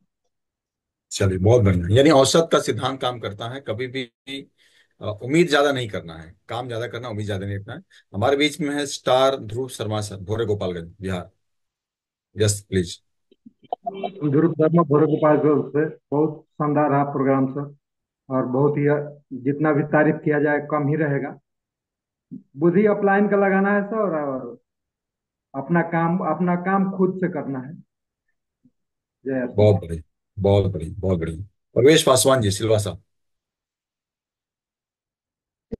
चलिए, बहुत बढ़िया। यानी औसत का सिद्धांत काम करता है, कभी भी उम्मीद ज्यादा नहीं करना है, काम ज्यादा करना, उम्मीद ज्यादा नहीं रखना है। हमारे बीच में है star Dhruv Sharma sir, Bhore Gopalganj Bihar. Yes please. Dhruv Sharma Bhore Gopalganj से। बहुत शानदार रहा प्रोग्राम सर, और बहुत ही जितना भी तारीफ किया जाए कम ही रहेगा। बुद्धि अपलाइन का लगाना है सर, और अपना काम खुद से करना है। जय श्री बहुत राम। बढ़िया, बहुत बढ़िया, बहुत बढ़िया। परवेश पासवान जी, सिल्वा साहब।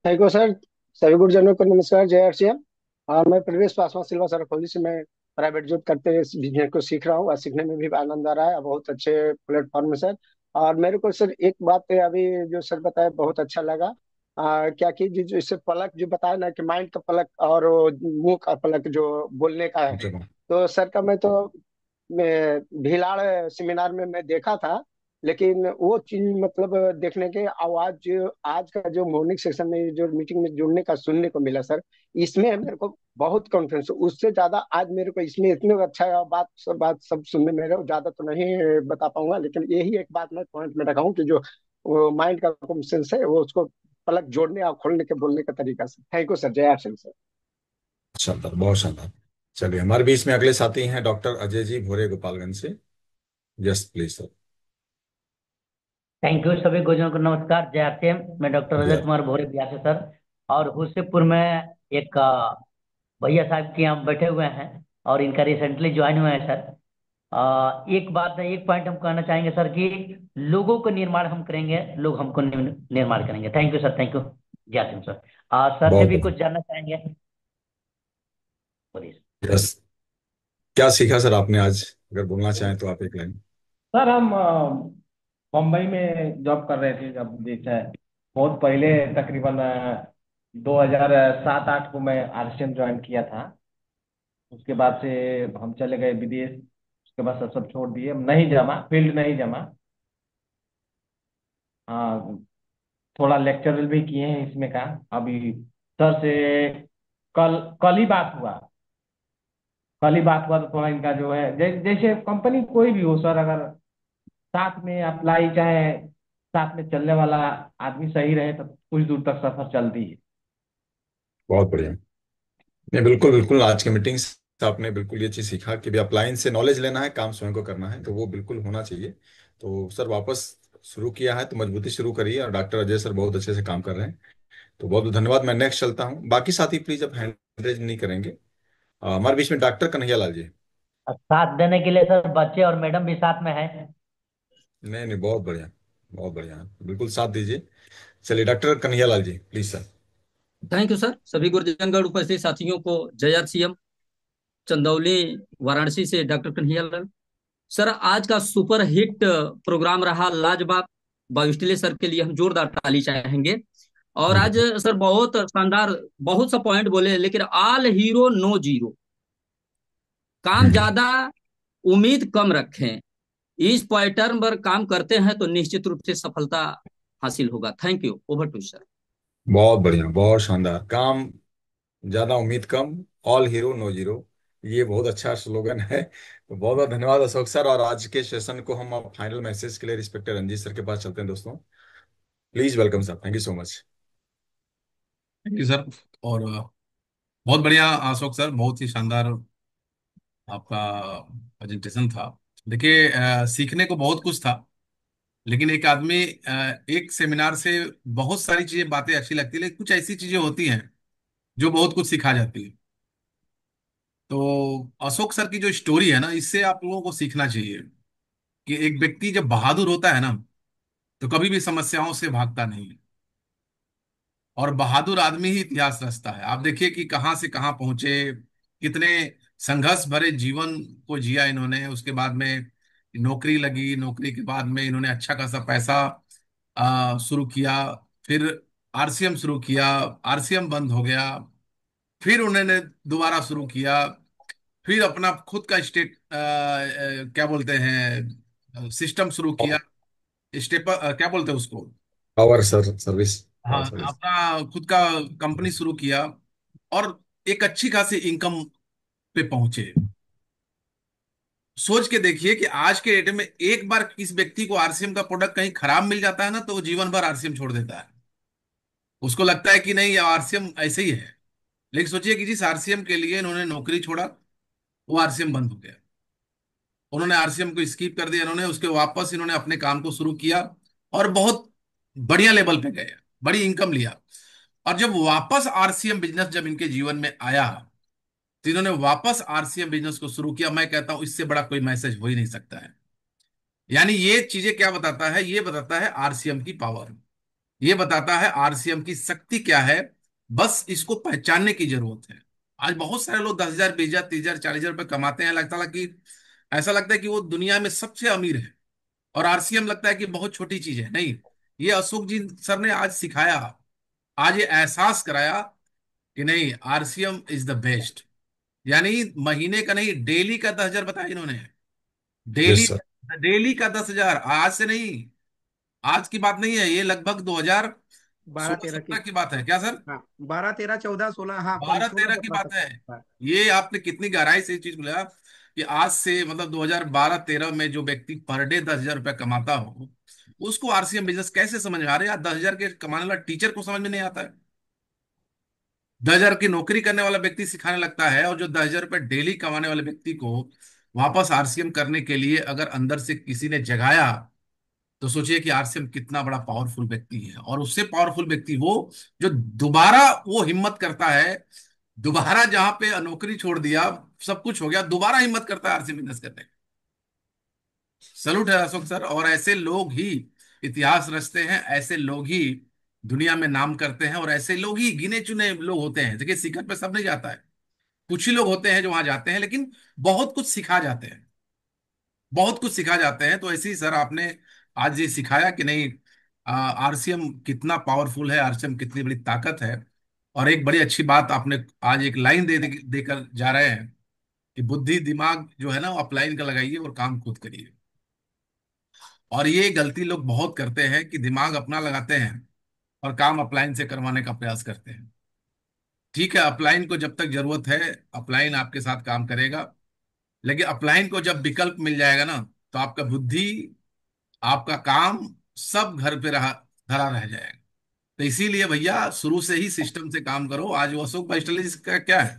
Thank you sir. सभी गुरुजनों को नमस्कार, जय आरसीएम। और मैं प्रवेश पासवान सिल्वा सर कॉलेज से मैं प्राइवेट जॉब करते हुए इस बिजनेस को सीख रहा हूँ और सीखने में भी आनंद आ रहा है। बहुत अच्छे प्लेटफॉर्म है सर। और मेरे को सर एक बात है, अभी जो सर बताया बहुत अच्छा लगा। क्या कि जो इससे पलक जो बताया ना कि माइंड का पलक और वो मुंह का पलक जो बोलने का है, चलो। तो सर का मैं भीलाड़ सेमिनार में मैं देखा था। लेकिन वो चीज मतलब देखने के आवाज आज का जो मॉर्निंग सेशन में जो मीटिंग में जुड़ने का सुनने को मिला सर, इसमें मेरे को बहुत कॉन्फिडेंस। उससे ज्यादा आज मेरे को इसमें इतने अच्छा बात सब सुनने में रहा, ज्यादा तो नहीं बता पाऊंगा, लेकिन यही एक बात मैं पॉइंट में रखा हूँ कि जो माइंड का कॉन्फिडेंस है वो उसको पलक जोड़ने और खोलने के बोलने का तरीका से। थैंक यू सर, जय आर सर। शानदार, बहुत शानदार। चलिए, हमारे बीच में अगले साथी हैं डॉक्टर अजय जी, भोरे गोपालगंज से। Yes please sir. Thank you. सभी गुरुजनों को नमस्कार, जय आरसीएम। मैं डॉक्टर अजय जय। कुमार भोरे बिहार से सर। और हुसेपुर में एक भैया साहब के यहाँ बैठे हुए हैं और इनका रिसेंटली ज्वाइन हुआ है सर। एक बात है, एक पॉइंट हम कहना चाहेंगे सर कि लोगों को निर्माण हम करेंगे, लोग हमको निर्माण करेंगे। Thank you sir, thank you. जय आरसीएम सर। सर से बहुत भी कुछ बढ़िया। जानना चाहेंगे, बोलिए। यस। क्या सीखा सर आपने आज? अगर बोलना चाहें तो आप एक लाइन। सर हम मुंबई में जॉब कर रहे थे जब जैसे बहुत पहले, तकरीबन 2007-8 को मैं आरसीएम ज्वाइन किया था। उसके बाद से हम चले गए विदेश। उसके बाद सब सब छोड़ दिए, नहीं जमा, फील्ड नहीं जमा। हाँ, थोड़ा लेक्चरल भी किए हैं इसमें का। अभी सर से कल कल ही बात हुआ। कल ही बात हुआ तो थोड़ा इनका जो है जैसे कंपनी कोई भी हो सर, अगर साथ में अप्लाई चाहे साथ में चलने वाला आदमी सही रहे तो कुछ दूर तक सफर चलती है। बहुत बढ़िया। नहीं, बिल्कुल बिल्कुल, आज की मीटिंग से आपने बिल्कुल ये चीज़ सीखा कि भी अपलाइन से नॉलेज लेना है, काम स्वयं को करना है, तो वो बिल्कुल होना चाहिए। तो सर वापस शुरू किया है तो मजबूती शुरू करिए, और डॉक्टर अजय सर बहुत अच्छे से काम कर रहे हैं। तो बहुत बहुत धन्यवाद। मैं नेक्स्ट चलता हूँ, बाकी साथी प्लीज अब हैंड रेज नहीं करेंगे। हमारे बीच में डॉक्टर कन्हैया लाल जी। साथ देने के लिए सर बच्चे और मैडम भी साथ में है। नहीं नहीं, बहुत बढ़िया, बहुत बढ़िया, बिल्कुल साथ दीजिए। चलिए doctor Kanhaiya Lal ji please sir. Thank you sir. सभी गुरुजनगण उपस्थित साथियों को जय आरसीएम। चंदौली वाराणसी से डॉक्टर कन्हैयालाल। सर आज का सुपर हिट प्रोग्राम रहा, लाजवाब। बायुस्टिले सर के लिए हम जोरदार ताली चाहेंगे। और आज सर बहुत शानदार, बहुत सा पॉइंट बोले, लेकिन ऑल हीरो नो जीरो। काम ज्यादा, उम्मीद कम रखें। इस पैटर्न पर काम करते हैं तो निश्चित रूप से सफलता हासिल होगा। Thank you. Over to sir. बहुत बढ़िया, बहुत शानदार। काम ज्यादा, उम्मीद कम, ऑल हीरो नो जीरो। ये बहुत अच्छा स्लोगन है। तो बहुत बहुत धन्यवाद अशोक सर। और आज के सेशन को हम अब फाइनल मैसेज के लिए रिस्पेक्टेड रंजीत सर के पास चलते हैं दोस्तों। Please welcome sir, thank you so much. Thank you sir. और बहुत बढ़िया अशोक सर, बहुत ही शानदार आपका प्रेजेंटेशन था। देखिए, सीखने को बहुत कुछ था, लेकिन एक आदमी एक सेमिनार से बहुत सारी चीजें, बातें अच्छी लगती है, लेकिन कुछ ऐसी चीजें होती हैं जो बहुत कुछ सिखा जाती है। तो अशोक सर की जो स्टोरी है ना, इससे आप लोगों को सीखना चाहिए कि एक व्यक्ति जब बहादुर होता है ना, तो कभी भी समस्याओं से भागता नहीं है। और बहादुर आदमी ही इतिहास रचता है। आप देखिए कि कहाँ से कहाँ पहुंचे, कितने संघर्ष भरे जीवन को जिया इन्होंने। उसके बाद में नौकरी लगी, नौकरी के बाद में इन्होंने अच्छा खासा पैसा शुरू किया। फिर आरसीएम शुरू किया, आरसीएम बंद हो गया। फिर उन्होंने दोबारा शुरू किया। फिर अपना खुद का स्टेट क्या बोलते हैं, सिस्टम शुरू किया। स्टेप क्या बोलते हैं उसको। Power sir service. पावर हाँ, सर्विस। अपना खुद का कंपनी शुरू किया और एक अच्छी खासी इनकम पे पहुंचे। सोच के देखिए कि आज के डेट में एक बार किस व्यक्ति को आरसीएम का प्रोडक्ट कहीं खराब मिल जाता है ना, तो वो जीवन भर आरसीएम छोड़ देता है। उसको लगता है कि नहीं, आरसीएम ऐसे ही है। लेकिन सोचिए कि जिस आरसीएम के लिए इन्होंने नौकरी छोड़ा, वो आरसीएम बंद हो गया। उन्होंने आरसीएम को स्किप कर दिया, इन्होंने उसके वापस इन्होंने अपने काम को शुरू किया और बहुत बढ़िया लेवल पे गए, बड़ी इनकम लिया। और जब वापस आरसीएम बिजनेस जब इनके जीवन में आया, तो इन्होंने वापस आरसीएम बिजनेस को शुरू किया। मैं कहता हूं इससे बड़ा कोई मैसेज हो ही नहीं सकता है। यानी ये चीजें क्या बताता है? ये बताता है आरसीएम की पावर, ये बताता है आरसीएम की शक्ति क्या है। बस इसको पहचानने की जरूरत है। आज बहुत सारे लोग 10,000, 20,000, 30,000, 40,000 रुपये कमाते हैं, लगता है कि ऐसा लगता है कि वो दुनिया में सबसे अमीर है, और आरसीएम लगता है कि बहुत छोटी चीज है। नहीं, ये अशोक जी सर ने आज सिखाया, आज ये एहसास कराया कि नहीं, आरसीएम इज द बेस्ट। यानी महीने का नहीं, डेली का 10,000 बताया इन्होंने। Daily, yes sir. डेली का 10,000, आज से नहीं, आज की बात नहीं है, ये लगभग दो हजार बारह सोलह तेरह की। सत्रह की बात है क्या सर? हाँ, 12 13 14 16, हाँ, कौन, बारह 16 तेरह की 17 बात तक। है। हाँ। ये आपने कितनी गहराई से ये चीज बोला कि आज से मतलब 2012-13 में जो व्यक्ति पर डे 10,000 रुपया कमाता हो, उसको आरसीएम बिजनेस कैसे समझ में आ रहा है? यार 10,000 के कमाने वाला टीचर को समझ में नहीं आता है। 10,000 की नौकरी करने वाला व्यक्ति सिखाने लगता है, और जो 10,000 रुपये डेली कमाने वाले व्यक्ति को वापस आरसीएम करने के लिए अगर अंदर से किसी ने जगाया, तो सोचिए कि आरसीएम कितना बड़ा पावरफुल व्यक्ति है। और उससे पावरफुल व्यक्ति वो जो दोबारा वो हिम्मत करता है, दोबारा जहां पे नौकरी छोड़ दिया, सब कुछ हो गया, दोबारा हिम्मत करता है आरसीएम बिजनेस करने। सलूट है अशोक सर। और ऐसे लोग ही इतिहास रचते हैं, ऐसे लोग ही दुनिया में नाम करते हैं, और ऐसे लोग ही गिने चुने लोग होते हैं। देखिए, शिखर पे सब नहीं जाता है, कुछ ही लोग होते हैं जो वहां जाते हैं, लेकिन बहुत कुछ सिखा जाते हैं, बहुत कुछ सिखा जाते हैं। तो ऐसे ही सर आपने आज ये सिखाया कि नहीं, आरसीएम कितना पावरफुल है, आरसीएम कितनी बड़ी ताकत है। और एक बड़ी अच्छी बात आपने आज एक लाइन देकर जा रहे हैं कि बुद्धि दिमाग जो है ना, वो अपलाइन का लगाइए और काम खुद करिए। और ये गलती लोग बहुत करते हैं कि दिमाग अपना लगाते हैं और काम अपलाइन से करवाने का प्रयास करते हैं। ठीक है, अपलाइन को जब तक जरूरत है, अपलाइन आपके साथ काम करेगा, लेकिन अपलाइन को जब विकल्प मिल जाएगा ना, तो आपका बुद्धि, आपका काम सब घर पे रहा धरा रह जाएगा। तो इसीलिए भैया शुरू से ही सिस्टम से काम करो। आज वो अशोक भाई स्टाइलिश का क्या है,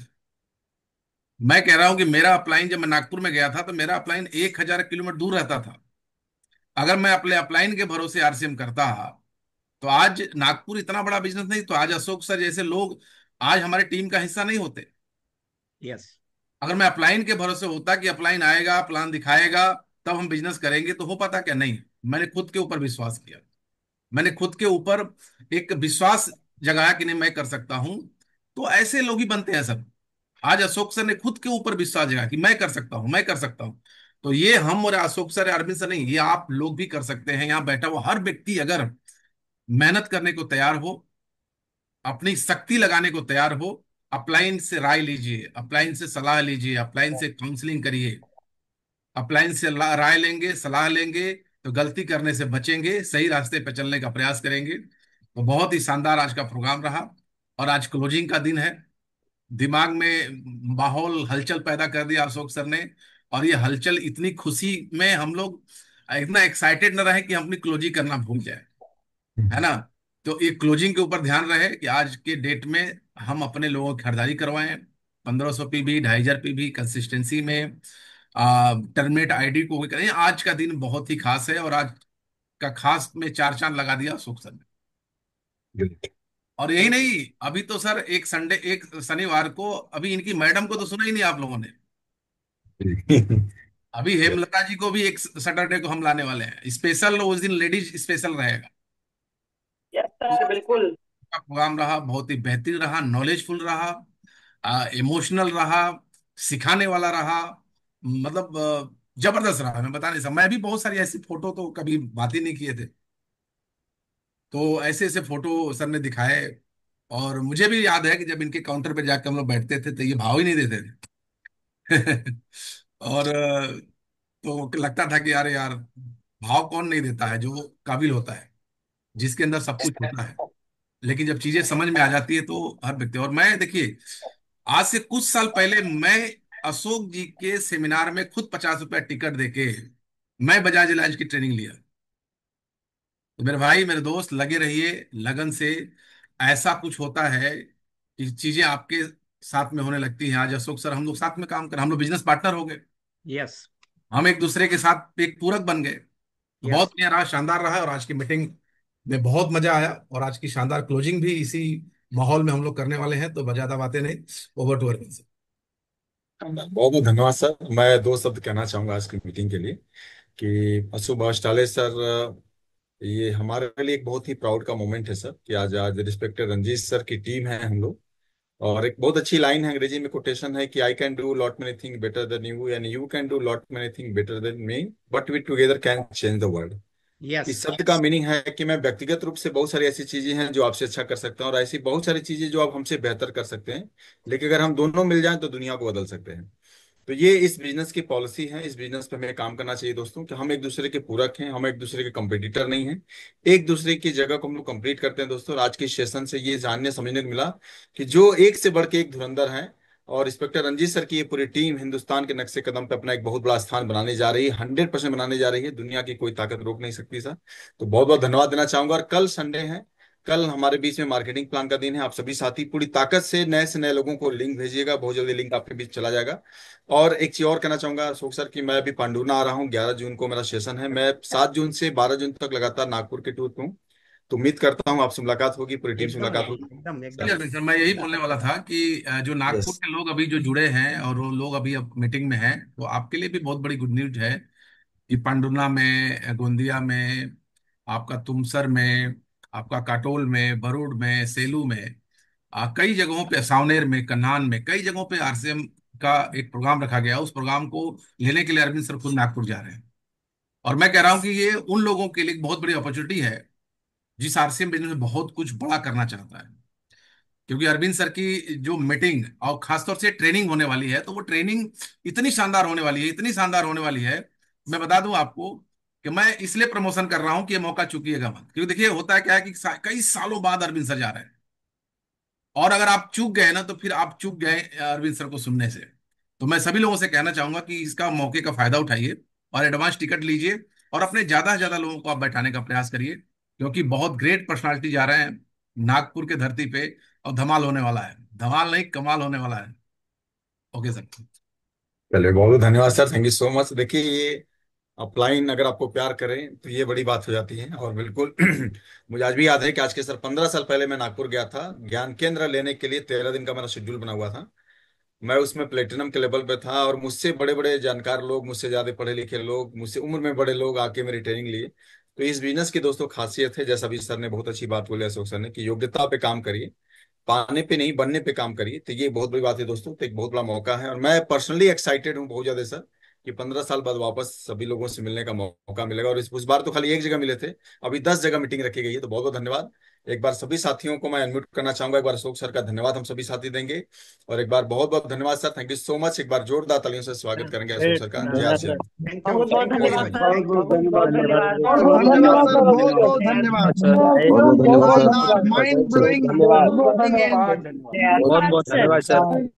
मैं कह रहा हूं कि मेरा अपलाइन, जब मैं नागपुर में गया था तो मेरा अपलाइन 1,000 किलोमीटर दूर रहता था। अगर मैं अपने अपलाइन के भरोसे आरसीएम करता, तो आज नागपुर इतना बड़ा बिजनेस नहीं, तो आज अशोक सर जैसे लोग आज हमारे टीम का हिस्सा नहीं होते। यस। अगर मैं अपलाइन के भरोसे होता कि अपलाइन आएगा, प्लान दिखाएगा, तब हम बिजनेस करेंगे, तो हो पाता क्या? नहीं, मैंने खुद के ऊपर विश्वास किया, मैंने खुद के ऊपर एक विश्वास जगाया कि नहीं, मैं कर सकता हूं। तो ऐसे लोग ही बनते हैं सब। आज अशोक सर ने खुद के ऊपर विश्वास जगाया कि मैं कर सकता हूं, मैं कर सकता हूं। तो ये हम और अशोक सर, अरविंद सर नहीं, ये आप लोग भी कर सकते हैं। यहाँ बैठा हुआ हर व्यक्ति अगर मेहनत करने को तैयार हो, अपनी शक्ति लगाने को तैयार हो, अपलाइन से राय लीजिए, अपलाइन से सलाह लीजिए, अपलाइन से काउंसलिंग करिए, अपलाइन से राय लेंगे, सलाह लेंगे, तो गलती करने से बचेंगे, सही रास्ते पर चलने का प्रयास करेंगे। तो बहुत ही शानदार आज का प्रोग्राम रहा। और आज क्लोजिंग का दिन है, दिमाग में माहौल हलचल पैदा कर दिया अशोक सर ने। और ये हलचल इतनी खुशी में हम लोग इतना एक्साइटेड न रहे कि हम अपनी क्लोजिंग करना भूल जाए, है ना? तो ये क्लोजिंग के ऊपर ध्यान रहे कि आज के डेट में हम अपने लोगों की खरीदारी करवाएं, 1,500 पी भी, 2,500 पी भी कंसिस्टेंसी में, टर्मिनेट आईडी को भी करें। आज का दिन बहुत ही खास है, और आज का खास में चार चांद लगा दिया अशोक सर ने। और यही नहीं, अभी तो सर एक संडे, एक शनिवार को, अभी इनकी मैडम को तो सुना ही नहीं आप लोगों ने। अभी हेमलता जी को भी एक सैटरडे को हम लाने वाले हैं स्पेशल, उस दिन लेडीज स्पेशल रहेगा। यस सर, बिल्कुल। का प्रोग्राम रहा, बहुत ही बेहतरीन रहा, नॉलेजफुल रहा, इमोशनल रहा, सिखाने वाला रहा, मतलब जबरदस्त रहा। मैं बता नहीं सकता, मैं भी बहुत सारी ऐसी फोटो तो कभी बात ही नहीं किए थे, तो ऐसे ऐसे फोटो सर ने दिखाए। और मुझे भी याद है कि जब इनके काउंटर पे जाकर हम लोग बैठते थे तो ये भाव ही नहीं देते थे। और तो लगता था कि यार यार, भाव कौन नहीं देता है, जो काबिल होता है, जिसके अंदर सब कुछ होता है। लेकिन जब चीजें समझ में आ जाती है तो हर व्यक्ति। और मैं देखिए, आज से कुछ साल पहले मैं अशोक जी के सेमिनार में खुद 50 रुपया टिकट देके मैं बजाज इलाज की ट्रेनिंग लिया। तो मेरे भाई, मेरे दोस्त, लगे रहिए लगन से। ऐसा कुछ होता है कि चीजें आपके साथ में होने लगती हैं। आज अशोक सर, हम लोग साथ में काम कर, हम लोग बिजनेस पार्टनर हो गए, यस। हम एक दूसरे के साथ एक पूरक बन गए। तो बहुत यस। बढ़िया रहा, शानदार रहा। और आज की मीटिंग में बहुत मजा आया, और आज की शानदार क्लोजिंग भी इसी माहौल में हम लोग करने वाले हैं। तो ज्यादा बातें नहीं, ओवर टू अरविंद। बहुत बहुत धन्यवाद सर। मैं दो शब्द कहना चाहूंगा आज की मीटिंग के लिए। कि अशोक बावस्टाले सर, ये हमारे लिए एक बहुत ही प्राउड का मोमेंट है सर कि आज आज रिस्पेक्टेड रंजीत सर की टीम है हम लोग। और एक बहुत अच्छी लाइन है, अंग्रेजी में कोटेशन है कि I can do lot many thing better than you and you can do lot many thing better than me, but we together can change the world. Yes. इस शब्द का मीनिंग है कि मैं व्यक्तिगत रूप से बहुत सारी ऐसी चीजें हैं जो आपसे अच्छा कर सकता हूँ और ऐसी बहुत सारी चीजें जो आप हमसे बेहतर कर सकते हैं, लेकिन अगर हम दोनों मिल जाएं तो दुनिया को बदल सकते हैं। तो ये इस बिजनेस की पॉलिसी है, इस बिजनेस पे हमें काम करना चाहिए दोस्तों कि हम एक दूसरे के पूरक हैं, हम एक दूसरे के कंपटीटर नहीं हैं। एक दूसरे की जगह को हम लोग कंप्लीट करते हैं दोस्तों। और आज के सेशन से ये जानने समझने को मिला कि जो एक से बढ़ के एक धुरंधर हैं, और इंस्पेक्टर रंजीत सर की ये पूरी टीम हिंदुस्तान के नक्शे कदम पे अपना एक बहुत बड़ा स्थान बनाने जा रही है, 100% बनाने जा रही है। दुनिया की कोई ताकत रोक नहीं सकती सर। तो बहुत बहुत धन्यवाद देना चाहूंगा। और कल संडे है, कल हमारे बीच में मार्केटिंग प्लान का दिन है। आप सभी साथी पूरी ताकत से नए लोगों को लिंक भेजिएगा, बहुत जल्दी लिंक आपके बीच चला जाएगा। और एक चीज और कहना चाहूंगा अशोक सर कि मैं अभी पांडुना आ रहा हूँ, 11 जून को मेरा सेशन है। मैं 7 जून से 12 जून तक लगातार नागपुर के टूर पे हूँ। तो उम्मीद करता हूँ आपसे मुलाकात होगी, पूरी टीम से एकदम मुलाकात होगी एकदम चलिए एकदम। अरविंद सर, मैं यही बोलने वाला था कि जो नागपुर यस। के लोग अभी जो जुड़े हैं और वो लोग अभी अब मीटिंग में हैं, तो आपके लिए भी बहुत बड़ी गुड न्यूज है कि पांडुना में, गोंदिया में, आपका तुमसर में, आपका काटोल में, भरूड में, सेलू में, कई जगहों पे, सावनेर में, कन्हान में, कई जगहों पे आरसीएम का एक प्रोग्राम रखा गया। उस प्रोग्राम को लेने के लिए अरविंद सर खुद नागपुर जा रहे हैं। और मैं कह रहा हूं कि ये उन लोगों के लिए एक बहुत बड़ी अपॉर्चुनिटी है जिस आरसीएम बिजनेस में बहुत कुछ बड़ा करना चाहता है। क्योंकि अरविंद सर की जो मीटिंग और खासतौर से ट्रेनिंग होने वाली है, तो वो ट्रेनिंग इतनी शानदार होने वाली है, इतनी शानदार होने वाली है। मैं बता दूं आपको कि मैं इसलिए प्रमोशन कर रहा हूं कि ये मौका चूकिएगा मत। क्योंकि देखिए होता है क्या है कि कई सालों बाद अरविंद सर जा रहे हैं, और अगर आप चूक गए ना तो फिर आप चूक गए अरविंद सर को सुनने से। तो मैं सभी लोगों से कहना चाहूंगा कि इसका मौके का फायदा उठाइए और एडवांस टिकट लीजिए और अपने ज्यादा से ज्यादा लोगों को आप बैठाने का प्रयास करिए, क्योंकि बहुत ग्रेट पर्सनालिटी जा रहे हैं नागपुर के धरती पे। और धमाल होने वाला है, धमाल नहीं कमाल होने वाला है। Okay sir. चलिए बहुत बहुत धन्यवाद sir, thank you so much. देखिए ये अपलाइन अगर आपको प्यार करें तो ये बड़ी बात हो जाती है। और बिल्कुल मुझे आज भी याद है कि आज के सर 15 साल पहले मैं नागपुर गया था ज्ञान केंद्र लेने के लिए। 13 दिन का मेरा शेड्यूल बना हुआ था। मैं उसमें प्लेटिनम के लेवल पे था और मुझसे बड़े बड़े जानकार लोग, मुझसे ज्यादा पढ़े लिखे लोग, मुझसे उम्र में बड़े लोग आके मेरी ट्रेनिंग लिए। तो इस बिजनेस की दोस्तों खासियत है, जैसा भी सर ने बहुत अच्छी बात बोली, अशोक सर ने, कि योग्यता पे काम करिए, पाने पे नहीं बनने पे काम करिए। तो ये बहुत बड़ी बात है दोस्तों। तो एक बहुत बड़ा मौका है और मैं पर्सनली एक्साइटेड हूँ बहुत ज्यादा सर कि 15 साल बाद वापस सभी लोगों से मिलने का मौका मिलेगा। और उस बार तो खाली एक जगह मिले थे, अभी 10 जगह मीटिंग रखी गई है। तो बहुत बहुत धन्यवाद। एक बार सभी साथियों को मैं अनम्यूट करना चाहूंगा। एक बार अशोक सर का धन्यवाद हम सभी साथी देंगे। और एक बार बहुत बहुत धन्यवाद sir, thank you so much. एक बार जोरदार तालियों से स्वागत करेंगे अशोक सर का। जय धन्यवाद सर। श्री थैंक यू बहुत बहुत थैंक यू वेरी धन्यवाद मच। सर, बहुत बहुत बहुत बहुत धन्यवाद। धन्यवाद। बहुत धन्यवाद सर, बहुत बहुत धन्यवाद। बहुत बहुत ऑल धन्यवाद द सर। माइंड ब्लोइंग धन्यवाद मीटिंग एंड धन्यवाद। बहुत बहुत धन्यवाद सर।